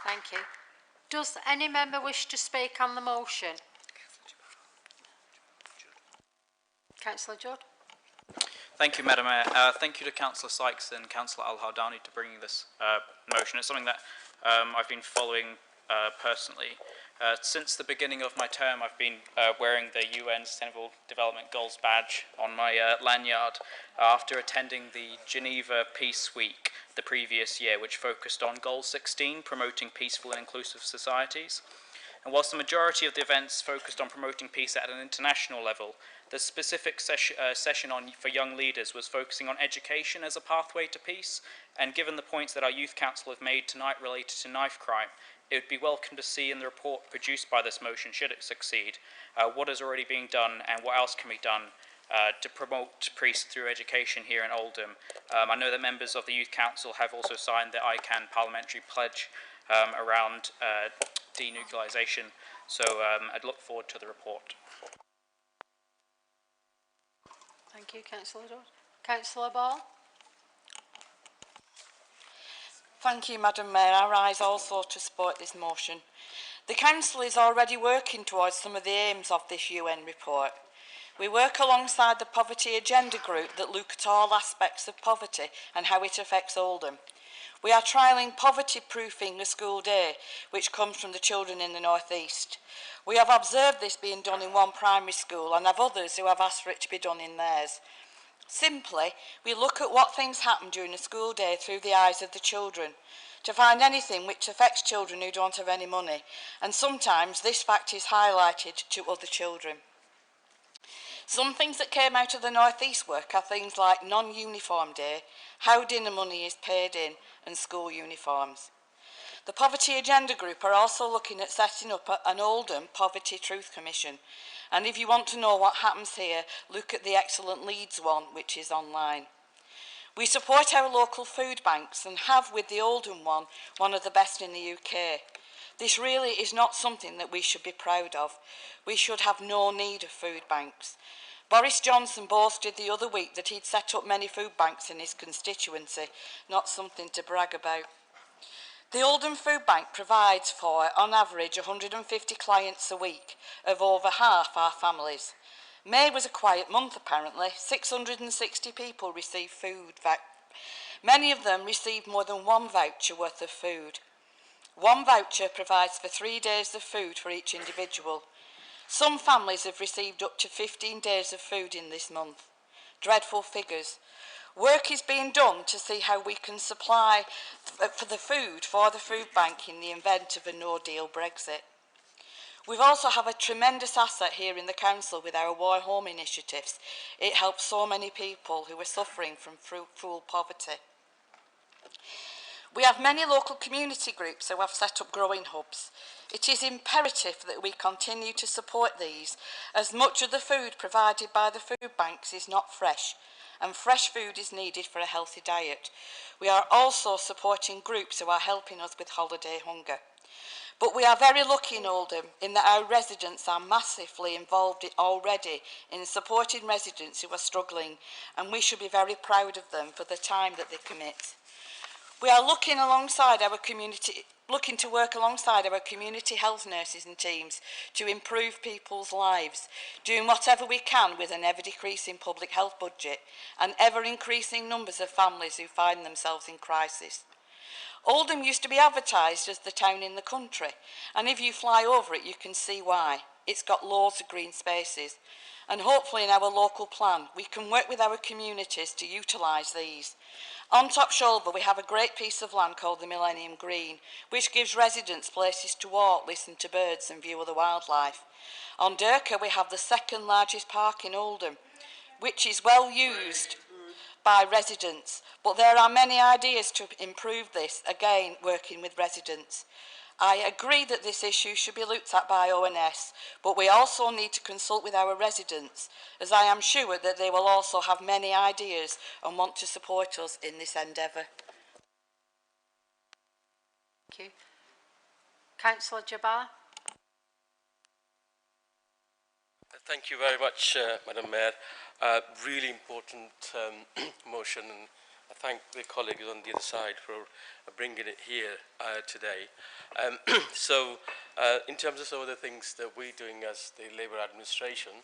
Thank you. Does any member wish to speak on the motion? Councillor Judd. Thank you, Madam Mayor. Thank you to Councillor Sykes and Councillor Al-Hardani to bringing this motion. It's something that I've been following personally. Since the beginning of my term, I've been wearing the UN Sustainable Development Goals badge on my lanyard after attending the Geneva Peace Week the previous year, which focused on Goal 16, promoting peaceful and inclusive societies. And whilst the majority of the events focused on promoting peace at an international level, the specific session for young leaders was focusing on education as a pathway to peace, and given the points that our Youth Council have made tonight related to knife crime, it would be welcome to see in the report produced by this motion, should it succeed, what is already being done and what else can be done to promote peace through education here in Oldham. I know that members of the Youth Council have also signed the ICANN parliamentary pledge around denuclearisation, so I'd look forward to the report. Thank you, Councillor Judd. Councillor Ball. Thank you, Madam Mayor. I rise also to support this motion. The Council is already working towards some of the aims of this UN report. We work alongside the Poverty Agenda Group that look at all aspects of poverty and how it affects Oldham. We are trialling poverty-proofing a school day, which comes from the children in the North East. We have observed this being done in one primary school and have others who have asked for it to be done in theirs. Simply, we look at what things happen during a school day through the eyes of the children, to find anything which affects children who don't have any money, and sometimes this fact is highlighted to other children. Some things that came out of the North East work are things like non-uniform day, how dinner money is paid in, and school uniforms. The Poverty Agenda Group are also looking at setting up an Oldham Poverty Truth Commission. And if you want to know what happens here, look at the excellent Leeds one, which is online. We support our local food banks and have, with the Oldham one of the best in the UK. This really is not something that we should be proud of. We should have no need of food banks. Boris Johnson boasted the other week that he'd set up many food banks in his constituency, not something to brag about. The Oldham Food Bank provides for, on average, 150 clients a week, of over half our families. May was a quiet month, apparently. 660 people received food. Many of them received more than one voucher worth of food. One voucher provides for 3 days of food for each individual. Some families have received up to 15 days of food in this month. Dreadful figures. Work is being done to see how we can supply for the food bank in the event of a no-deal Brexit. We also have a tremendous asset here in the Council with our War Home initiatives. It helps so many people who are suffering from food poverty. We have many local community groups who have set up growing hubs. It is imperative that we continue to support these, as much of the food provided by the food banks is not fresh, and fresh food is needed for a healthy diet. We are also supporting groups who are helping us with holiday hunger. But we are very lucky in Oldham in that our residents are massively involved already in supporting residents who are struggling, and we should be very proud of them for the time that they commit. We are looking to work alongside our community health nurses and teams to improve people's lives, doing whatever we can with an ever-decreasing public health budget and ever-increasing numbers of families who find themselves in crisis. Oldham used to be advertised as the town in the country, and if you fly over it, you can see why. It's got loads of green spaces, and hopefully in our local plan, we can work with our communities to utilise these. On Top Shoulder, we have a great piece of land called the Millennium Green, which gives residents places to walk, listen to birds and view the wildlife. On Durka, we have the second largest park in Oldham, which is well used by residents, but there are many ideas to improve this, again working with residents. I agree that this issue should be looked at by ONS, but we also need to consult with our residents, as I am sure that they will also have many ideas and want to support us in this endeavour. Thank you. Councillor Jabbar. Thank you very much, Madam Mayor. Really important motion, and I thank the colleagues on the other side for bringing it here today. In terms of some of the things that we're doing as the Labour administration,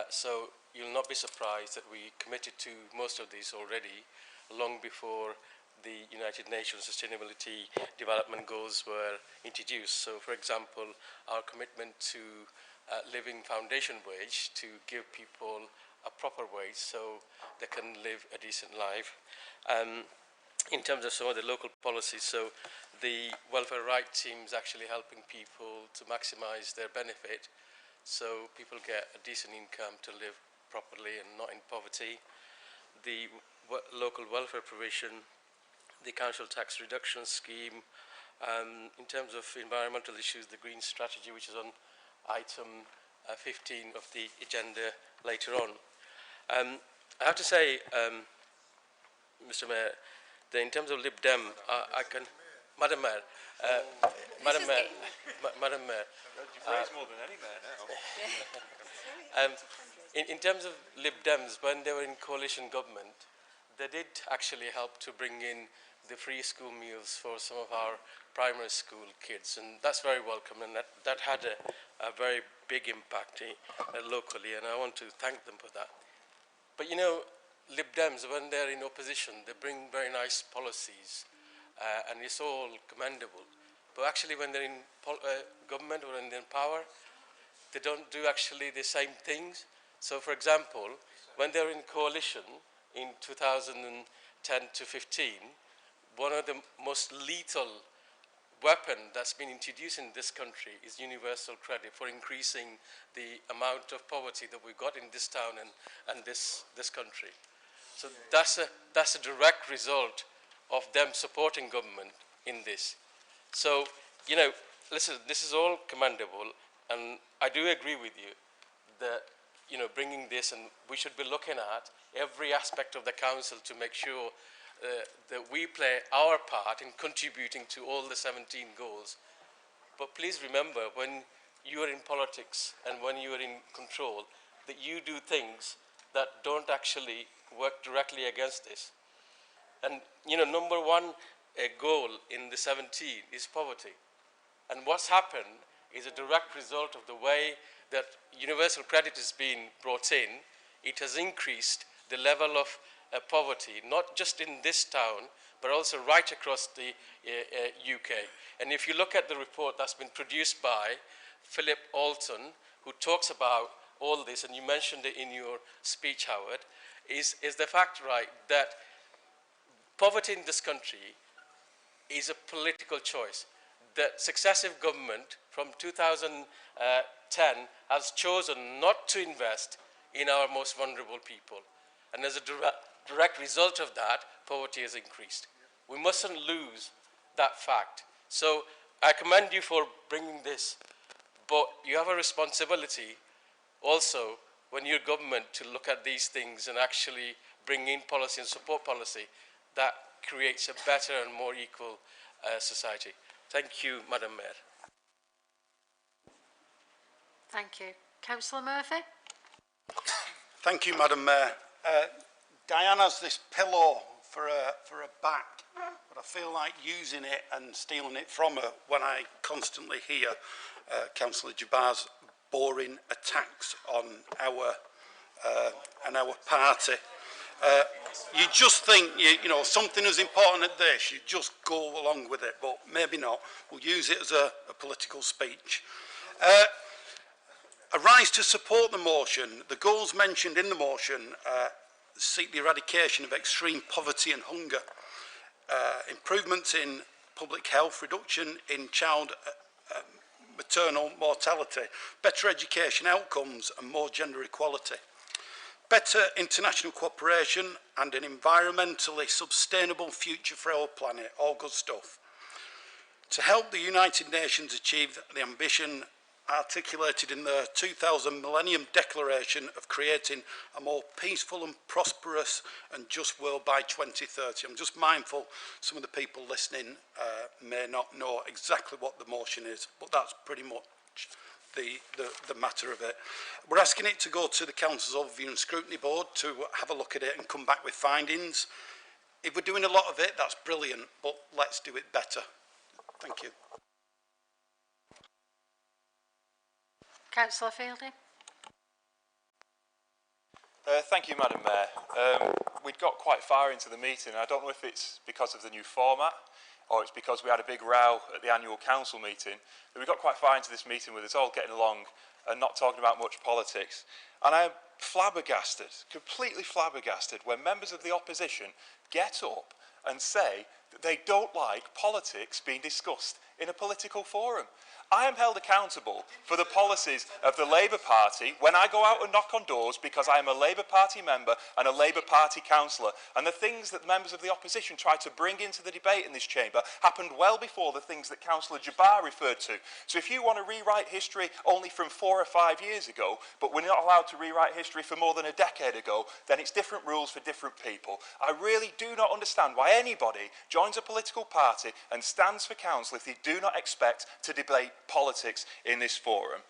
so you'll not be surprised that we committed to most of these already long before the United Nations Sustainability Development Goals were introduced. So, for example, our commitment to living foundation wage to give people a proper wage so they can live a decent life. In terms of some of the local policies, so the welfare rights team is actually helping people to maximise their benefit so people get a decent income to live properly and not in poverty. The local welfare provision, the council tax reduction scheme, in terms of environmental issues, the green strategy, which is on item 15 of the agenda later on. I have to say, Mr. Mayor, that in terms of Lib Dem, I can, Madam Mayor, Madam Mayor, Madam Mayor. You've raised more than any mayor now. In terms of Lib Dems, when they were in coalition government, they did actually help to bring in the free school meals for some of our primary school kids, and that's very welcome, and that had a very big impact locally, and I want to thank them for that. But you know, Lib Dems, when they're in opposition, they bring very nice policies, and it's all commendable. But actually, when they're in government or when they're in power, they don't do actually the same things. So, for example, when they're in coalition in 2010 to 15, one of the most lethal weapon that's been introduced in this country is universal credit for increasing the amount of poverty that we've got in this town and this country. So that's a direct result of them supporting government in this. So, you know, listen, this is all commendable, and I do agree with you that, you know, bringing this, and we should be looking at every aspect of the council to make sure that we play our part in contributing to all the 17 goals. But please remember, when you are in politics and when you are in control, that you do things that don't actually work directly against this. And, you know, number one goal in the 17 is poverty. And what's happened is a direct result of the way that universal credit is being brought in. It has increased the level of poverty, not just in this town, but also right across the UK. And if you look at the report that's been produced by Philip Alton, who talks about all this, and you mentioned it in your speech, Howard, is the fact, right, that poverty in this country is a political choice. The successive government from 2010 has chosen not to invest in our most vulnerable people. And as a direct result of that, poverty has increased. We mustn't lose that fact. So I commend you for bringing this, but you have a responsibility also when you're government to look at these things and actually bring in policy and support policy that creates a better and more equal society. Thank you, Madam Mayor. Thank you. Councillor Murphy? Thank you, Madam Mayor. Diana's this pillow for a back, but I feel like using it and stealing it from her when I constantly hear Councillor Jabbar's boring attacks on our party. You just think, you know, something as important as this, you just go along with it, but maybe not. We'll use it as a political speech. I rise to support the motion. The goals mentioned in the motion seek the eradication of extreme poverty and hunger, improvements in public health, reduction in child maternal mortality, better education outcomes and more gender equality, better international cooperation and an environmentally sustainable future for our planet, all good stuff. To help the United Nations achieve the ambition articulated in the 2000 Millennium Declaration of creating a more peaceful and prosperous and just world by 2030. I'm just mindful some of the people listening may not know exactly what the motion is, but that's pretty much the matter of it. We're asking it to go to the Council's Overview and Scrutiny Board to have a look at it and come back with findings. If we're doing a lot of it, that's brilliant, but let's do it better. Thank you. Councillor Fielding? Thank you, Madam Mayor. We'd got quite far into the meeting. I don't know if it's because of the new format or it's because we had a big row at the annual council meeting, that we got quite far into this meeting with us all getting along and not talking about much politics. And I'm flabbergasted, completely flabbergasted, when members of the opposition get up and say that they don't like politics being discussed in a political forum. I am held accountable for the policies of the Labour Party when I go out and knock on doors because I am a Labour Party member and a Labour Party councillor. And the things that members of the opposition tried to bring into the debate in this chamber happened well before the things that Councillor Jabbar referred to. So if you want to rewrite history only from 4 or 5 years ago, but we're not allowed to rewrite history for more than a decade ago, then it's different rules for different people. I really do not understand why anybody joins a political party and stands for council if they do not expect to debate politics in this forum.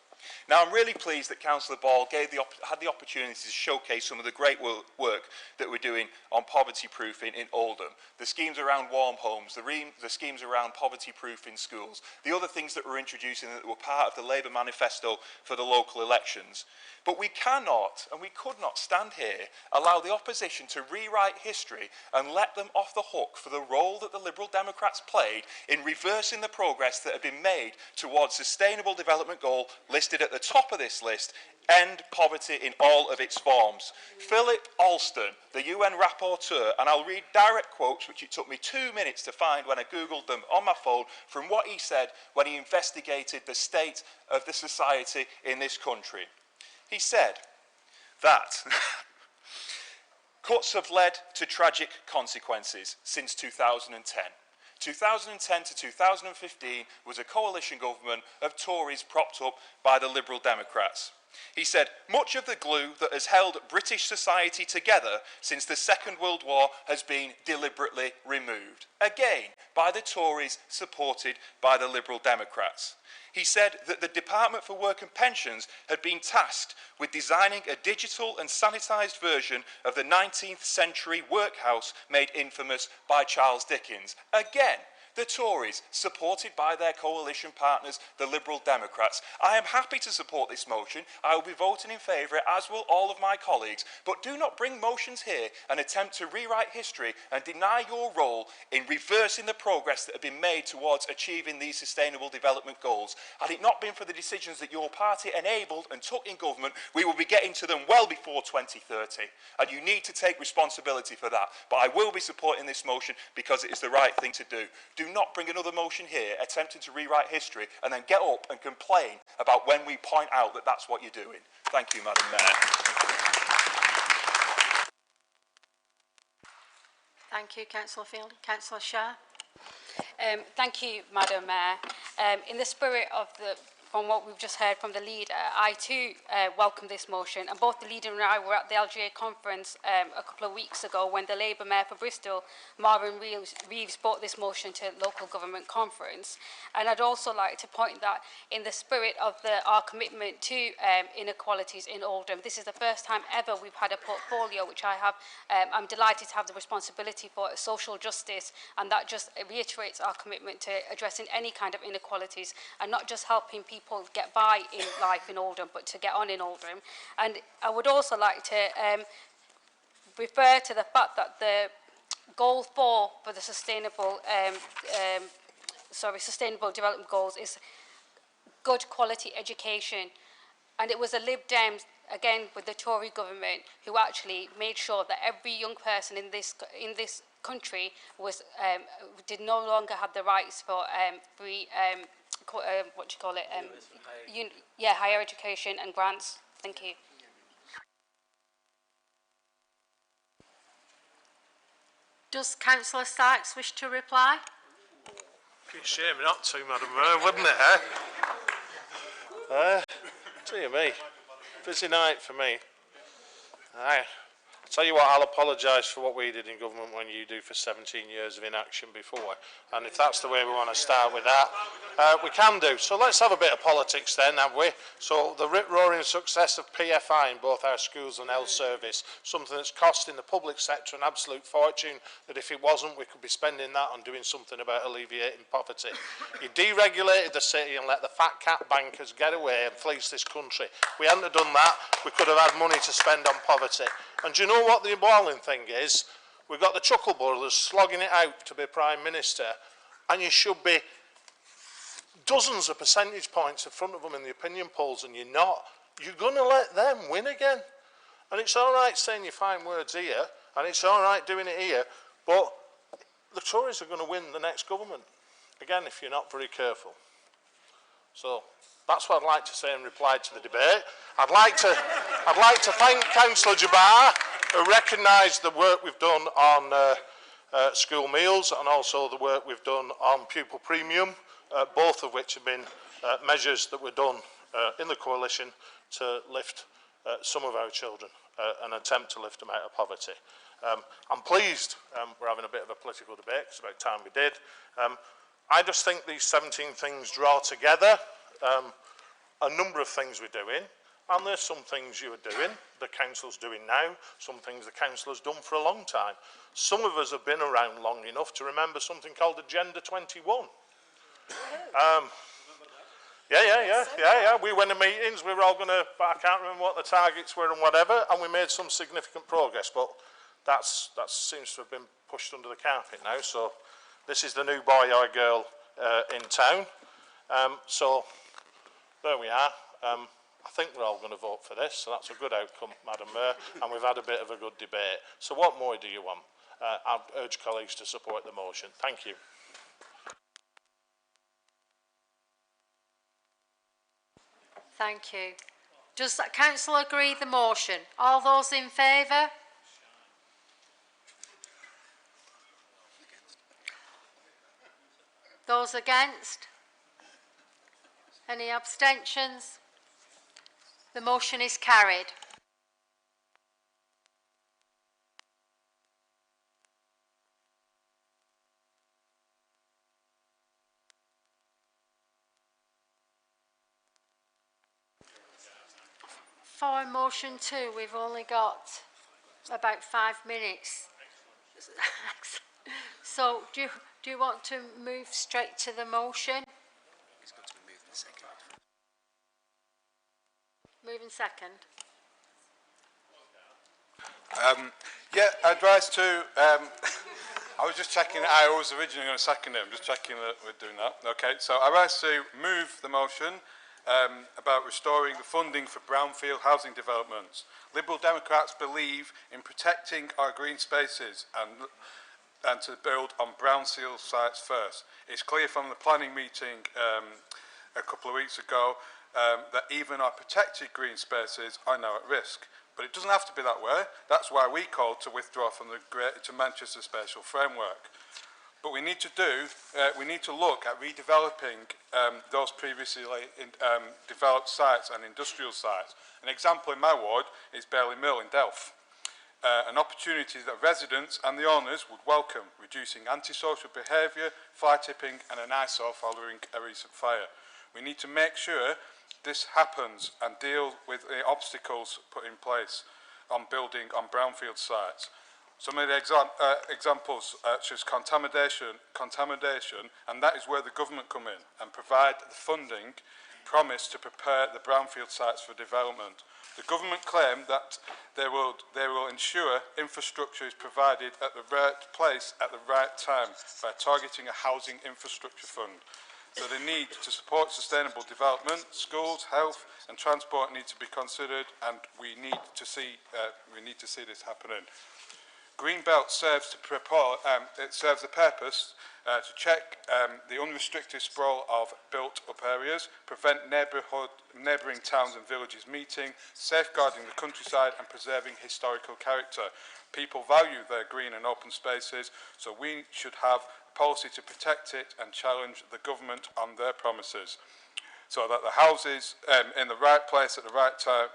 Now, I'm really pleased that Councillor Ball had the opportunity to showcase some of the great work that we're doing on poverty proofing in Oldham. The schemes around warm homes, the schemes around poverty proofing schools, the other things that we're introducing that were part of the Labour manifesto for the local elections. But we cannot and we could not stand here, allow the opposition to rewrite history and let them off the hook for the role that the Liberal Democrats played in reversing the progress that had been made towards Sustainable Development Goal listed at the top of this list, end poverty in all of its forms. Philip Alston, the UN rapporteur, and I'll read direct quotes which it took me 2 minutes to find when I googled them on my phone from what he said when he investigated the state of the society in this country. He said that cuts have led to tragic consequences since 2010. 2010 to 2015 was a coalition government of Tories propped up by the Liberal Democrats. He said, much of the glue that has held British society together since the Second World War has been deliberately removed. Again, by the Tories supported by the Liberal Democrats. He said that the Department for Work and Pensions had been tasked with designing a digital and sanitised version of the 19th century workhouse made infamous by Charles Dickens. Again, the Tories, supported by their coalition partners, the Liberal Democrats. I am happy to support this motion. I will be voting in favour, as will all of my colleagues. But do not bring motions here and attempt to rewrite history and deny your role in reversing the progress that have been made towards achieving these sustainable development goals. Had it not been for the decisions that your party enabled and took in government, we will be getting to them well before 2030. And you need to take responsibility for that. But I will be supporting this motion because it is the right thing to do. Do not bring another motion here attempting to rewrite history and then get up and complain about when we point out that that's what you're doing. Thank you, Madam Mayor. Thank you, Councillor Field. Councillor Shah. Thank you, Madam Mayor. In the spirit of from what we've just heard from the leader, I too welcome this motion. And both the leader and I were at the LGA conference a couple of weeks ago when the Labour Mayor for Bristol, Marvin Reeves, brought this motion to local government conference. And I'd also like to point that in the spirit of our commitment to inequalities in Oldham, this is the first time ever we've had a portfolio which I'm delighted to have the responsibility for social justice, and that just reiterates our commitment to addressing any kind of inequalities and not just helping people get by in life in Oldham, but to get on in Oldham. And I would also like to refer to the fact that the goal 4 for the sustainable development goals is good quality education. And it was the Lib Dems, again with the Tory government, who actually made sure that every young person in this country did no longer have the rights for free higher education and grants. Thank you. Does Councillor Sykes wish to reply? Be a shame not to, Madam Mayor, wouldn't it, Dear me, busy night for me. I'll tell you what, I'll apologise for what we did in government when you do for 17 years of inaction before. And if that's the way we want to start with that, we can do. So let's have a bit of politics then, have we? So the rip-roaring success of PFI in both our schools and health service, something that's costing the public sector an absolute fortune, that if it wasn't, we could be spending that on doing something about alleviating poverty. You deregulated the city and let the fat cat bankers get away and fleece this country. If we hadn't have done that, we could have had money to spend on poverty. And do you know what the appalling thing is? We've got the Chuckle Brothers slogging it out to be Prime Minister, and you should be dozens of percentage points in front of them in the opinion polls, and you're not. You're going to let them win again. And it's all right saying your fine words here, and it's all right doing it here, but the Tories are going to win the next government, again, if you're not very careful. So that's what I'd like to say in reply to the debate. I'd like to thank Councillor Jabbar, who recognised the work we've done on school meals and also the work we've done on pupil premium, both of which have been measures that were done in the coalition to lift some of our children and attempt to lift them out of poverty. I'm pleased we're having a bit of a political debate, it's about time we did. I just think these 17 things draw together a number of things we're doing, and there's some things you are doing, the council's doing now, some things the council has done for a long time. Some of us have been around long enough to remember something called Agenda 21. We went to meetings, we were all going to, I can't remember what the targets were and whatever, and we made some significant progress, but that seems to have been pushed under the carpet now, so this is the new boy or girl in town. So there we are. I think we're all going to vote for this, so that's a good outcome, Madam Mayor, and we've had a bit of a good debate. So what more do you want? I urge colleagues to support the motion. Thank you. Thank you. Does that council agree the motion? All those in favour? Those against? Any abstentions? The motion is carried. For motion 2, we've only got about 5 minutes. So Do you want to move straight to the motion? It's got to be moved in a second. Move in second. Yeah, I'd rise to... I was just checking, I was originally going to second it, I'm just checking that we're doing that. Okay, so I rise to move the motion about restoring the funding for brownfield housing developments. Liberal Democrats believe in protecting our green spaces and to build on brownfield sites first. It's clear from the planning meeting a couple of weeks ago that even our protected green spaces are now at risk. But it doesn't have to be that way. That's why we called to withdraw from the Greater Manchester Spatial Framework. But we need to look at redeveloping those previously developed sites and industrial sites. An example in my ward is Bailey Mill in Delft. An opportunity that residents and the owners would welcome, reducing antisocial behaviour, fly tipping and an eyesore following a recent fire. We need to make sure this happens and deal with the obstacles put in place on building on brownfield sites. Some of the examples such as contamination, and that is where the government come in and provide the funding promised to prepare the brownfield sites for development. The government claim that they will ensure infrastructure is provided at the right place at the right time by targeting a housing infrastructure fund. So the need to support sustainable development, schools, health and transport need to be considered, and we need to see this happening. Greenbelt serves the purpose to check the unrestricted sprawl of built-up areas, prevent neighbouring towns and villages meeting, safeguarding the countryside and preserving historical character. People value their green and open spaces, so we should have a policy to protect it and challenge the government on their promises, so that the houses in the right place at the right time,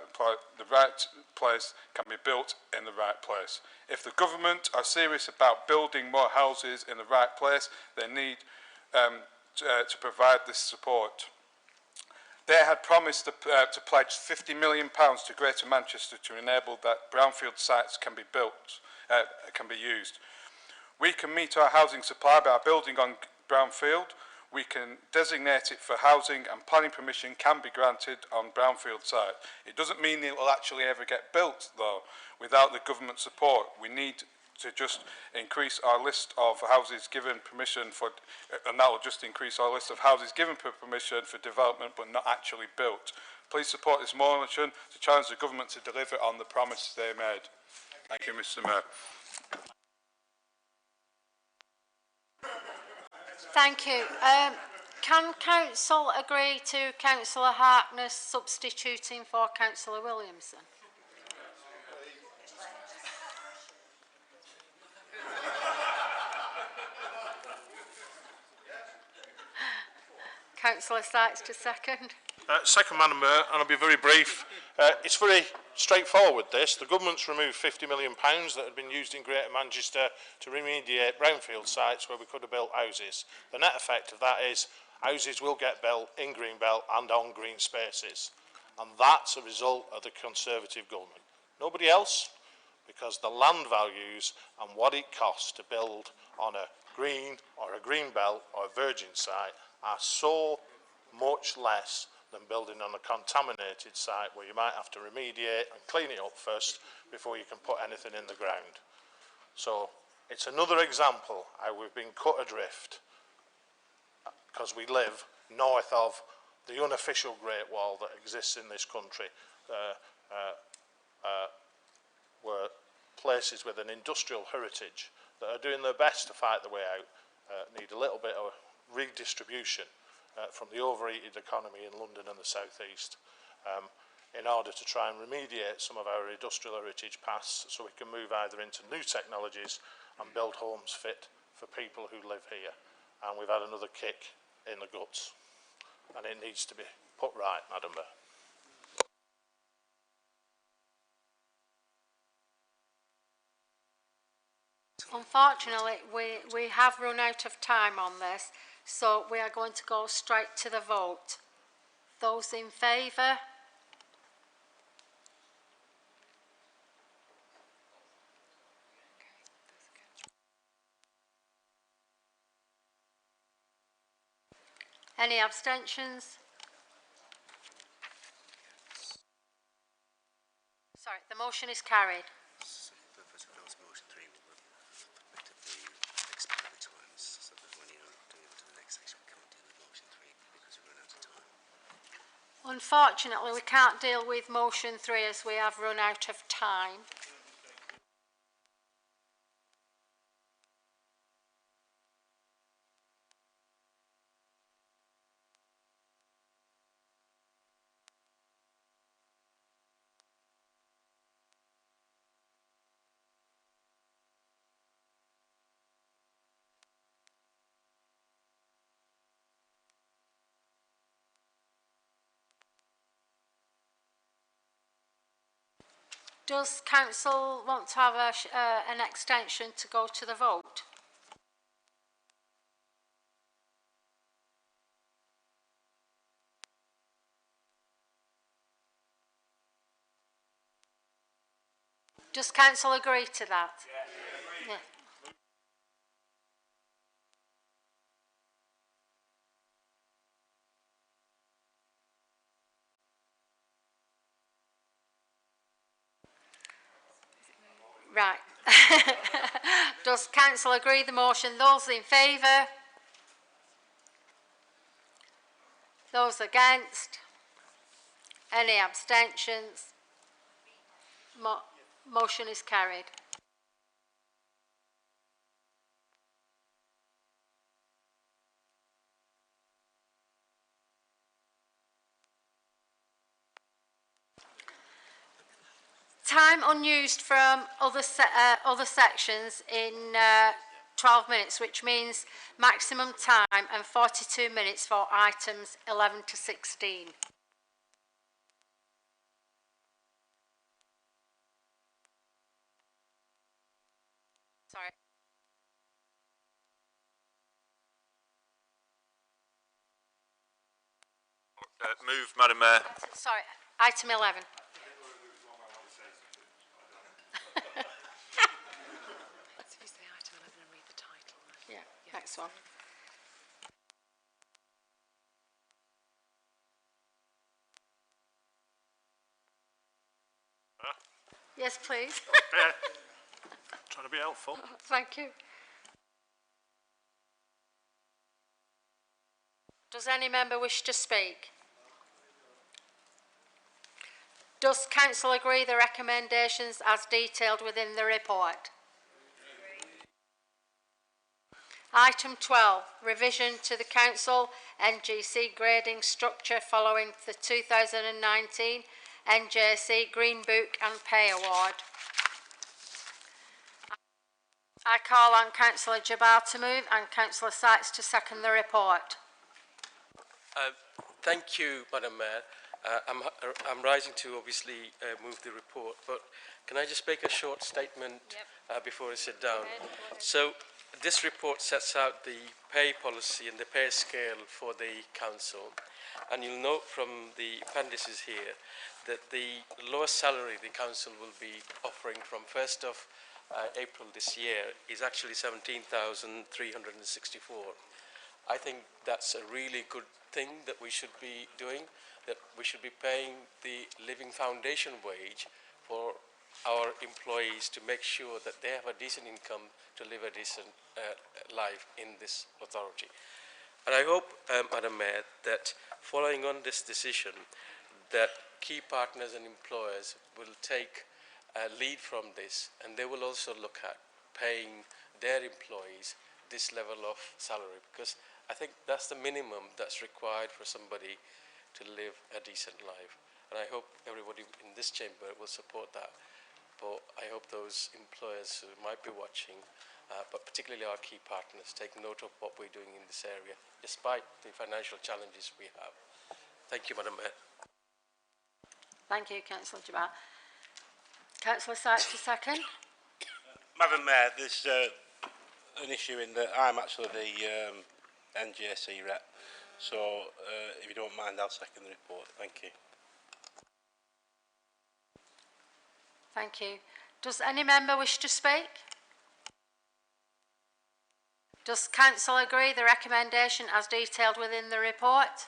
the right place can be built in the right place. If the government are serious about building more houses in the right place, they need to provide this support. They had promised to pledge £50 million to Greater Manchester to enable that brownfield sites can be built, can be used. We can meet our housing supply by building on brownfield. We can designate it for housing, and planning permission can be granted on brownfield site. It doesn't mean it will actually ever get built, though, without the government support. We need to just increase our list of houses given permission for, and that will just increase our list of houses given permission for development but not actually built. Please support this motion to challenge the government to deliver on the promise they made. Thank you, Mr. Mayor. Thank you. Can Council agree to Councillor Harkness substituting for Councillor Williamson? Councillor Sykes to second. Second, Madam Mayor, and I'll be very brief. It's very straightforward, this. The government's removed £50 million that had been used in Greater Manchester to remediate brownfield sites where we could have built houses. The net effect of that is houses will get built in Greenbelt and on green spaces. And that's a result of the Conservative government. Nobody else, because the land values and what it costs to build on a green or a green belt or a virgin site are so much less than building on a contaminated site where you might have to remediate and clean it up first before you can put anything in the ground. So it's another example how we've been cut adrift because we live north of the unofficial Great Wall that exists in this country, where places with an industrial heritage that are doing their best to fight their way out need a little bit of redistribution from the overheated economy in London and the South East in order to try and remediate some of our industrial heritage past so we can move either into new technologies and build homes fit for people who live here. And we've had another kick in the guts, and it needs to be put right, Madam Mayor. Unfortunately, we have run out of time on this, so we are going to go straight to the vote. Those in favour? Any abstentions? Sorry, the motion is carried. So the purpose of last motion 3 will effectively expire the times, so that when you're doing it to the next section, we can't deal with motion 3 because we've run out of time. Unfortunately, we can't deal with motion 3 as we have run out of time. Does council want to have an extension to go to the vote? Does council agree to that? Yeah. Right. Does council agree the motion? Those in favour? Those against? Any abstentions? Motion is carried. Time unused from other sections in 12 minutes, which means maximum time and 42 minutes for items 11 to 16. Sorry. Move, Madam Mayor. Sorry, item 11. Yeah, next one. Yes, please. Trying to be helpful. Thank you. Does any member wish to speak? Does council agree the recommendations as detailed within the report? Item 12, revision to the council NGC grading structure following the 2019 NJC Green Book and Pay Award. I call on Councillor Jabbar to move and Councillor Sykes to second the report. Thank you, Madam Mayor. I'm rising to obviously move the report, but can I just make a short statement before I sit down? So this report sets out the pay policy and the pay scale for the council, and you'll note from the appendices here that the lowest salary the council will be offering from 1st of April this year is actually 17,364. I think that's a really good thing that we should be doing, that we should be paying the living foundation wage for our employees to make sure that they have a decent income to live a decent life in this authority. And I hope, Madam Mayor, that following on this decision, that key partners and employers will take lead from this, and they will also look at paying their employees this level of salary, because I think that's the minimum that's required for somebody to live a decent life. And I hope everybody in this chamber will support that. But I hope those employers who might be watching, but particularly our key partners, take note of what we're doing in this area, despite the financial challenges we have. Thank you, Madam Mayor. Thank you, Councillor Jabbar. Councillor Sykes to second. Madam Mayor, there's an issue in that I'm actually the NJC rep, so if you don't mind, I'll second the report. Thank you. Thank you. Does any member wish to speak? Does Council agree the recommendation as detailed within the report?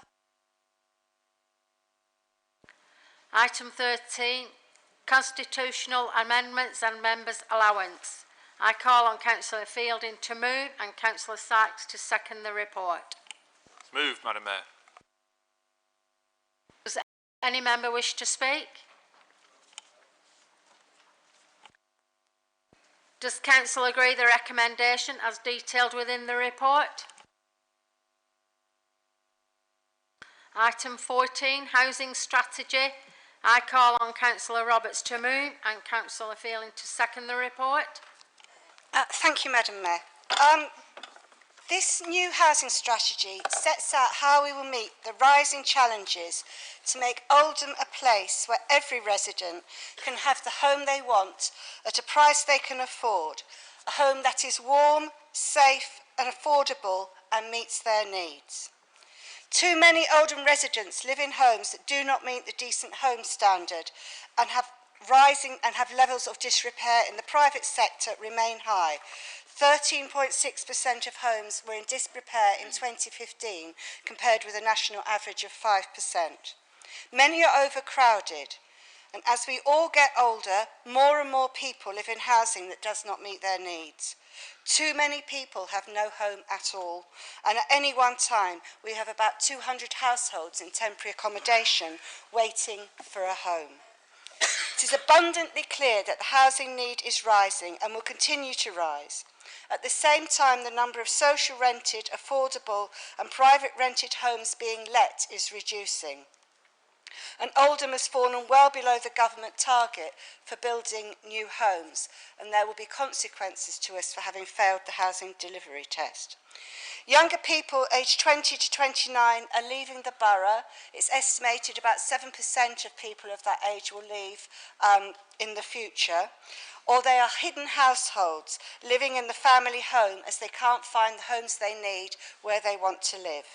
Item 13, constitutional amendments and members' allowance. I call on Councillor Fielding to move and Councillor Sykes to second the report. It's moved, Madam Mayor. Does any member wish to speak? Does Council agree the recommendation as detailed within the report? Item 14, housing strategy. I call on Councillor Roberts to move and Councillor Fielding to second the report. Thank you, Madam Mayor. This new housing strategy sets out how we will meet the rising challenges to make Oldham a place where every resident can have the home they want at a price they can afford, a home that is warm, safe and affordable and meets their needs. Too many Oldham residents live in homes that do not meet the decent home standard and have levels of disrepair in the private sector remain high. 13.6% of homes were in disrepair in 2015 compared with a national average of 5%. Many are overcrowded, and as we all get older, more and more people live in housing that does not meet their needs. Too many people have no home at all, and at any one time we have about 200 households in temporary accommodation waiting for a home. It is abundantly clear that the housing need is rising and will continue to rise. At the same time, the number of social rented, affordable and private rented homes being let is reducing. And Oldham has fallen well below the government target for building new homes, and there will be consequences to us for having failed the housing delivery test. Younger people aged 20 to 29 are leaving the borough. It's estimated about 7% of people of that age will leave in the future. Or they are hidden households living in the family home as they can't find the homes they need where they want to live.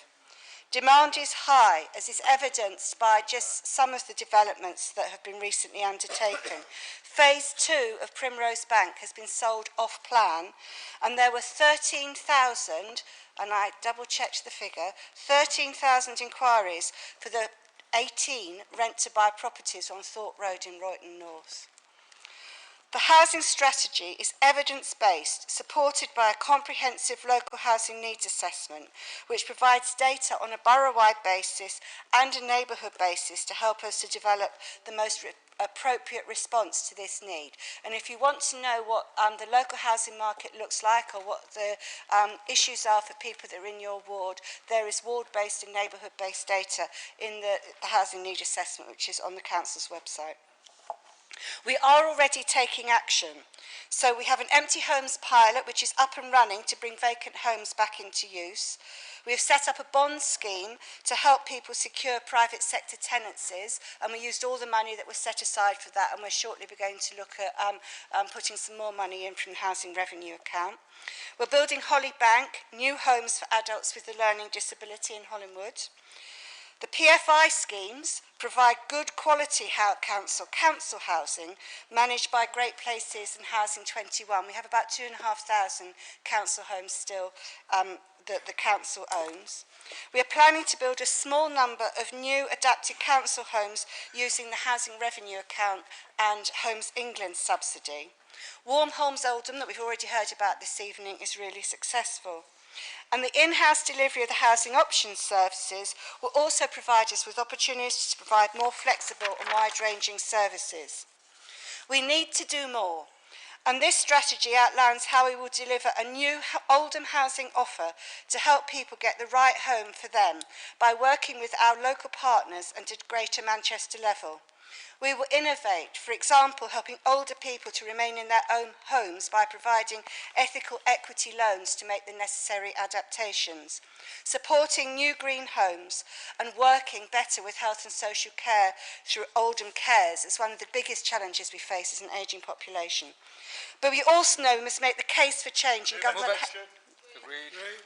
Demand is high, as is evidenced by just some of the developments that have been recently undertaken. Phase 2 of Primrose Bank has been sold off plan, and there were 13,000, and I double-checked the figure, 13,000 inquiries for the 18 rent-to-buy properties on Thorpe Road in Royton North. The housing strategy is evidence-based, supported by a comprehensive local housing needs assessment, which provides data on a borough-wide basis and a neighbourhood basis to help us to develop the most appropriate response to this need. And if you want to know what the local housing market looks like or what the issues are for people that are in your ward, there is ward-based and neighbourhood-based data in the housing need assessment, which is on the council's website. We are already taking action. So we have an empty homes pilot which is up and running to bring vacant homes back into use. We have set up a bond scheme to help people secure private sector tenancies, and we used all the money that was set aside for that, and we're shortly going to look at putting some more money in from the housing revenue account. We're building Holly Bank, new homes for adults with a learning disability in Hollingwood. The PFI schemes provide good quality council housing managed by Great Places and Housing 21. We have about 2,500 council homes still that the council owns. We are planning to build a small number of new adapted council homes using the housing revenue account and Homes England subsidy. Warm Homes Oldham, that we've already heard about this evening, is really successful. And the in-house delivery of the housing options services will also provide us with opportunities to provide more flexible and wide-ranging services. We need to do more, and this strategy outlines how we will deliver a new Oldham housing offer to help people get the right home for them by working with our local partners and at Greater Manchester level. We will innovate, for example, helping older people to remain in their own homes by providing ethical equity loans to make the necessary adaptations, supporting new green homes and working better with health and social care through Oldham Cares as one of the biggest challenges we face as an ageing population. But we also know we must make the case for change in government...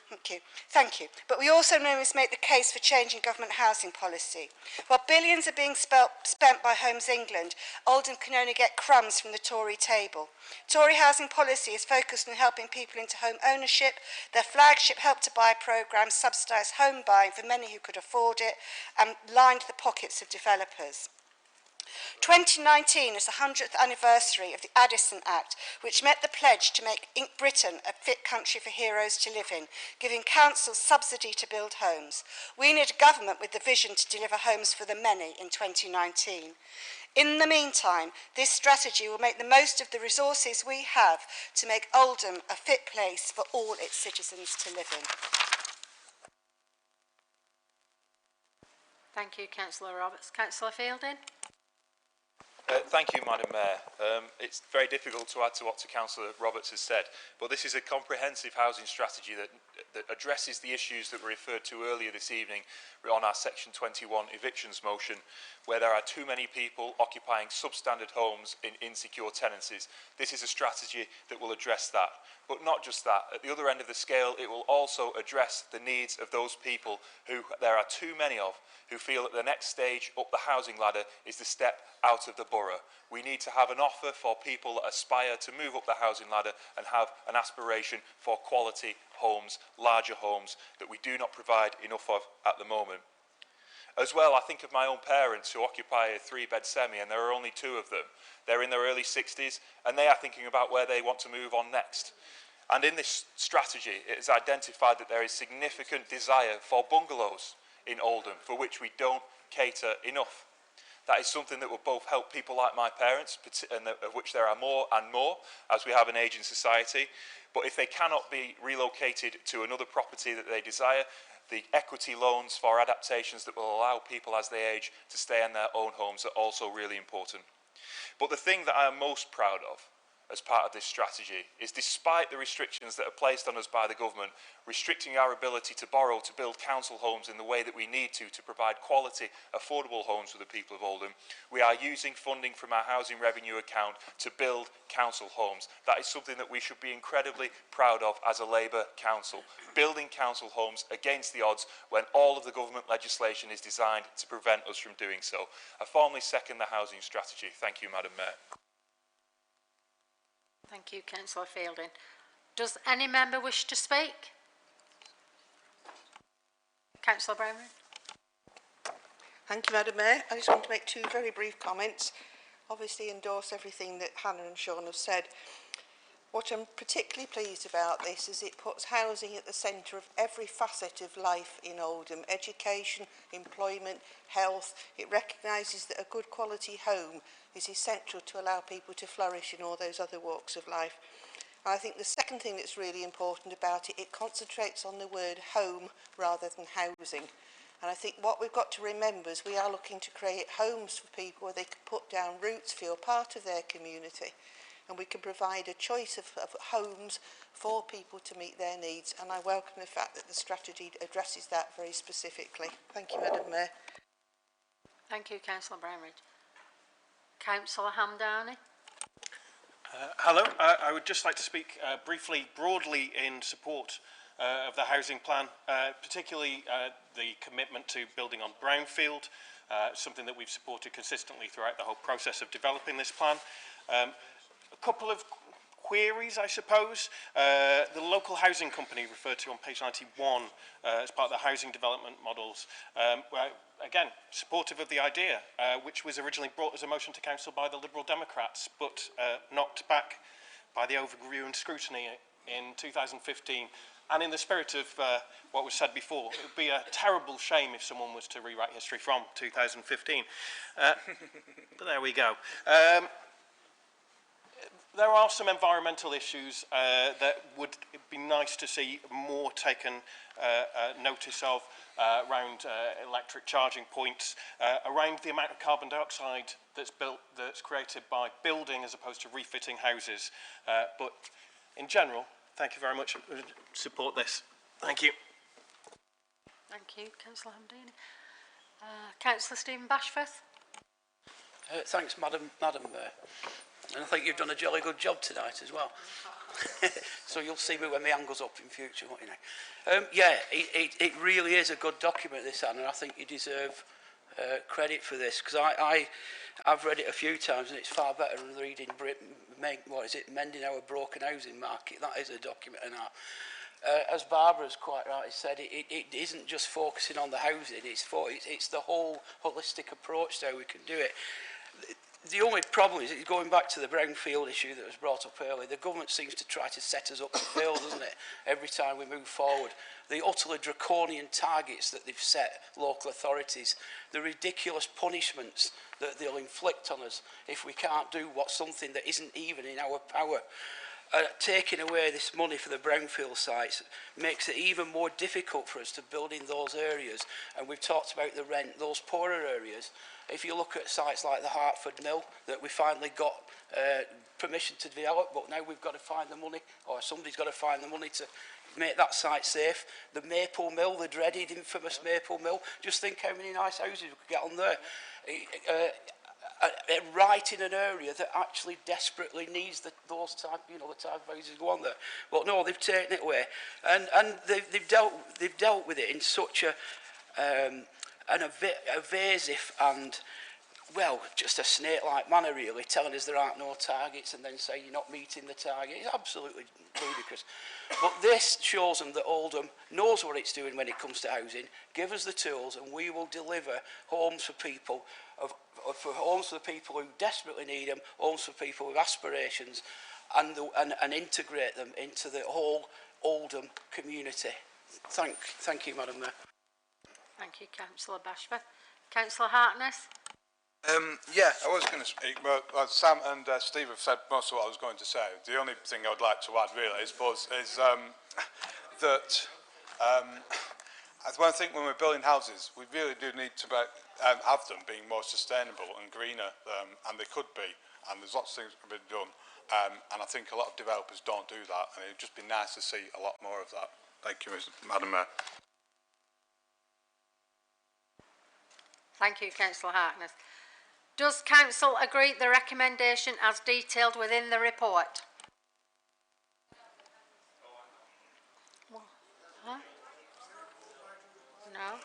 Thank you. Thank you. But we also must make the case for changing government housing policy. While billions are being spent by Homes England, Oldham can only get crumbs from the Tory table. Tory housing policy is focused on helping people into home ownership. Their flagship Help to Buy programme subsidised home buying for many who could afford it and lined the pockets of developers. 2019 is the 100th anniversary of the Addison Act, which met the pledge to make Britain a fit country for heroes to live in, giving councils subsidy to build homes. We need a government with the vision to deliver homes for the many in 2019. In the meantime, this strategy will make the most of the resources we have to make Oldham a fit place for all its citizens to live in. Thank you, Councillor Roberts. Councillor Fielding? Thank you, Madam Mayor. It's very difficult to add to what Councillor Roberts has said, but this is a comprehensive housing strategy that addresses the issues that were referred to earlier this evening on our Section 21 evictions motion, where there are too many people occupying substandard homes in insecure tenancies. This is a strategy that will address that. But not just that. At the other end of the scale, it will also address the needs of those people who there are too many of, who feel that the next stage up the housing ladder is the step out of the borough. We need to have an offer for people that aspire to move up the housing ladder and have an aspiration for quality homes, larger homes, that we do not provide enough of at the moment. As well, I think of my own parents who occupy a 3-bed semi, and there are only 2 of them. They're in their early 60s, and they are thinking about where they want to move on next. And in this strategy, it is identified that there is significant desire for bungalows in Oldham, for which we don't cater enough. That is something that will both help people like my parents, and of which there are more and more, as we have an ageing society. But if they cannot be relocated to another property that they desire, the equity loans for adaptations that will allow people as they age to stay in their own homes are also really important. But the thing that I am most proud of as part of this strategy is, despite the restrictions that are placed on us by the government, restricting our ability to borrow to build council homes in the way that we need to provide quality, affordable homes for the people of Oldham, we are using funding from our housing revenue account to build council homes. That is something that we should be incredibly proud of as a Labour council, building council homes against the odds when all of the government legislation is designed to prevent us from doing so. I formally second the housing strategy. Thank you, Madam Mayor. Thank you, Councillor Fielding. Does any member wish to speak? Councillor Brownfield. Thank you, Madam Mayor. I just want to make 2 very brief comments. Obviously endorse everything that Hannah and Sean have said. What I'm particularly pleased about this is it puts housing at the centre of every facet of life in Oldham. Education, employment, health. It recognises that a good quality home is essential to allow people to flourish in all those other walks of life. And I think the second thing that's really important about it, it concentrates on the word home rather than housing. And I think what we've got to remember is we are looking to create homes for people where they can put down roots, feel part of their community, and we can provide a choice of homes for people to meet their needs. And I welcome the fact that the strategy addresses that very specifically. Thank you, Madam Mayor. Thank you, Councillor Brownridge. Councillor Hamdani. Hello. I would just like to speak briefly, broadly in support of the housing plan, particularly the commitment to building on Brownfield, something that we've supported consistently throughout the whole process of developing this plan. A couple of queries, I suppose. The local housing company referred to on page 91 as part of the housing development models, were, again, supportive of the idea, which was originally brought as a motion to council by the Liberal Democrats, but knocked back by the overview and scrutiny in 2015. And in the spirit of what was said before, it would be a terrible shame if someone was to rewrite history from 2015. But there we go. There are some environmental issues that would be nice to see more taken notice of around electric charging points, around the amount of carbon dioxide that's created by building as opposed to refitting houses. But in general, thank you very much. Support this. Thank you. Thank you, Councillor Hamdani. Councillor Stephen Bashforth. Thanks, Madam Mayor. And I think you've done a jolly good job tonight as well. So you'll see me when my hand goes up in future, won't you know? Yeah, it really is a good document, this, Anne, and I think you deserve credit for this, because I've read it a few times, and it's far better than reading Mending Our Broken Housing Market. That is a document, and as Barbara's quite rightly said, it isn't just focusing on the housing, it's the whole holistic approach to how we can do it. The only problem is, going back to the Brownfield issue that was brought up earlier, the government seems to try to set us up to fail, doesn't it, every time we move forward. The utterly draconian targets that they've set local authorities, the ridiculous punishments that they'll inflict on us if we can't do something that isn't even in our power. Taking away this money for the brownfield sites makes it even more difficult for us to build in those areas. And we've talked about the rent, those poorer areas. If you look at sites like the Hertford Mill that we finally got permission to develop, but now we've got to find the money, or somebody's got to find the money to make that site safe. The Maple Mill, the dreaded, infamous Maple Mill, just think how many nice houses we could get on there. Right in an area that actually desperately needs those type, the type of houses go on there. But no, they've taken it away, and they've dealt with it in such an evasive and, well, just a snake-like manner, really, telling us there aren't no targets and then saying you're not meeting the target. It's absolutely ludicrous. But this shows them that Oldham knows what it's doing when it comes to housing. Give us the tools and we will deliver homes for people, homes for the people who desperately need them, homes for people with aspirations, and integrate them into the whole Oldham community. Thank you, Madam Mayor. Thank you, Councillor Bashford. Councillor Harkness. Yeah, I was going to speak, but Sam and Steve have said most of what I was going to say. The only thing I would like to add, really, I suppose, is that I think when we're building houses, we really do need to have them being more sustainable and greener, and they could be, and there's lots of things that have been done, and I think a lot of developers don't do that, and it would just be nice to see a lot more of that. Thank you, Madam Mayor. Thank you, Councillor Harkness. Does Council agree the recommendation as detailed within the report? Huh? No?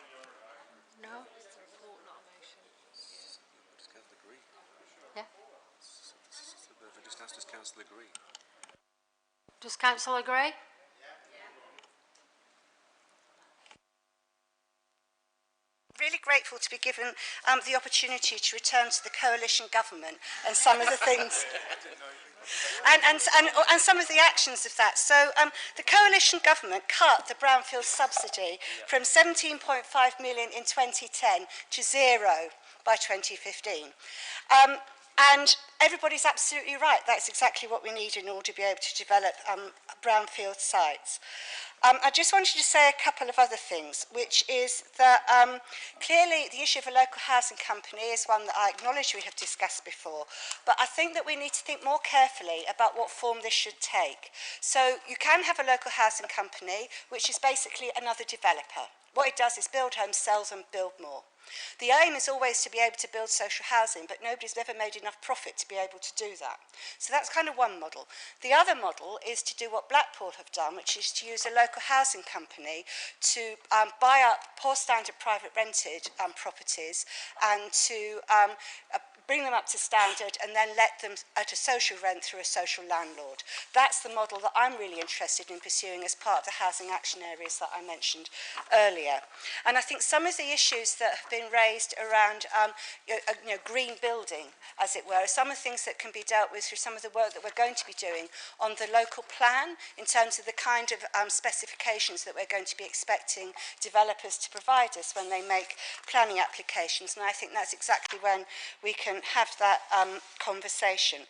No? Yeah? Just asked, does Council agree? Does Council agree? Really grateful to be given the opportunity to return to the coalition government and some of the things and some of the actions of that. So the coalition government cut the Brownfield subsidy from 17.5 million in 2010 to 0 by 2015. And everybody's absolutely right. That's exactly what we need in order to be able to develop brownfield sites. I just wanted to say a couple of other things, which is that clearly the issue of a local housing company is one that I acknowledge we have discussed before, but I think that we need to think more carefully about what form this should take. So you can have a local housing company, which is basically another developer. What it does is build homes, sells them, build more. The aim is always to be able to build social housing, but nobody's ever made enough profit to be able to do that. So that's kind of one model. The other model is to do what Blackpool have done, which is to use a local housing company to buy up poor standard private rented properties and to bring them up to standard and then let them at a social rent through a social landlord. That's the model that I'm really interested in pursuing as part of the housing action areas that I mentioned earlier. And I think some of the issues that have been raised around green building, as it were, are some of the things that can be dealt with through some of the work that we're going to be doing on the local plan in terms of the kind of specifications that we're going to be expecting developers to provide us when they make planning applications. And I think that's exactly when we can have that conversation.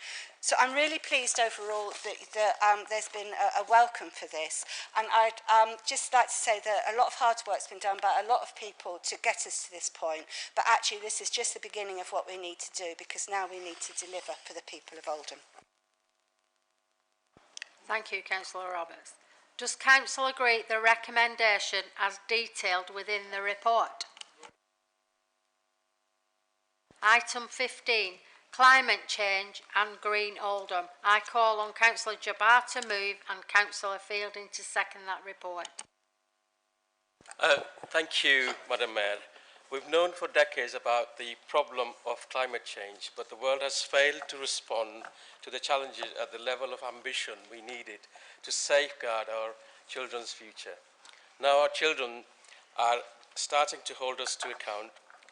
So I'm really pleased overall that there's been a welcome for this, and I'd just like to say that a lot of hard work's been done by a lot of people to get us to this point, but actually this is just the beginning of what we need to do, because now we need to deliver for the people of Oldham. Thank you, Councillor Roberts. Does Council agree the recommendation as detailed within the report? Item 15, climate change and green Oldham. I call on Councillor Jabbar to move and Councillor Fielding to second that report. Thank you, Madam Mayor. We've known for decades about the problem of climate change, but the world has failed to respond to the challenges at the level of ambition we needed to safeguard our children's future. Now our children are starting to hold us to account.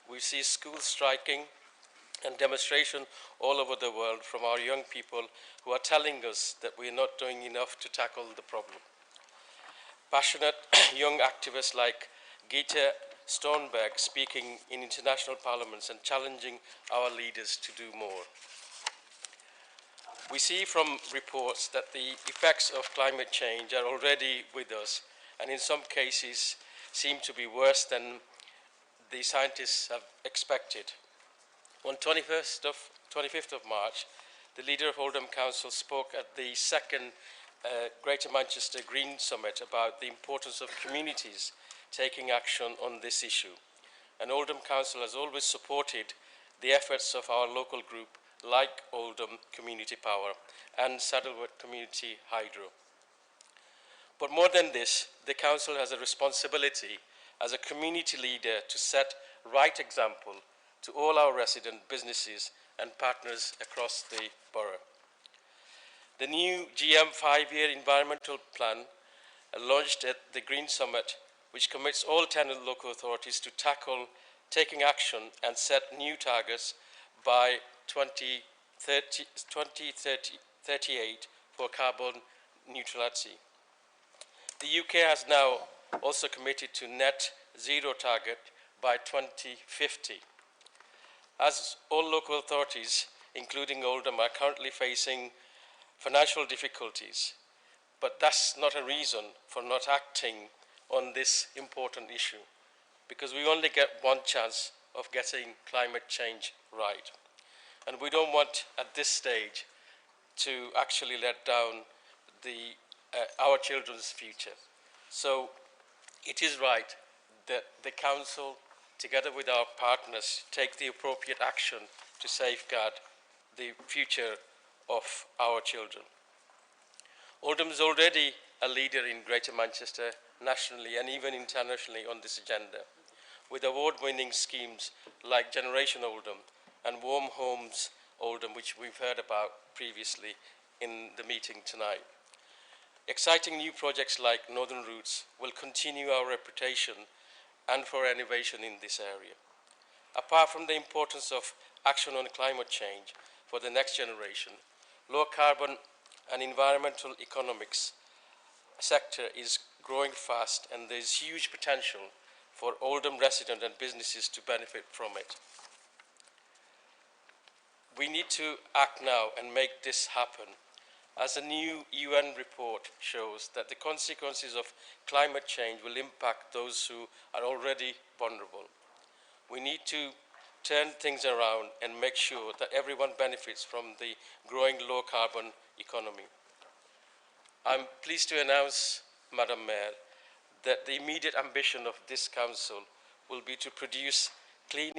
We see schools striking and demonstration all over the world from our young people who are telling us that we're not doing enough to tackle the problem. Passionate young activists like Geeta Sternberg speaking in international parliaments and challenging our leaders to do more. We see from reports that the effects of climate change are already with us and in some cases seem to be worse than the scientists have expected. On 25th of March, the leader of Oldham Council spoke at the second Greater Manchester Green Summit about the importance of communities taking action on this issue. And Oldham Council has always supported the efforts of our local group like Oldham Community Power and Saddlewood Community Hydro. But more than this, the Council has a responsibility as a community leader to set right example to all our resident businesses and partners across the borough. The new GM 5-year environmental plan launched at the Green Summit, which commits all 10 local authorities to tackle taking action and set new targets by 2038 for carbon neutrality. The UK has now also committed to net zero target by 2050. As all local authorities, including Oldham, are currently facing financial difficulties, but that's not a reason for not acting on this important issue, because we only get one chance of getting climate change right. And we don't want at this stage to actually let down our children's future. So it is right that the Council, together with our partners, take the appropriate action to safeguard the future of our children. Oldham is already a leader in Greater Manchester nationally and even internationally on this agenda, with award-winning schemes like Generation Oldham and Warm Homes Oldham, which we've heard about previously in the meeting tonight. Exciting new projects like Northern Routes will continue our reputation and for innovation in this area. Apart from the importance of action on climate change for the next generation, low carbon and environmental economics sector is growing fast and there is huge potential for Oldham residents and businesses to benefit from it. We need to act now and make this happen, as a new UN report shows that the consequences of climate change will impact those who are already vulnerable. We need to turn things around and make sure that everyone benefits from the growing low-carbon economy. I'm pleased to announce, Madam Mayor, that the immediate ambition of this Council will be to produce clean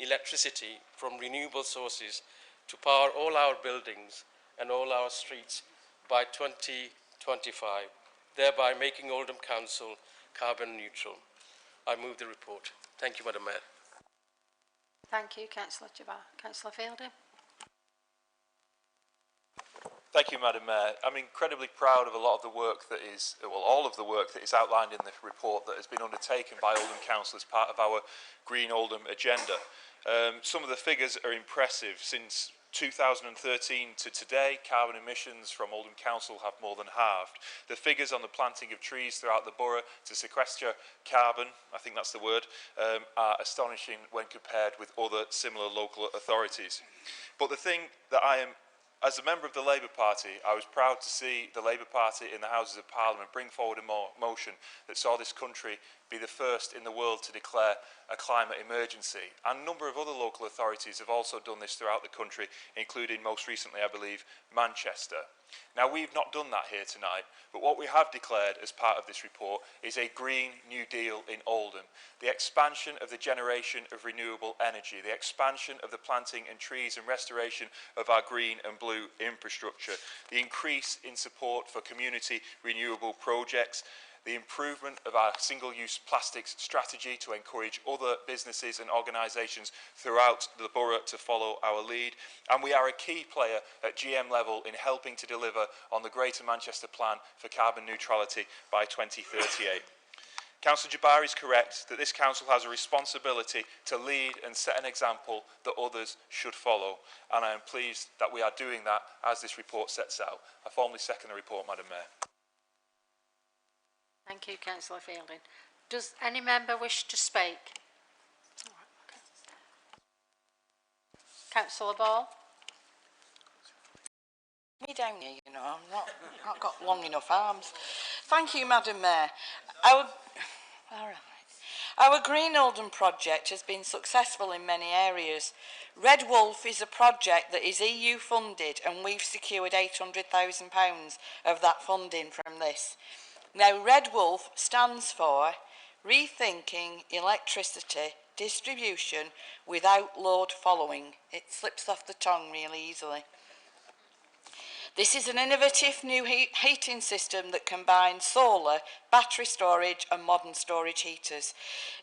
electricity from renewable sources to power all our buildings and all our streets by 2025, thereby making Oldham Council carbon neutral. I move the report. Thank you, Madam Mayor. Thank you, Councillor Jabbar. Councillor Fielding. Thank you, Madam Mayor. I'm incredibly proud of a lot of the work that is, well, all of the work that is outlined in the report that has been undertaken by Oldham Council as part of our Green Oldham agenda. Some of the figures are impressive. Since 2013 to today, carbon emissions from Oldham Council have more than halved. The figures on the planting of trees throughout the borough to sequester carbon, I think that's the word, are astonishing when compared with other similar local authorities. But the thing that as a member of the Labour Party, I was proud to see the Labour Party in the Houses of Parliament bring forward a motion that saw this country be the first in the world to declare a climate emergency. And a number of other local authorities have also done this throughout the country, including most recently, I believe, Manchester. Now, we've not done that here tonight, but what we have declared as part of this report is a Green New Deal in Oldham, the expansion of the generation of renewable energy, the expansion of the planting and trees and restoration of our green and blue infrastructure, the increase in support for community renewable projects, the improvement of our single-use plastics strategy to encourage other businesses and organisations throughout the borough to follow our lead. And we are a key player at GM level in helping to deliver on the Greater Manchester Plan for carbon neutrality by 2038. Councillor Jabbar is correct that this council has a responsibility to lead and set an example that others should follow. And I am pleased that we are doing that as this report sets out. I formally second the report, Madam Mayor. Thank you, Councillor Fielding. Does any member wish to speak? Councillor Ball. Me down here, you know, I've not got long enough arms. Thank you, Madam Mayor. Our Green Oldham project has been successful in many areas. Red Wolf is a project that is EU funded, and we've secured £800,000 of that funding from this. Now, Red Wolf stands for Rethinking Electricity Distribution Without Load Following. It slips off the tongue really easily. This is an innovative new heating system that combines solar, battery storage and modern storage heaters.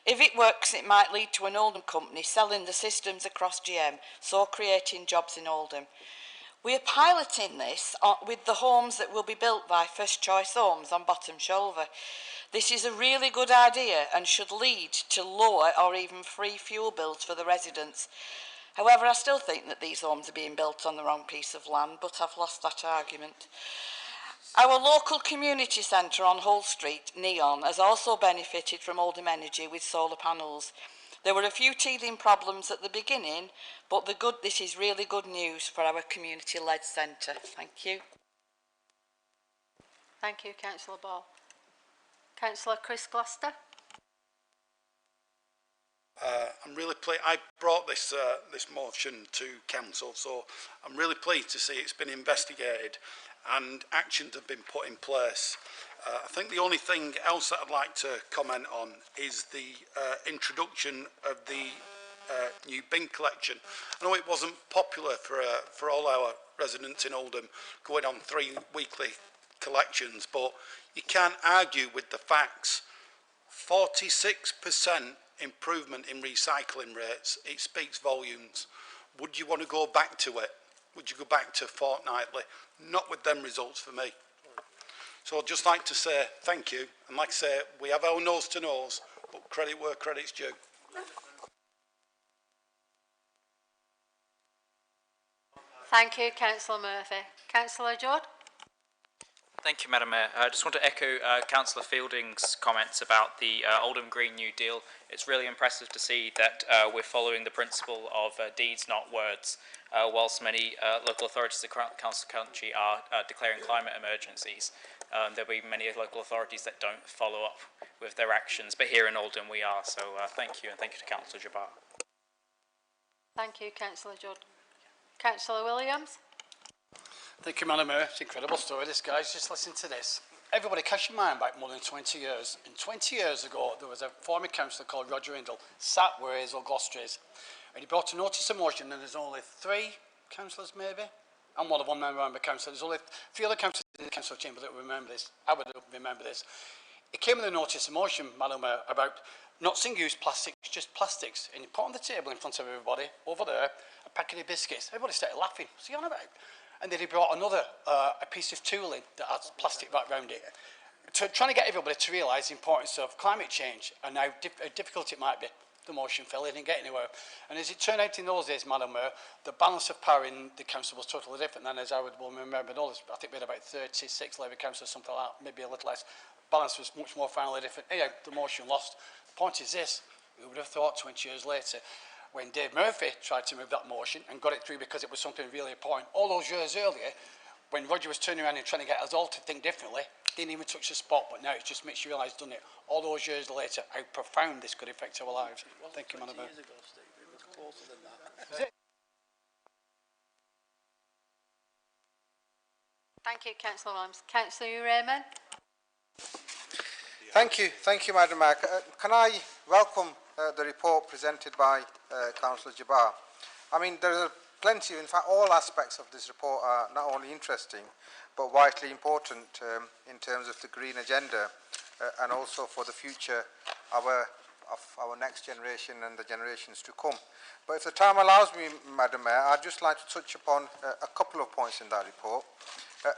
If it works, it might lead to an Oldham company selling the systems across GM, so creating jobs in Oldham. We are piloting this with the homes that will be built by First Choice Homes on Bottom Shoulder. This is a really good idea and should lead to lower or even free fuel bills for the residents. However, I still think that these homes are being built on the wrong piece of land, but I've lost that argument. Our local community centre on Hull Street, Neon, has also benefited from Oldham Energy with solar panels. There were a few teething problems at the beginning, but this is really good news for our community-led centre. Thank you. Thank you, Councillor Ball. Councillor Chris Gloucester. I'm really pleased. I brought this motion to council, so I'm really pleased to see it's been investigated and actions have been put in place. I think the only thing else that I'd like to comment on is the introduction of the new bin collection. I know it wasn't popular for all our residents in Oldham going on 3 weekly collections, but you can't argue with the facts. 46% improvement in recycling rates. It speaks volumes. Would you want to go back to it? Would you go back to fortnightly? Not with them results for me. So I'd just like to say thank you. And like I say, we have our nose to nose, but credit where credit's due. Thank you, Councillor Murphy. Councillor Judd. Thank you, Madam Mayor. I just want to echo Councillor Fielding's comments about the Oldham Green New Deal. It's really impressive to see that we're following the principle of deeds, not words, whilst many local authorities across the country are declaring climate emergencies. There'll be many local authorities that don't follow up with their actions, but here in Oldham we are. So thank you, and thank you to Councillor Jabbar. Thank you, Councillor Judd. Councillor Williams. Thank you, Madam Mayor. It's an incredible story, this, guys. Just listen to this. Everybody, cast your mind back more than 20 years. And 20 years ago, there was a former councillor called Roger Indle, sat where Hazel Gloucester is. And he brought a notice of motion, and there's only 3 councillors, maybe. I'm one of 1 member of the council. There's only 3 other councillors in the council chamber that remember this. I would remember this. It came with a notice of motion, Madam Mayor, about not single-use plastics, just plastics. And he put on the table in front of everybody, over there, a packet of biscuits. Everybody started laughing. What's he on about? And then he brought another a piece of tooling that has plastic back around it, trying to get everybody to realise the importance of climate change and how difficult it might be. The motion fell, he didn't get anywhere. And as it turned out in those days, Madam Mayor, the balance of power in the council was totally different than as I would well remember. I think we had about 36 Labour councillors, something like that, maybe a little less. Balance was much more finally different. Anyhow, the motion lost. The point is this, who would have thought 20 years later, when Dave Murphy tried to move that motion and got it through because it was something really important, all those years earlier, when Roger was turning around and trying to get us all to think differently, didn't even touch the spot, but now it just makes you realise, doesn't it, all those years later, how profound this could affect our lives. Thank you, Madam Mayor. Closer than that. Thank you, Councillor Williams. Councillor Raymond. Thank you, Madam Mayor. Can I welcome the report presented by Councillor Jabbar? I mean, there are plenty, in fact, all aspects of this report are not only interesting, but vitally important in terms of the green agenda and also for the future of our next generation and the generations to come. But if the time allows me, Madam Mayor, I'd just like to touch upon a couple of points in that report.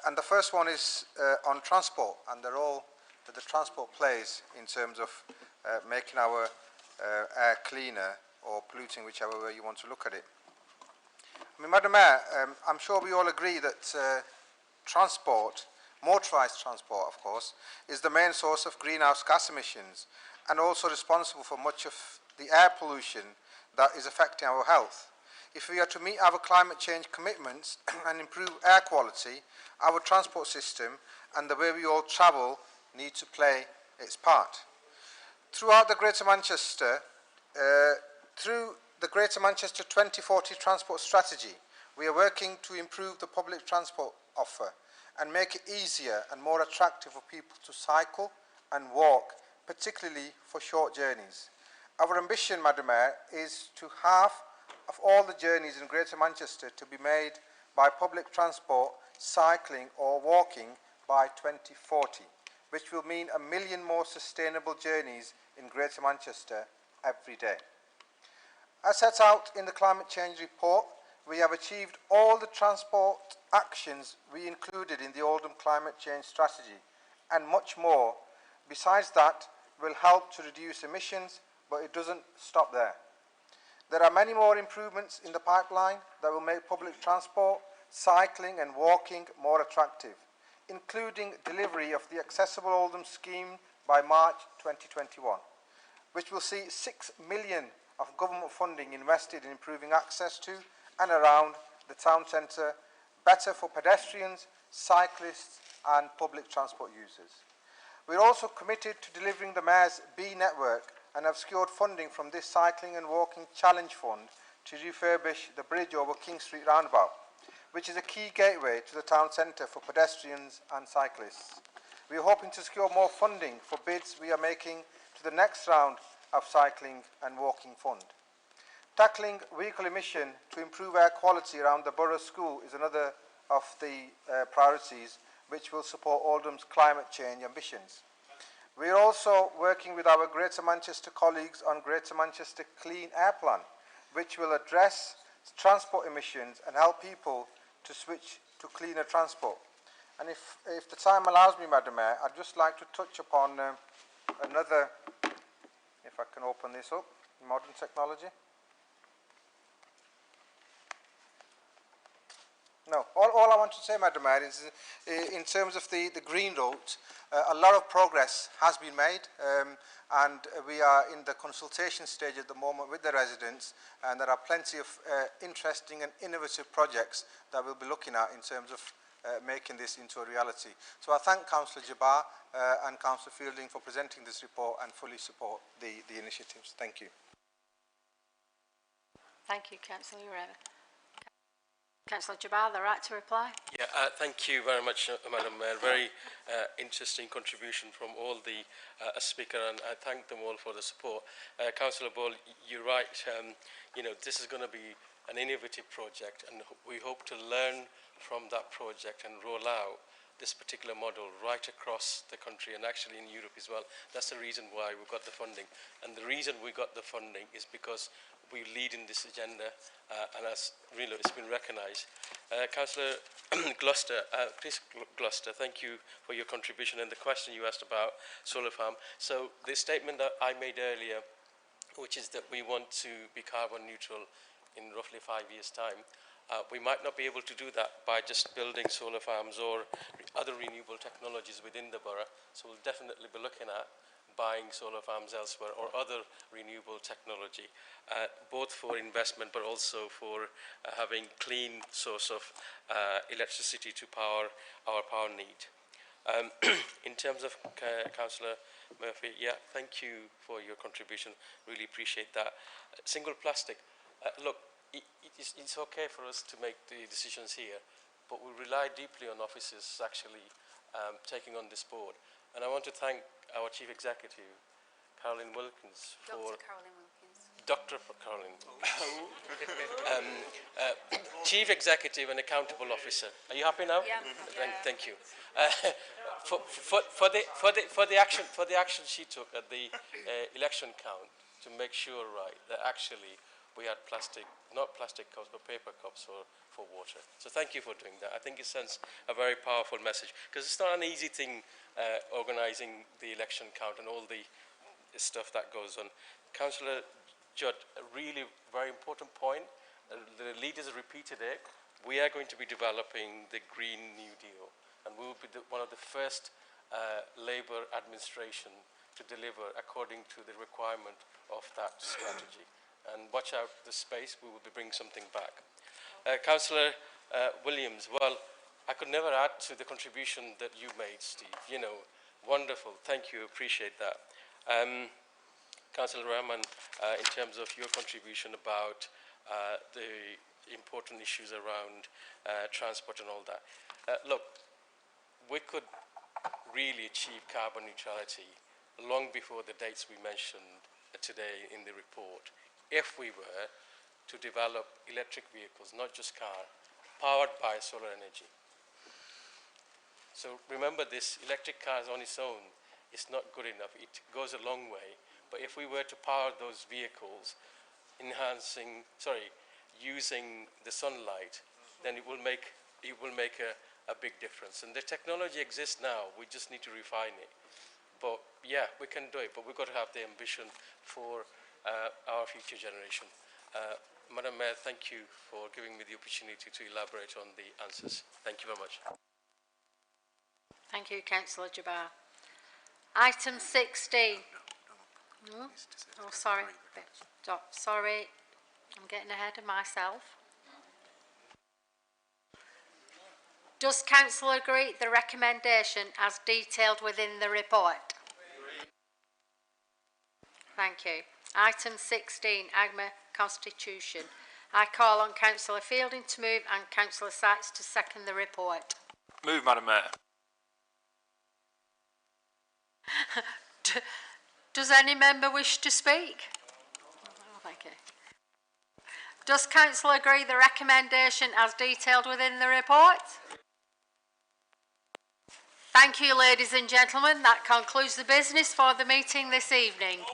And the first one is on transport and the role that the transport plays in terms of making our air cleaner or polluting, whichever way you want to look at it. I mean, Madam Mayor, I'm sure we all agree that transport, motorised transport of course, is the main source of greenhouse gas emissions and also responsible for much of the air pollution that is affecting our health. If we are to meet our climate change commitments and improve air quality, our transport system and the way we all travel need to play its part. Throughout the Greater Manchester, through the Greater Manchester 2040 Transport Strategy, we are working to improve the public transport offer and make it easier and more attractive for people to cycle and walk, particularly for short journeys. Our ambition, Madam Mayor, is to half of all the journeys in Greater Manchester to be made by public transport, cycling or walking by 2040, which will mean 1 million more sustainable journeys in Greater Manchester every day. As set out in the climate change report, we have achieved all the transport actions we included in the Oldham climate change strategy, and much more. Besides that, will help to reduce emissions, but it doesn't stop there. There are many more improvements in the pipeline that will make public transport, cycling and walking more attractive, including delivery of the Accessible Oldham scheme by March 2021, which will see 6 million of government funding invested in improving access to and around the town centre, better for pedestrians, cyclists and public transport users. We are also committed to delivering the Mayor's B network and have secured funding from this Cycling and Walking Challenge Fund to refurbish the bridge over King Street roundabout, which is a key gateway to the town centre for pedestrians and cyclists. We are hoping to secure more funding for bids we are making to the next round of Cycling and Walking Fund. Tackling vehicle emission to improve air quality around the borough school is another of the priorities which will support Oldham's climate change ambitions. We are also working with our Greater Manchester colleagues on Greater Manchester Clean Air Plan, which will address transport emissions and help people to switch to cleaner transport. And if the time allows me, Madam Mayor, I'd just like to touch upon another, if I can open this up, modern technology. No, all I want to say, Madam Mayor, is in terms of the green route, a lot of progress has been made and we are in the consultation stage at the moment with the residents, and there are plenty of interesting and innovative projects that we'll be looking at in terms of making this into a reality. So I thank Councillor Jabbar and Councillor Fielding for presenting this report and fully support the initiatives. Thank you. Thank you, Councillor Urena. Councillor Jabbar, the right to reply. Yeah, thank you very much, Madam Mayor. Very interesting contribution from all the speaker, and I thank them all for the support. Councillor Ball, you're right. You know, this is going to be an innovative project, and we hope to learn from that project and roll out this particular model right across the country and actually in Europe as well. That's the reason why we got the funding. And the reason we got the funding is because we lead in this agenda and as really it's been recognised. Councillor Gloucester, please Gloucester, thank you for your contribution and the question you asked about solar farm. So the statement that I made earlier, which is that we want to be carbon neutral in roughly 5 years' time, we might not be able to do that by just building solar farms or other renewable technologies within the borough. So we'll definitely be looking at buying solar farms elsewhere or other renewable technology, both for investment but also for having clean source of electricity to power our power need. In terms of Councillor Murphy, yeah, thank you for your contribution. Really appreciate that. Single plastic, look, it's okay for us to make the decisions here, but we rely deeply on officers actually taking on this board. And I want to thank our Chief Executive, Caroline Wilkins, for... Dr. Caroline. Chief Executive and Accountable Officer. Are you happy now? Yeah. Thank you. For the action she took at the election count to make sure, right, that actually we had plastic, not plastic cups, but paper cups for water. So thank you for doing that. I think it sends a very powerful message, because it's not an easy thing organising the election count and all the stuff that goes on. Councillor Judd, a really very important point. The leaders repeated it. We are going to be developing the Green New Deal, and we will be one of the first Labour administration to deliver according to the requirement of that strategy. And watch out the space, we will be bringing something back. Councillor Williams, well, I could never add to the contribution that you made, Steve. You know, wonderful, thank you, appreciate that. Councillor Rahman, in terms of your contribution about the important issues around transport and all that. Look, we could really achieve carbon neutrality long before the dates we mentioned today in the report, if we were to develop electric vehicles, not just cars, powered by solar energy. So remember this, electric cars on its own is not good enough. It goes a long way. But if we were to power those vehicles, using the sunlight, then it will make a big difference. And the technology exists now, we just need to refine it. But yeah, we can do it, but we've got to have the ambition for our future generation. Madam Mayor, thank you for giving me the opportunity to elaborate on the answers. Thank you very much. Thank you, Councillor Jabbar. Item 16. No? Oh, sorry. Sorry, I'm getting ahead of myself. Does Council agree the recommendation as detailed within the report? Thank you. Item 16, AGMA Constitution. I call on Councillor Fielding to move and Councillor Sykes to second the report. Move, Madam Mayor. Does any member wish to speak? Oh, thank you. Does Council agree the recommendation as detailed within the report? Thank you, ladies and gentlemen. That concludes the business for the meeting this evening.